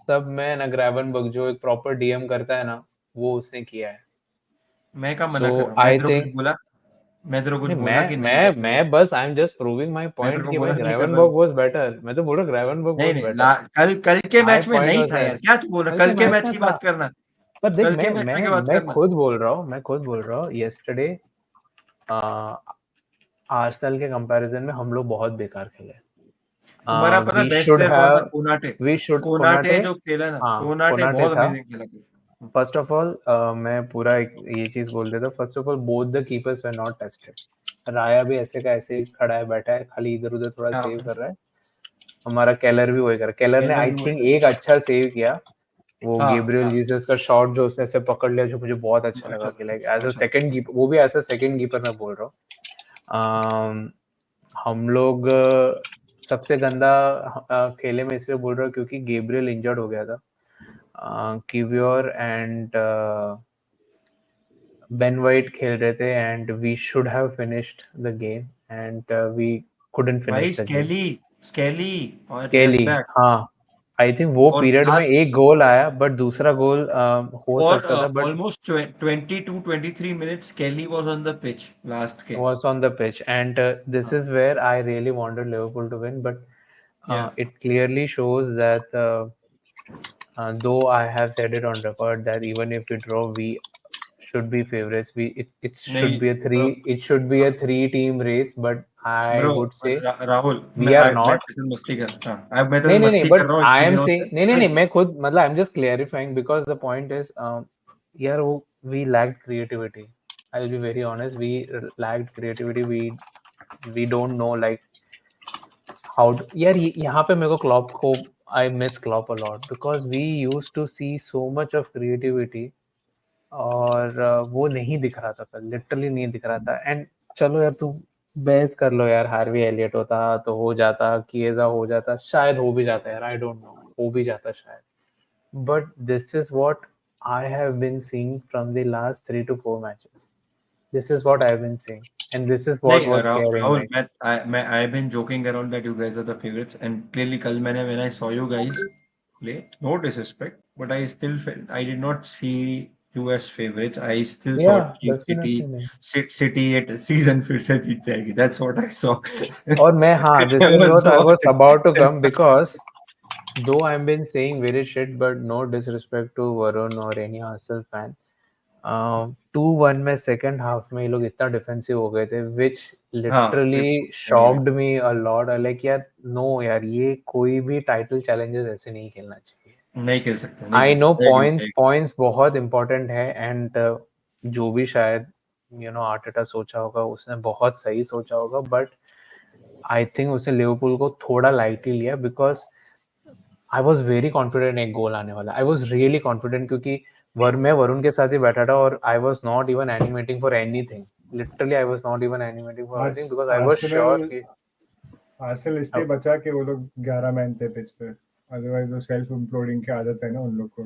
सब में ना ग्रेवेनबर्ग जो एक प्रॉपर डीएम करता है ना, वो उसने किया है। मैं क्या मना सो कर रहा हूँ, मैं आई तेरे को कुछ थिंक, बोला? मैं तेरे को कुछ नहीं, बोला कि नहीं कर रहे हो? मैं बस आई एम जस्ट प्रूविंग माय मैं तेरे पॉइंट को कि भाई बोला नहीं कर रहा ग्रेवेनबर्ग हूँ? Was better. मैं तो बोल रहा ग्रेवेनबर्ग नहीं वाज नहीं, बेटर। कल के माय मैच में पॉइंट नहीं वाज था यार, दैट क्या तू बोल रहा है? कल कल के के मैच मैच में की था। बात करना, पर देख, कल के मैच में की बात मैं करना। खुद बोल रहा हूँ यस्टरडे आर्सेनल के कंपैरिजन में हम लोग बहुत बेकार खेले। तुम्हारा पता वी बेस्ट शुड प्लेयर कौन था? Have Konate. We should Konate Konate, जो खेला ना, हाँ कोनाटे कोनाटे बहुत था। अमेजिंग खेला था। फर्स्ट ऑफ ऑल मैं पूरा ये चीज बोल देता हूँ। First of all both the keepers were not tested. राया भी ऐसे का ऐसे ही खड़ा है, बैठा है, खाली इधर उधर थोड़ा सेव कर रहा है। हमारा केलर भी वही कर रहा है। केलर ने केलर आई भी थिंक वही एक अच्छा सेव किया, वो हाँ गैब्रियल हाँ, जीसस का शॉट जो उसने ऐसे पकड़ लिया, जो मुझे बहुत अच्छा लगा अच्छा कि लाइक एज अ अच्छा। सेकंड कीपर, वो भी एज अ सेकंड कीपर मैं बोल रहा हूँ। हम लोग सबसे गंदा खेले में इसलिए बोल रहा हूँ क्योंकि गैब्रियल इंजर्ड हो गया था। किवियोर एंड बेन वाइट खेल रहे थे and we should have finished the game and we couldn't भाई finish the game. Skelly, Skelly और लेफ्ट स्केली, बैक, हाँ आई थिंक वो और पीरियड में last एक गोल आया, बट दूसरा गोल हो और सकता था, but almost 22-23 minutes Kelly was on the pitch last के. was on the pitch, and this is where I really wanted Liverpool to win, but Yeah. it clearly shows that though I have said it on record that even if we draw, we should be favorites. It should be a three team race, but I Bro, would say Rahul we are मैं not. तेरे से मस्ती कर हाँ अब मैं तेरे नहीं से नहीं नहीं, मस्ती बट कर रहा हूँ आई इतने एम दिनों से. सेइंग नहीं, मैं खुद मतलब I am just clarifying because the point is यार वो we lacked creativity. I will be very honest, we lacked creativity. We don't know like how यार यहाँ पे मेरे को क्लॉप को I miss Klopp a lot because we used to see so much of creativity, और वो नहीं दिख रहा था, लिटरली नहीं दिख रहा था. एंड चलो यार तू बहस कर लो यार, हार्वी एलियट होता तो हो जाता, किएजा हो जाता, शायद हो भी जाता यार, आई डोंट नो, हो भी जाता शायद. But this is what I have been seeing from the last 3 to 4 matches. This is what I have been seeing and this is what नहीं वाज स्केयरिंग राहुल मी. मैं I've been joking around that you guys are the favorites and clearly कल मैंने when I saw you guys play, no disrespect, but I still felt I did not see you as favorites. I still या thought कि definitely नहीं. City it season फिर से जीत जाएगी. That's what I saw. और मैं हाँ, this I is was what I was so- about to come because though I've been saying very shit, but no disrespect to Varun or any Arsenal fan. 2-1 में second half में ये लोग इतना defensive हो गए थे, which हाँ literally बिल्कुल shocked me a lot. Like यार no यार, ये कोई भी टाइटल चैलेंजर्स ऐसे नहीं खेलना चाहिए. नहीं खेल सकते I know I agree, points बहुत इंपॉर्टेंट है, एंड जो भी शायद आर्टेटा सोचा होगा उसने बहुत सही सोचा होगा, बट आई थिंक उसने लिवरपूल को थोड़ा लाइटली लिया because I was very confident एक गोल आने वाला. आई वॉज रियली कॉन्फिडेंट क्योंकि मैं वरुण के साथ ही बैठा था और I was not even animating for anything. Literally I was not even animating for anything because I was sure कि आर्सेनल इसलिए बचा के वो लोग 11 मैन थे पिच पे, अदरवाइज वो सेल्फ इम्प्लोडिंग की आदत है ना उन लोग को.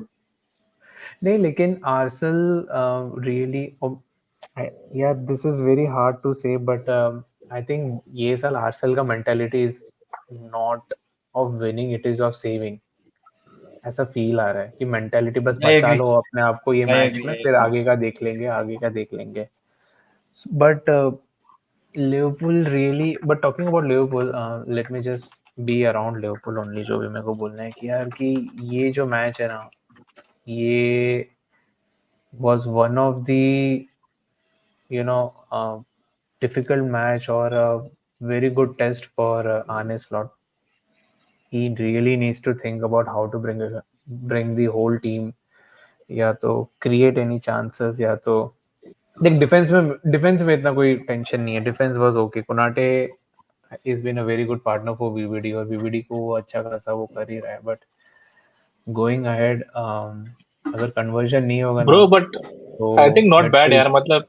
नहीं, लेकिन आर्सेनल रियली यार this is very hard to say, but I think ये साल आर्सेनल का mentality is not of winning, it is of saving. ऐसा फील आ रहा है कि मेंटालिटी बस बचा लो अपने आप को ये मैच में, फिर आगे का देख लेंगे. But Liverpool really, but talking about Liverpool, let me just be around Liverpool only. जो भी मेरे को बोलना है कि यार कि ये जो मैच है ना, ये was one of the difficult match or a very good test for Arne Slot. He really needs to think about how to bring the whole team, या तो create any chances, या तो देख डिफेंस में इतना कोई टेंशन नहीं है. Defence was okay. Konate is been a very good partner for BBD, और बीबीडी को वो अच्छा खासा वो कर ही रहा है. बट गोइंग अहेड अगर कन्वर्जन नहीं होगा ब्रो, बट तो I think not bad midfield- यार. मतलब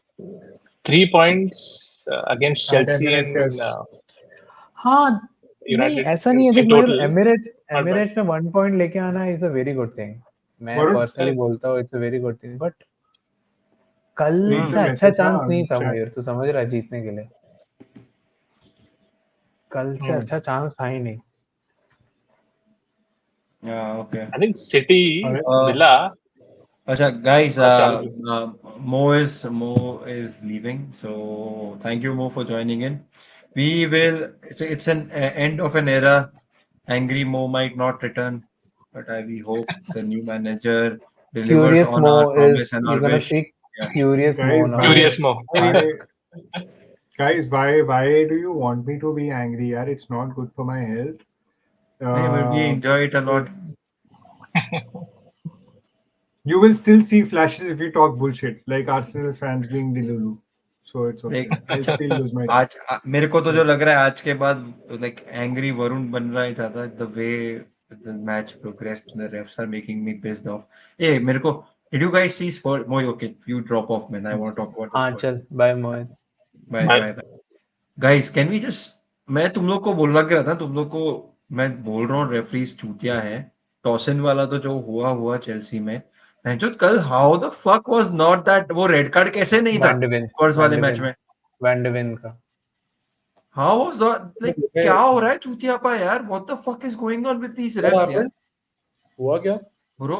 3 points against Chelsea and हाँ नहीं, United ऐसा नहीं है. in देख total. एमिरेट्स में 1 पॉइंट लेके आना is a very good thing. मैं वरुण, पर्सनली बोलता हूँ it's a very good thing. But कल एक से मैसेज अच्छा था चांस नहीं था chat. मयूर, तू समझ रहा है, जीतने के लिए. कल से अच्छा चांस था ही नहीं. Yeah, okay. I think City, Villa. Acha, guys, Chal. Mo is leaving, so thank you Mo for joining in. We will. It's an end of an era. Angry Mo might not return, but we hope the new manager delivers Curious on Mo our promise is, and you're our gonna wish. see Yeah. Curious Mo Guys, now. Curious Mo. Guys, why do you want me to be angry? यार, it's not good for my health. We enjoy it a lot. You will still see flashes if you talk bullshit, like Arsenal fans being Delulu. So it's okay. I'll still lose my. आज मेरे को तो जो लग रहा है आज के बाद like angry वरुण बन रहा है ज़्यादा. The way the match progressed, the refs are making me pissed off. Hey, मेरे को did you guys see Spurs? Moy, okay, you drop off, man. I want to talk about the हाँ Spurs. चल, bye Mohit. Bye. Guys, can we just? मैं तुम लोग को बोल रहा था, तुम लोग को मैं बोल रहा हूँ रेफरीज चूतिया है. टॉसिन वाला तो जो हुआ चेल्सी में, जो कल how the fuck was not that, वो रेड कार्ड कैसे नहीं था स्पर्स वाले मैच में? वैंडविन का हाउ वाज दैट, लाइक क्या हो रहा है चूतियापा यार? What the fuck is going on with these What refs यार? happened? हुआ क्या? ब्रो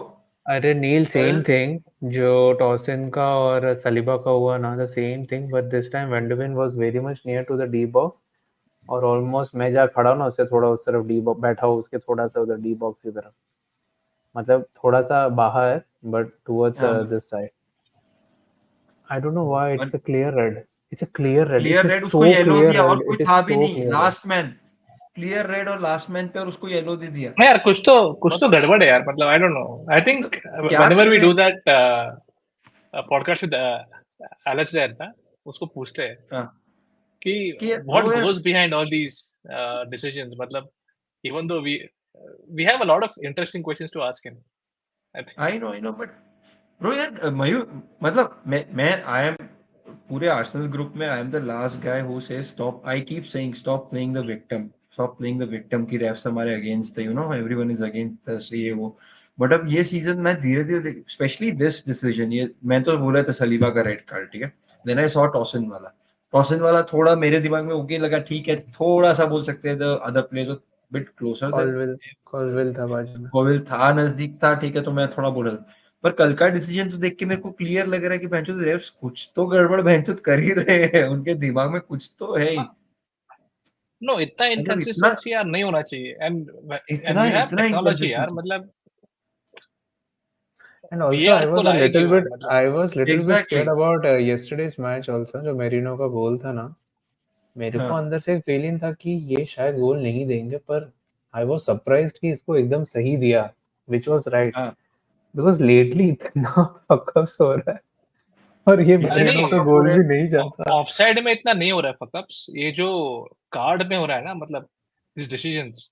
अरे नील, सेम कल थिंग जो टॉसिन का और सलीबा का हुआ ना, the same thing, but this time वेंडविन was very much near to the D box और ऑलमोस्ट मैं जहाँ खड़ा हूँ ना उससे थोड़ा उस तरफ डी बॉक्स बैठा हूँ, उसके थोड़ा सा उधर डी बॉक्स की तरफ, मतलब थोड़ा सा बाहर बट टुवर्ड्स हाँ this side. I don't know why it's a clear red. It's a clear red. Clear it's red, so उसको येलो क्लियर दिया और रेड. कोई इट इज था भी सो नहीं, clear red. Last man clear red और last man पे, और उसको येलो दे दिया। नहीं यार, कुछ तो गड़बड़ है यार. मतलब I don't know. I think क्या व्हेनेवर कर वी रहे डू हैं? That podcast with Alex there ना, उसको पूछते हैं हाँ, कि कि व्हाट ब्रो यार, goes behind all these decisions. मतलब even though we have a lot of interesting questions to ask him. I think I know but bro यार, मयूर, मतलब मैं आई एम पूरे आर्सेनल ग्रुप में I am the last guy who says stop. I keep saying stop playing the victim, stop playing the victim, की refs हमारे against थे, you know, everyone is against us, ये वो. But अब ये season मैं धीरे धीरे, स्पेशली दिस डिसीजन, ये मैं तो बोल रहा था सलीबा का रेड कार्ड, ठीक है, देन आई सॉ टॉसिन वाला थोड़ा मेरे दिमाग में ओके लगा, ठीक है, थोड़ा सा बोल सकते हैं the other players bit closure then, कॉलविल था बाजू में. कोविल था, नजदीक था, ठीक है, तो मैं थोड़ा बोल रहा था. पर कल का डिसीजन तो देख के मेरे को क्लियर लग रहा है कि भैंचो रेफ्स कुछ तो गड़बड़ भैंचो कर ही रहे हैं, उनके दिमाग में कुछ तो है ही. नो, इतना मतलब इतना इनकंसिस्टेंसी यार नहीं होना चाहिए. एंड इतना यू हैव इतना टेक्नोलॉजी यार. इनकंसिस्टेंसी. मतलब And also, वीआर को लाया क्यों है? मतलब I was little bit exactly. scared about yesterday's match also, जो मेरिनो का गोल था ना, मेरे को हाँ, अंदर से एक फीलिंग था कि ये शायद गोल नहीं देंगे, पर I was surprised कि इसको एकदम सही दिया, which was right, हाँ, because lately इतना फकअप्स हो रहा है और ये इतने मेरिनो का नहीं, फकअप हो गोल रहे भी हैं. नहीं जाता. ऑफसाइड में इतना नहीं हो रहा है फकअप्स. ये जो कार्ड में हो रहा है ना, मतलब दिस डिसीजंस,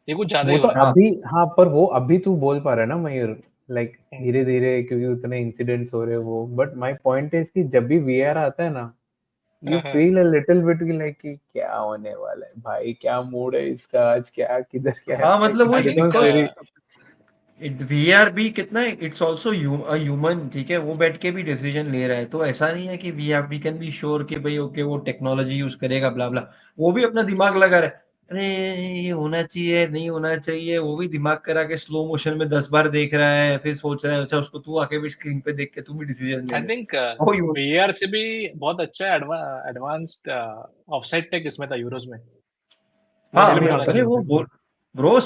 ये कुछ ज्यादा वो ही तो हो रहा है. हाँ, अभी, हाँ, पर वो अभी तू बोल पा रहा है ना मयूर, लाइक हम्म. धीरे धीरे क्योंकि उतने इंसिडेंट्स हो रहे हैं वो, बट माय पॉइंट इज कि जब भी वीआर आता है ना, यू हाँ, हाँ. फील अ लिटिल बिट की लाइक कि क्या होने वाला है भाई, क्या मूड है इसका आज, क्या किधर क्या है, हाँ, लाइक मतलब इट आई वही, think becomes because very. VRB कितना, इट्स ऑल्सो ह्यूमन, ठीक है, वो बैठ के भी डिसीजन ले रहा है, तो ऐसा नहीं है कि वी कैन बी श्योर कि भाई ओके वो टेक्नोलॉजी यूज करेगा ब्ला ब्ला. वो भी अपना दिमाग लगा रहा है, अरे ये होना चाहिए नहीं होना चाहिए, वो भी दिमाग करा के स्लो मोशन में 10 बार देख रहा है, फिर सोच रहा है अच्छा उसको तू आके भी स्क्रीन पे देख के तू भी डिसीजन ले आई ले. Think oh you. वीआर से भी बहुत अच्छा एडवांस्ड ऑफसाइड टेक इसमें था यूरोज में. वो हाँ, इसमें इम्प्लीमेंट नहीं होना आता अरे ना. चाहिए वो था. ब्रो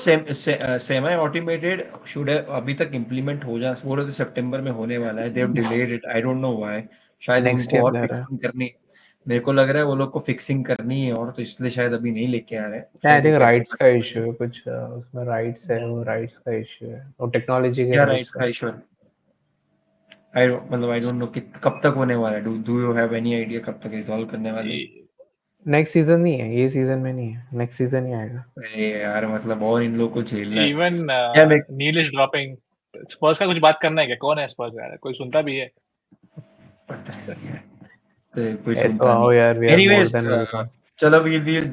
सेमी ऑटोमेटेड शुड अभी तक इम्प्लीमेंट हो जा, बोल रहे थे सितंबर में होने वाला है, they have delayed it, I don't know why. शायद नेक्स्ट उनको ईयर और जा रहा है. फिक्सिंग करनी, मेरे को लग रहा है वो लोग को फिक्सिंग करनी है, और तो इसलिए शायद अभी नहीं लेके आ रहे हैं, आई शायद वो थिंक कहते राइट्स हैं. का इशू है कुछ, उसमें राइट्स है, वो राइट्स का इशू है और टेक्नोलॉजी के क्या राइट राइट्स का है. इशू है? आई मतलब आई डोंट नो कि कब तक होने वाला है. Do you have any idea कब तक रिजॉल्व करने वाले हैं? नेक्स्ट सीजन नहीं है, ये सीजन में नहीं है, नेक्स्ट सीजन ही आएगा. अरे यार, मतलब और इन लोगों को झेलना है. इवन यार मैं नील इज ड्रॉपिंग. स्पर्स का कुछ बात करना है क्या? कौन है स्पर्स यार? कोई सुनता भी है? पता नहीं यार, तो कोई ए तो सुनता नहीं. आओ यार, we are more Anyways, then welcome. चलो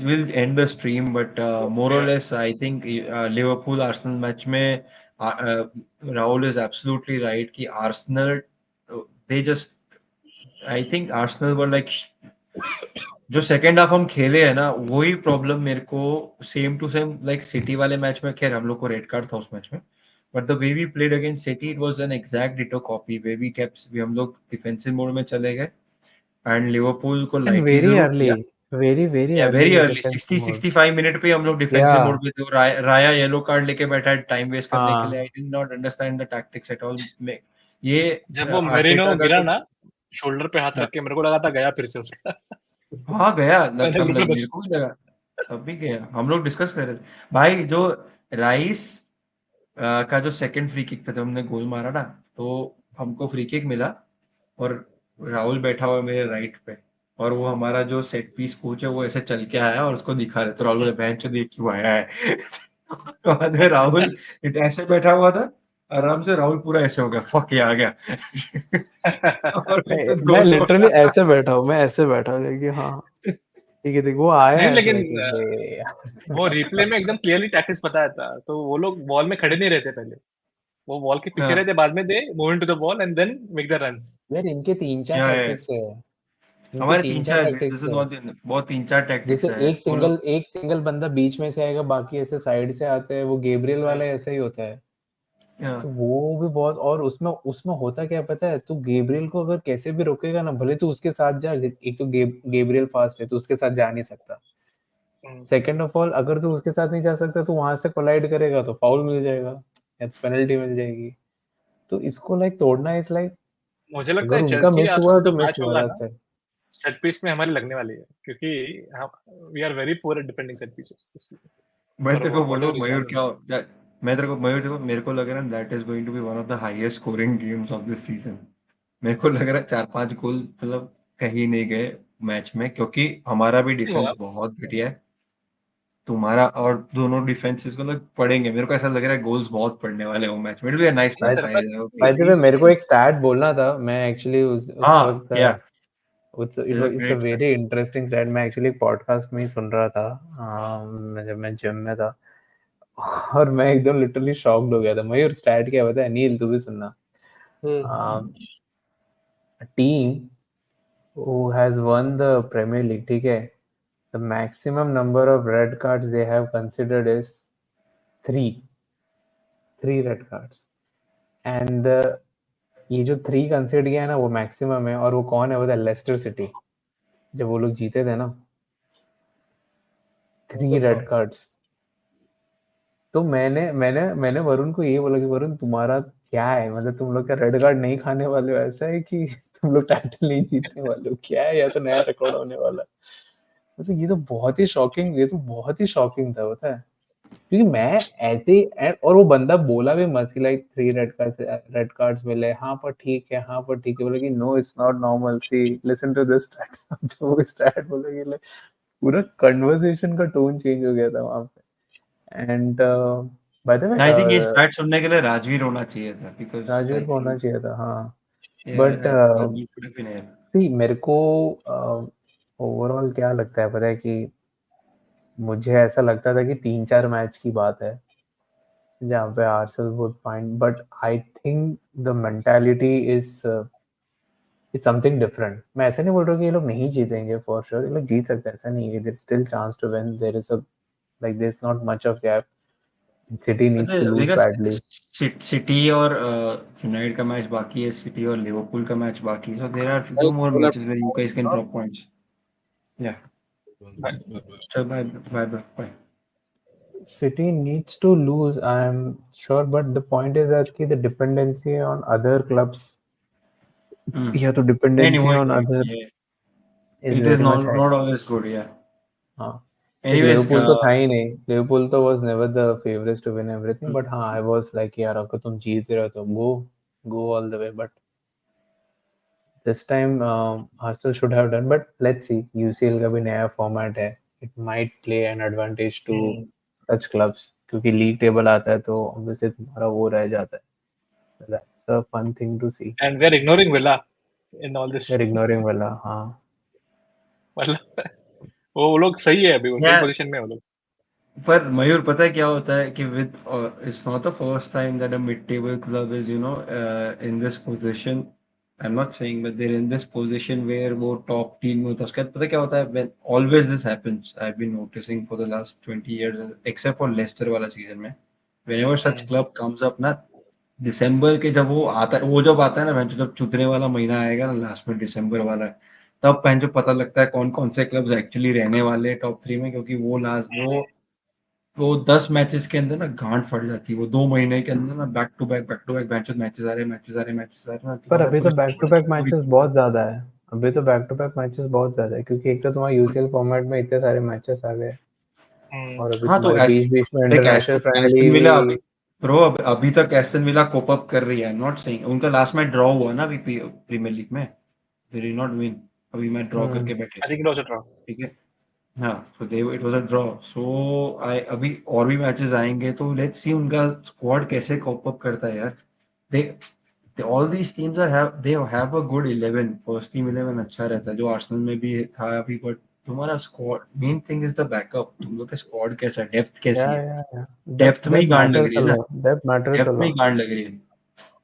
we'll end the stream, but more or Yeah. less I think Liverpool Arsenal match में राहुल is absolutely right कि Arsenal they just, I think Arsenal were like, जो second half हम खेले हैं ना, वही problem मेरे को same to same like City वाले मैच में. खैर हम लोग को रेड कार्ड था उस मैच में, but the way we played against City it was an exact ditto copy, way we kept, हम लोग डिफेंसिव मोड में चले गए एंड लिवरपूल को एंड लाइटली वेरी जरूर अर्ली, किया. वेरी या very early early defensive 60 mode. 65 minute पे हम लोग या डिफेंसिव मोड पे थे. राया येलो कार्ड लेके बैठा है टाइम वेस्ट करने के लिए. हाँ, I did not understand the tactics at all. ये जब वो मेरिनो आर्टेटा का गिरा जो, ना, शोल्डर पे हाथ हाँ, रख के, मेरे को लगा था गया फिर से उसका. हाँ गया, मैंने तब बोला मेरे बस. को भी लगा, तब भी गया. हम लोग डिस्कस कर रहे थे भाई, जो राइस का जो सेकंड फ्री किक था जब हमने गोल मारा ना, तो हमको फ्री किक मिला और राहुल बैठा हुआ है मेरे राइट पे, और वो हमारा जो सेट पीस कोच है वो ऐसे चल के आया और उसको दिखा रहे, तो राहुल बोले बहन चोद ये क्यों आया है. तो बाद में राहुल ऐसे बैठा हुआ था, आराम से राहुल पूरा ऐसे हो गया, फक ये आ गया. और फिर तो मैं गोल हो लिटरली गया. ऐसे बैठा हूँ, मैं ऐसे बैठा हूँ कि हाँ ठीक है, देख वो आया नहीं, ऐसे लेकिन कि हे यार. वो रिप्ले में एकदम क्लियरली टैक्टिक्स बताया था. तो वो लोग बॉल में खड़े नहीं रहते पहले. वो बॉल के पीछे हाँ, रहते, बाद में they move into the ball and then make the runs. यार इनके तीन चार या टैक्टिक्स है, इनके हमारे तीन तीन चार चार, टैक्टिक्स जैसे है. बहुत तीन चार टैक्टिक्स जैसे है वो लोग. एक सिंगल बंदा बीच में से आएगा, बाकी ऐसे साइड से आते हैं, वो गैब्रियल वाला ऐसा ही होता है. तो वो भी बहुत, और उसमें उसमें होता क्या है पता है, तू गेब्रियल को अगर कैसे भी रोकेगा ना, भले तू उसके साथ जा, एक तो गेब्रियल फास्ट है तो उसके साथ जा नहीं सकता, सेकंड ऑफ ऑल अगर तू उसके साथ नहीं जा सकता तो वहां से कोलाइड करेगा तो फाउल मिल जाएगा या तो पेनल्टी मिल जाएगी, तो इसको लाइक तोड़ना इज लाइक, मुझे लगता अगर है उनका चेल्सी मिस हुआ आर्सेनल तो जो मिस मैच हुआ, होगा ना, that's it. सेट पीस में हमारी लगने वाली है, क्योंकि हम we are very poor at defending set pieces. मैं और तेरे वो को बोलूं whatever is मयूर happening. क्या मैं तेरे को मयूर देखो, मेरे को लग रहा है that is going to be one of the highest scoring games of this season. मेरे को लग रहा है 4-5 गोल मतलब कहीं नहीं गए मैच में, क्योंकि हमारा भी नहीं होगा। डिफेंस बहुत घटिया है, तुम्हारा और दोनों डिफेंसेस को लग पड़ेंगे। मेरे को ऐसा लग रहा है गोल्स बहुत पड़ने वाले हैं वो मैच में। It will be a nice match. By the way, मेरे को एक स्टैट बोलना था, मैं एक्चुअली उस हाँ वक्त क्या it's a very interesting stat, मैं एक्चुअली पॉडकास्ट में ही सुन रहा था, जब मैं जिम में था, और मैं एकदम लिटरली शॉक्ड हो गया था। मयूर स्टैट क्या पता है, नील तू भी सुनना, team who has won the Premier League, ठीक है, the maximum number of red cards they have considered is 3 red cards, and ये जो 3 कंसिडर किया है ना वो मैक्सिमम है, और वो कौन है पता है, लेस्टर सिटी, जब वो लोग जीते थे ना, 3 रेड कार्ड्स। तो मैंने मैंने मैंने वरुण को ये बोला कि वरुण तुम्हारा क्या है, मतलब तुम लोग क्या रेड कार्ड नहीं खाने वाले हो, ऐसा है कि तुम लोग टाइटल नहीं जीतने वाले हो क्या है, या तो नया रिकॉर्ड होने वाला है। मतलब ये तो बहुत ही शॉकिंग, ये तो बहुत ही शॉकिंग था पता है, क्योंकि मैं ऐसे और वो बंदा बोला भी मत लाइक 3 रेड कार्ड्स मिले, हाँ पर ठीक है, हाँ पर ठीक है, बोले कि no it's not normal, see listen to this stat. जो वो स्टैट बोले कि like, पूरा कन्वर्सेशन का टोन चेंज हो गया था वहां पे। And bye the way I think ये स्टैट सुनने के लिए राजवीर होना चाहिए था, बिकॉज़ राजवीर को लाइक होना चाहिए था, हाँ, but Rajveer could have been there. सी मेरे को ओवरऑल क्या लगता है पता है कि मुझे ऐसा लगता था कि 3-4 मैच की बात है जहाँ पे Arsenal would find, but I think the mentality is something different. मैं ऐसे नहीं बोल रहा कि ये लोग नहीं जीतेंगे, फॉर श्योर ये लोग जीत सकते हैं, ऐसा नहीं है, there still chance to win, there is a like there is not much of gap, City needs to lose badly. City और यूनाइटेड का मैच बाकी है, सिटी और लिवरपूल का मैच बाकी है, so there are few more matches where you guys can drop points. या चल bye bye bye. City needs to lose, I'm sure, but the point is that the dependency on other clubs, या तो नहीं dependency वो on other is it is very much high. Not always good. या हाँ, like anyways Liverpool तो था ही नहीं, लिवरपूल तो was never the favorites to win everything, but हाँ I was like यार अगर तुम जीत रहे हो तो go all the way, but this time Arsenal should have done, but let's see, UCL का भी नया format है, it might play an advantage to such clubs, क्योंकि लीग टेबल आता है तो obviously तुम्हारा वो रह जाता है, that's a fun thing to see. And we are ignoring Villa in all this. They're ignoring Villa, हाँ, मतलब वो लोग सही है अभी, वो सही Yeah. पोजीशन में है वो लोग। पर मयूर पता है क्या होता है कि with it's not the first time that a mid table club is in this position. I am not saying but there in this position where वो टॉप 3 में होता है। उसके बाद पता क्या होता है, when always this happens, I have been noticing for the last 20 years except for Leicester वाला सीजन में, whenever such club comes up ना, दिसंबर के जब वो आता है, वो जब आता है ना भैंचो, जब चुतने वाला महीना आएगा ना लास्ट में, दिसंबर वाला, तब भैंचो पता लगता है कौन कौन से क्लब्स एक्चुअली रहने वाले हैं टॉप 3 में, क्योंकि वो लास्ट वो 10 मैचेस के अंदर ना गांड फट जाती है, वो 2 महीने के अंदर ना back to back matches matches आ रहे ना, पर तुम्हारा अभी तो बैक टू बैक पूरी मैचेस बहुत ज्यादा है, अभी तो बैक टू बैक मैचेस बहुत ज्यादा है, क्योंकि एक तो तुम्हारा यूसीएल फॉर्मेट में इतने सारे मैचेस आ गए, और अभी हाँ तो तुम्हारे बीच बीच में देख इंटरनेशनल फ्रेंडली एस्टन भी। विला अभी ब्रो अभी तक एस्टन विला कोप अप कर रही है, नॉट सेइंग उनका लास्ट मैच ड्रॉ हुआ ना अभी प्रीमियर लीग में, दे डिड नॉट विन, अभी मैच ड्रॉ करके बैठे, आई think it was a draw. ठीक है। हाँ सो दे इट वाज अ ड्रॉ, सो आई अभी और भी मैचेस आएंगे तो लेट्स सी उनका स्क्वाड कैसे कोप अप करता है यार। दे all these teams they have a good 11, first team 11 अच्छा रहता है, जो आर्सेनल में भी था अभी, बट तुम्हारा squad main thing is the backup, तुम लोग का स्क्वाड कैसा है, डेप्थ कैसी है, या डेप्थ में ही दैट गांड लग मैटर्स रही अ है ना, lot, that matters a depth में ही लॉट। गांड लग रही है।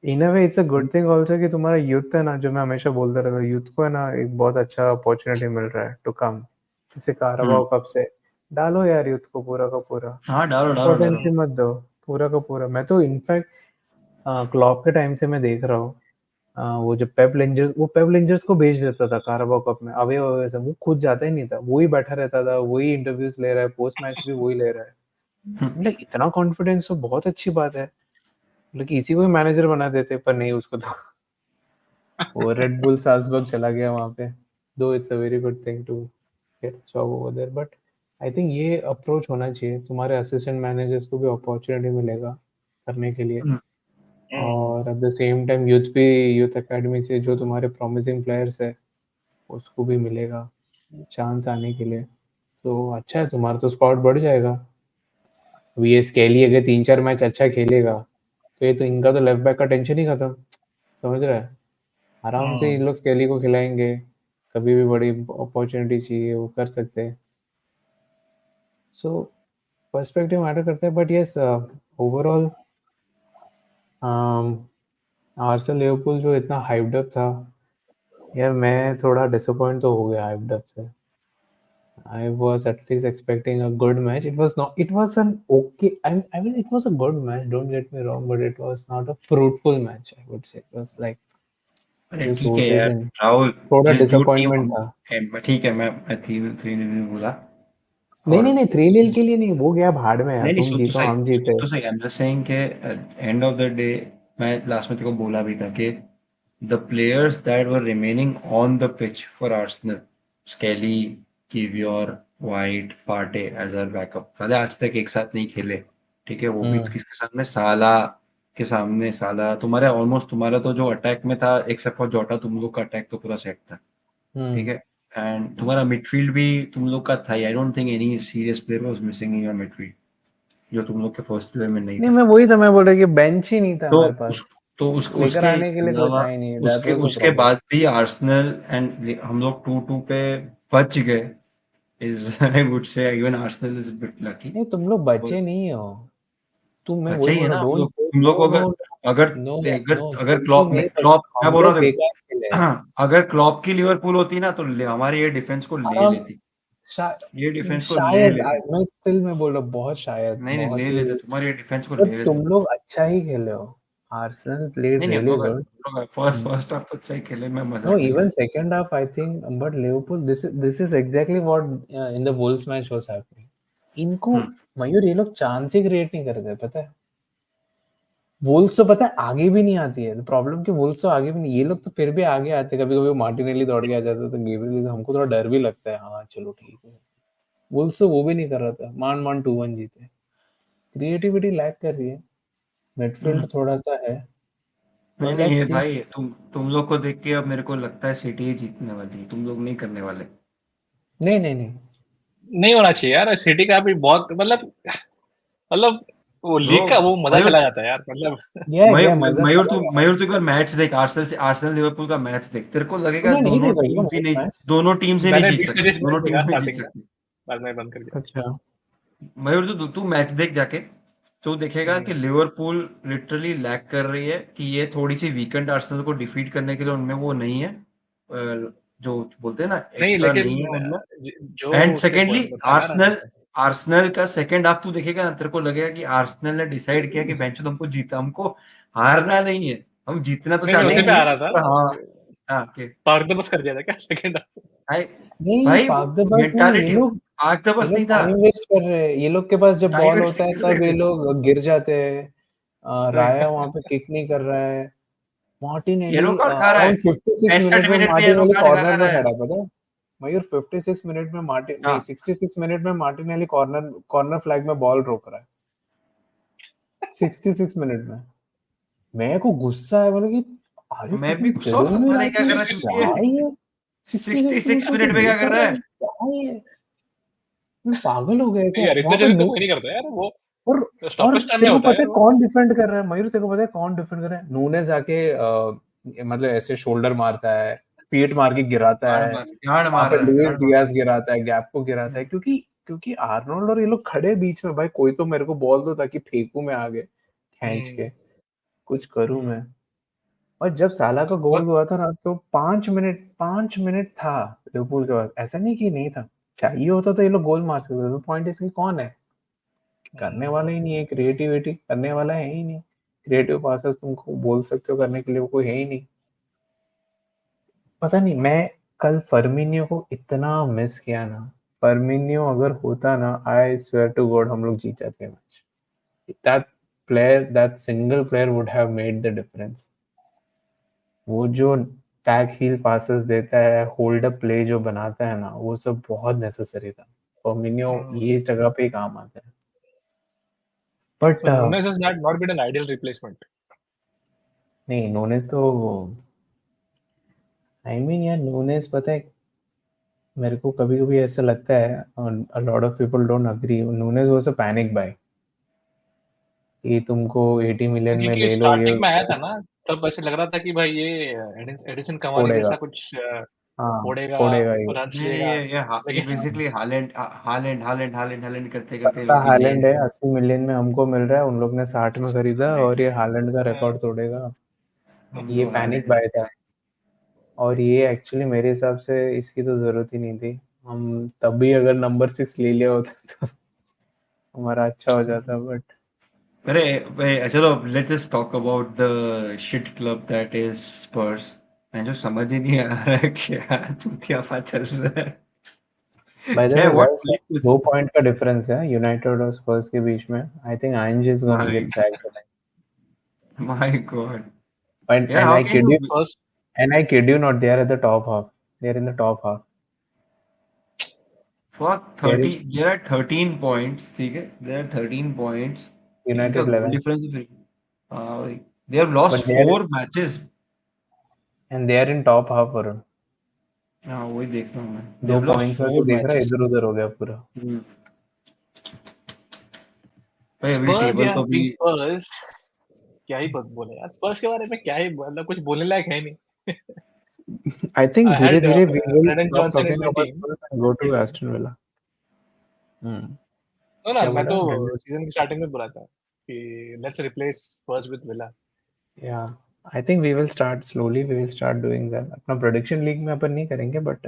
In a way it's a good thing also कि तुम्हारा यूथ है ना, जो मैं हमेशा बोलता रहता हूँ, यूथ को है ना एक बहुत अच्छा अपॉर्चुनिटी मिल रहा है टू कम, जैसे कारवाओ कप से डालो यार यूथ को पूरा का पूरा, हाँ डालो डालो इम्पोर्टेंस डालो। ही मत दो, पूरा का पूरा। मैं तो इनफैक्ट क्लॉप के टाइम से मैं देख रहा हूँ, वो जो पेप रेंजर्स को भेज देता था काराबाओ कप में, अवे से वो खुद जाता ही नहीं था, वही बैठा रहता था, वही इंटरव्यूज ले रहा है, पोस्ट मैच भी वही ले रहा है। मतलब इतना कॉन्फिडेंस तो बहुत अच्छी बात है, लेकिन इसी को मैनेजर बना देते, पर नहीं, उसको तो वो रेड बुल साल्जबर्ग चला गया वहाँ पे, दो it's a very good thing to get job over there, but I think ये अप्रोच होना चाहिए, तुम्हारे असिस्टेंट मैनेजर्स को भी अपॉर्चुनिटी मिलेगा करने के लिए, और at the same time youth academy से जो तुम्हारे प्रॉमिसिंग प्लेयर्स है उसको भी मिलेगा चांस आने के लिए, तो अच्छा है, तुम्हारा तो स्क्वाड बढ़ जाएगा। अभी ये स्केली अगर 3-4 मैच अच्छा खेलेगा तो ये तो इनका तो लेफ्ट बैक का टेंशन ही खत्म, समझ रहा है, आराम से इन लोग स्केली को खिलाएंगे, कभी भी बड़ी अपॉर्चुनिटी चाहिए वो कर सकते हैं। सो पर्सपेक्टिव मैटर करता है, but yes overall Arsenal Liverpool जो इतना हाइप्ड अप था यार, मैं थोड़ा डिसअपॉइंट तो हो गया हाइप्ड अप से। I was at least expecting a good match. It was not. It was an okay. I mean, it was a good match. Don't get me wrong, but it was not a fruitful match. I would say it was like अरे जो ठीक है सोच रहे यार थे, राहुल, थोड़ा जिस जो टीम डिसअपॉइंटमेंट था। ठीक है, मैं 3-3 बोला, नहीं और नहीं नहीं, 3-0 के लिए नहीं, वो गया भाड़ में यार, नहीं नहीं, तुम सुन तो जीतो सही, हम जीते। आई एम जस्ट सेइंग के एंड ऑफ द डे, मैं लास्ट में तेरे को बोला भी था कि the players that were remaining on the pitch for Arsenal, Skelly, Kiwior, White, Partey as are backup, पहले आज तक एक साथ नहीं खेले, ठीक है, वो भी किसके सामने, साला के सामने, साला तुम्हारे ऑलमोस्ट, तुम्हारा तो जो अटैक में था एक्सेप्ट फॉर जोटा, तुम लोग का अटैक तो पूरा सेट था, ठीक है, एंड तुम्हारा मिडफील्ड भी तुम लोग का था, I don't think any serious player was missing in your midfield, जो तुम लोग के फर्स्ट 11 में नहीं नहीं, था। मैं वही था, मैं बोल रहा कि बेंच ही नहीं था तो हमारे उस पास, तो लेकर उसके आने के लिए कोई अलावा, था ही नहीं, दैट उसके वाज द उसके प्रॉब्लम। बाद भी आर्सेनल एंड हम लोग 2-2 पे बच गए, इज आई वुड से even Arsenal is bit lucky, नहीं, तुम लोग बचे नहीं हो, मैं बच्चे वही ही है बोल ना रहा हूँ, हम डोंट लोग, से तुम लोग को नो अगर नो अगर नो अगर नो, अगर तुम लोग क्लॉप ने, नहीं क्लॉप, बचे, मैं हम बोल रहा लोग हूँ बेकार खेले। अगर क्लॉप की लिवरपूल होती ना तो हमारे ये डिफेंस को ले हम लेती, ये शा- डिफेंस को ले शायद लेती, मैं स्टिल में बोल रहा हूँ, बहुत शायद, नहीं नहीं, ले बहुत ही, लेते, तुम्हारे ये डिफेंस को पर ले लेते, तुम लोग अच्छा ही खेले हो, आर्सेनल प्लेड नहीं नहीं, रियली गुड। हम लोग फर्स्ट हाफ तो अच्छा ही खेले, मैं No, मजाक नहीं कर even second half, I think, but Liverpool, this is exactly what in the Wolves match was happening. इनको रहा। मयूर ये लोग चांस ही क्रिएट नहीं करते, पता है, वोल्स तो पता है आगे भी नहीं आती है, प्रॉब्लम कि वोल्स तो आगे भी नहीं, ये लोग तो फिर भी आगे आते, कभी कभी मार्टिनेली दौड़ के आ जाता, तो गेब्रियल, हमको थोड़ा डर भी लगता है, हाँ चलो ठीक है, वोल्स तो वो भी नहीं कर रहा था, मान मान 2-1 जीते, क्रिएटिविटी लैक कर रही है, मिडफील्ड थोड़ा सा है, नहीं बट नहीं, लेट्स ये सी। भाई तुम लोग को देख के अब मेरे को लगता है सिटी ही जीतने वाली है, तुम लोग नहीं करने वाले। नहीं नहीं नहीं, नहीं होना चाहिए यार, सिटी का भी बहुत मतलब वो ब्रो, लीग का वो मजा मयूर चला जाता है यार, मतलब गया गया मजा चला गया। मयूर तू एक बार मैच देख, आर्सेनल से, आर्सेनल लिवरपूल का मैच देख, तेरे को लगेगा तूने नहीं देखा क्या मैच? दोनों टीम से नहीं मैंने जीत 20-25 सकती, दोनों मिनट टीम देखा नहीं जीत स्टार्टिंग में, सकती। बाद में बंद कर दिया। अच्छा, मयूर तू तू मैच देख जाके, तो देखेगा कि लिवरपूल लिटरली लैक कर रही है, कि ये थोड़ी सी वीकेंड आर्सेनल को डिफीट करने के लिए उनमें वो नहीं है, जो बोलते हैं ना, नहीं एक्स्ट्रा नहीं लेकिन है उनमें। जो एंड उसने सेकेंडली बताया ना आर्सेनल, आर्सेनल का सेकंड हाफ तू देखेगा ना, तेरे को लगेगा कि आर्सेनल ने डिसाइड किया कि बेंचो हमको जीता, हमको हारना नहीं है, हम जीतना तो नहीं मैं चाहते उसी ही पे नहीं आ है, रहा पर था, हाँ, हाँ के पार्क द बस कर दिया था क्या सेकंड? भाई, नहीं भाई पाक द बस नहीं, मेंटालिटी, आग तो ये बस लोग नहीं था, टाइम वेस्ट कर रहे हैं, ये लोग के पास जब टाइम बॉल वेस्ट होता है नहीं कर तब ये रहे लोग गिर जाते हैं, राया थे। वहां पे किक नहीं कर रहा है, येलो मार्टिनेली कार्ड खा रहा है, अराउंड 56 65 मिनट में मिनट में येलो मार्टिनेली कार्ड खा कॉर्नर में रहा है। खड़ा, पता है मयूर, 56 मिनट में मार्टिन नहीं, हाँ 66 मिनट में मार्टिनेली कॉर्नर कॉर्नर फ्लैग में बॉल रोक रहा है, 66 मिनट में। मैं को गुस्सा है, बोले कि अरे मैं भी फकिंग गुस्सा किडिंग होता, मी, मैंने क्या रात कर में रहा क्या है है, ये, 66 66 मिनट में मिनट तो में क्या ये कर कर रहा रहा है। है, क्या है ये, मैं पागल हो गया नहीं क्या यार, इतने वहां पे। जल्दी तो कोई नहीं करता यार वो, और स्टॉपेज टाइम में तेरे को होता है पता यार है वो। कौन डिफेंड कर रहा है मयूर, तेरे को पता है कौन डिफेंड कर रहा है, नूनेज आके मतलब ऐसे शोल्डर मारता है, पीठ मार के गिराता है, गांड वहां मार पे रहा है, लुइस गांड मार डियाज गिराता है, गैप को गिराता है, क्योंकि क्योंकि आर्नोल्ड और ये लोग खड़े बीच में, भाई कोई तो मेरे को बॉल दो ताकि फेंकू मैं आगे खींच के कुछ करूं मैं। और जब साला का गोल और हुआ था ना, तो 5 मिनट था लिवरपूल के पास, ऐसा नहीं कि नहीं था, चाहिए होता तो ये लोग गोल मार सकते थे, तो पॉइंट इसकी कौन है, करने वाला ही नहीं है, क्रिएटिविटी करने वाला है ही नहीं, क्रिएटिव पासेस तुमको बोल सकते हो करने के लिए, वो कोई है ही नहीं। पता नहीं, मैं कल फर्मिनियो को इतना मिस किया ना। फर्मिनियो अगर होता ना, आई स्वेयर टू गॉड हम लोग जीत जाते match. That player, that single player would have made the difference. वो जो टैग हील पासेस देता है, होल्ड अप प्ले जो बनाता है ना, वो सब बहुत नेसेसरी था। फर्मिनियो ये जगह पे ही काम आता है। But So Nunes has not been an ideal replacement. नहीं, नूनेस तो आई मीन यार, नूनेस पता है मेरे को कभी कभी ऐसा लगता है, a lot of people don't agree, Nunes was a panic buy कि तुमको 80 मिलियन में क्योंकि ले लो, ये स्टार्टिंग में आया था ना, तब ऐसे लग रहा था कि भाई ये एडिसन कवानी फोड़ेगा। जैसा कुछ हाँ, फोड़ेगा, फोड़ेगा ये। रन नहीं लेगा, ये लेकिन बेसिकली हालैंड करते करते ये पता लोग भी ले हालैंड है, रहे 80 मिलियन में हमको मिल रहा है, उन लोग ने 60 में खरीदा और ये हालैंड का रिकॉर्ड तोड़ेगा। हम ये लोग पैनिक हालैंड बाय था। और ये एक्चुअली मेरे हिसाब से इसकी तो जरूरत ही नहीं थी। हम तब भी अगर नंबर 6 ले लिया होता तो हमारा अच्छा हो जाता। बट अरे चलो let's just talk about the shit club that is Spurs. मैं जो समझ ही नहीं आ रहा है क्या चूतियापा चल रहा है। बाय द क्या वे व्हाट गाइस, 2 पॉइंट का डिफरेंस है यूनाइटेड और स्पर्स के बीच में। I think Ange is gonna my get sacked. My God But यार how can you first I kid you not, they are at the top half. They are in the top half. Four They are 30 there are 13 points ठीक है there are 13 points इनका United goal 11, difference they have but lost they are 4 matches. and they are in top half पर। हाँ वही देख रहा हूँ मैं दे 2 हैव लॉस्ट पॉइंट्स में तो 4 देख रहा है मैचेस। इधर उधर हो गया पूरा। भाई अभी स्पर्स टेबल यार, तो भी बिग स्पर्स क्या ही बोले यार, स्पर्स के बारे में क्या ही मतलब, कुछ बोलने लायक है नहीं। I think I धीरे had धीरे we will Brennan stop Johnson in talking my about team. Spurs and go to Aston Villa. No, ना क्या मैं बोला तो ब्रेंडन? सीजन की स्टार्टिंग में बोला था कि let's replace Spurs with villa. Yeah, I think we will start slowly. We will start doing that. अपना प्रोडिक्शन लीग में अपन नहीं करेंगे, बट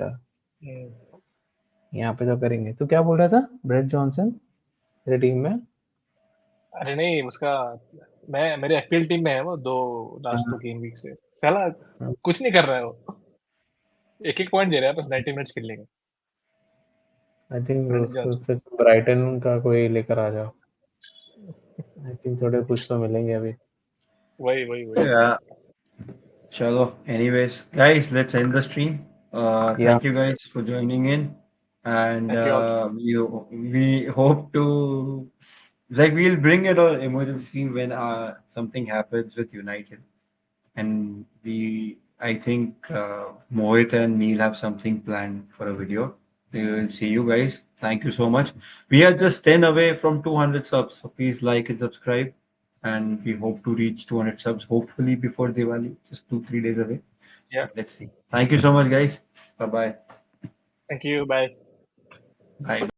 यहाँ पे तो करेंगे। तो क्या बोल रहा था ब्रेड जॉनसन तेरे टीम में? अरे नहीं, उसका मैं मेरे एफपीएल टीम में है वो, लास्ट 2 गेम वीक से साला कुछ नहीं कर रहा है वो, एक पॉइंट दे रहा है बस 90 मिनट्स खेलने का। आई थिंक ब्रेंडन उसको जॉनसन सिर्फ ब्राइटन का कोई लेकर आ जाओ। आई थिंक थोड़े कुछ तो मिलेंगे अभी। वही yeah chalo anyways guys let's end the stream Yeah, thank you guys for joining in and thank you all. we hope to like we'll bring it on emergency stream when something happens with United and I think Mohit and Neil have something planned for a video. We will see you guys. Thank you so much. We are just 10 away from 200 subs, so please like and subscribe. And we hope to reach 200 subs hopefully before Diwali, just 2-3 days away. या Let's see. Thank you so much, guys. Bye bye. Thank you, bye. Bye.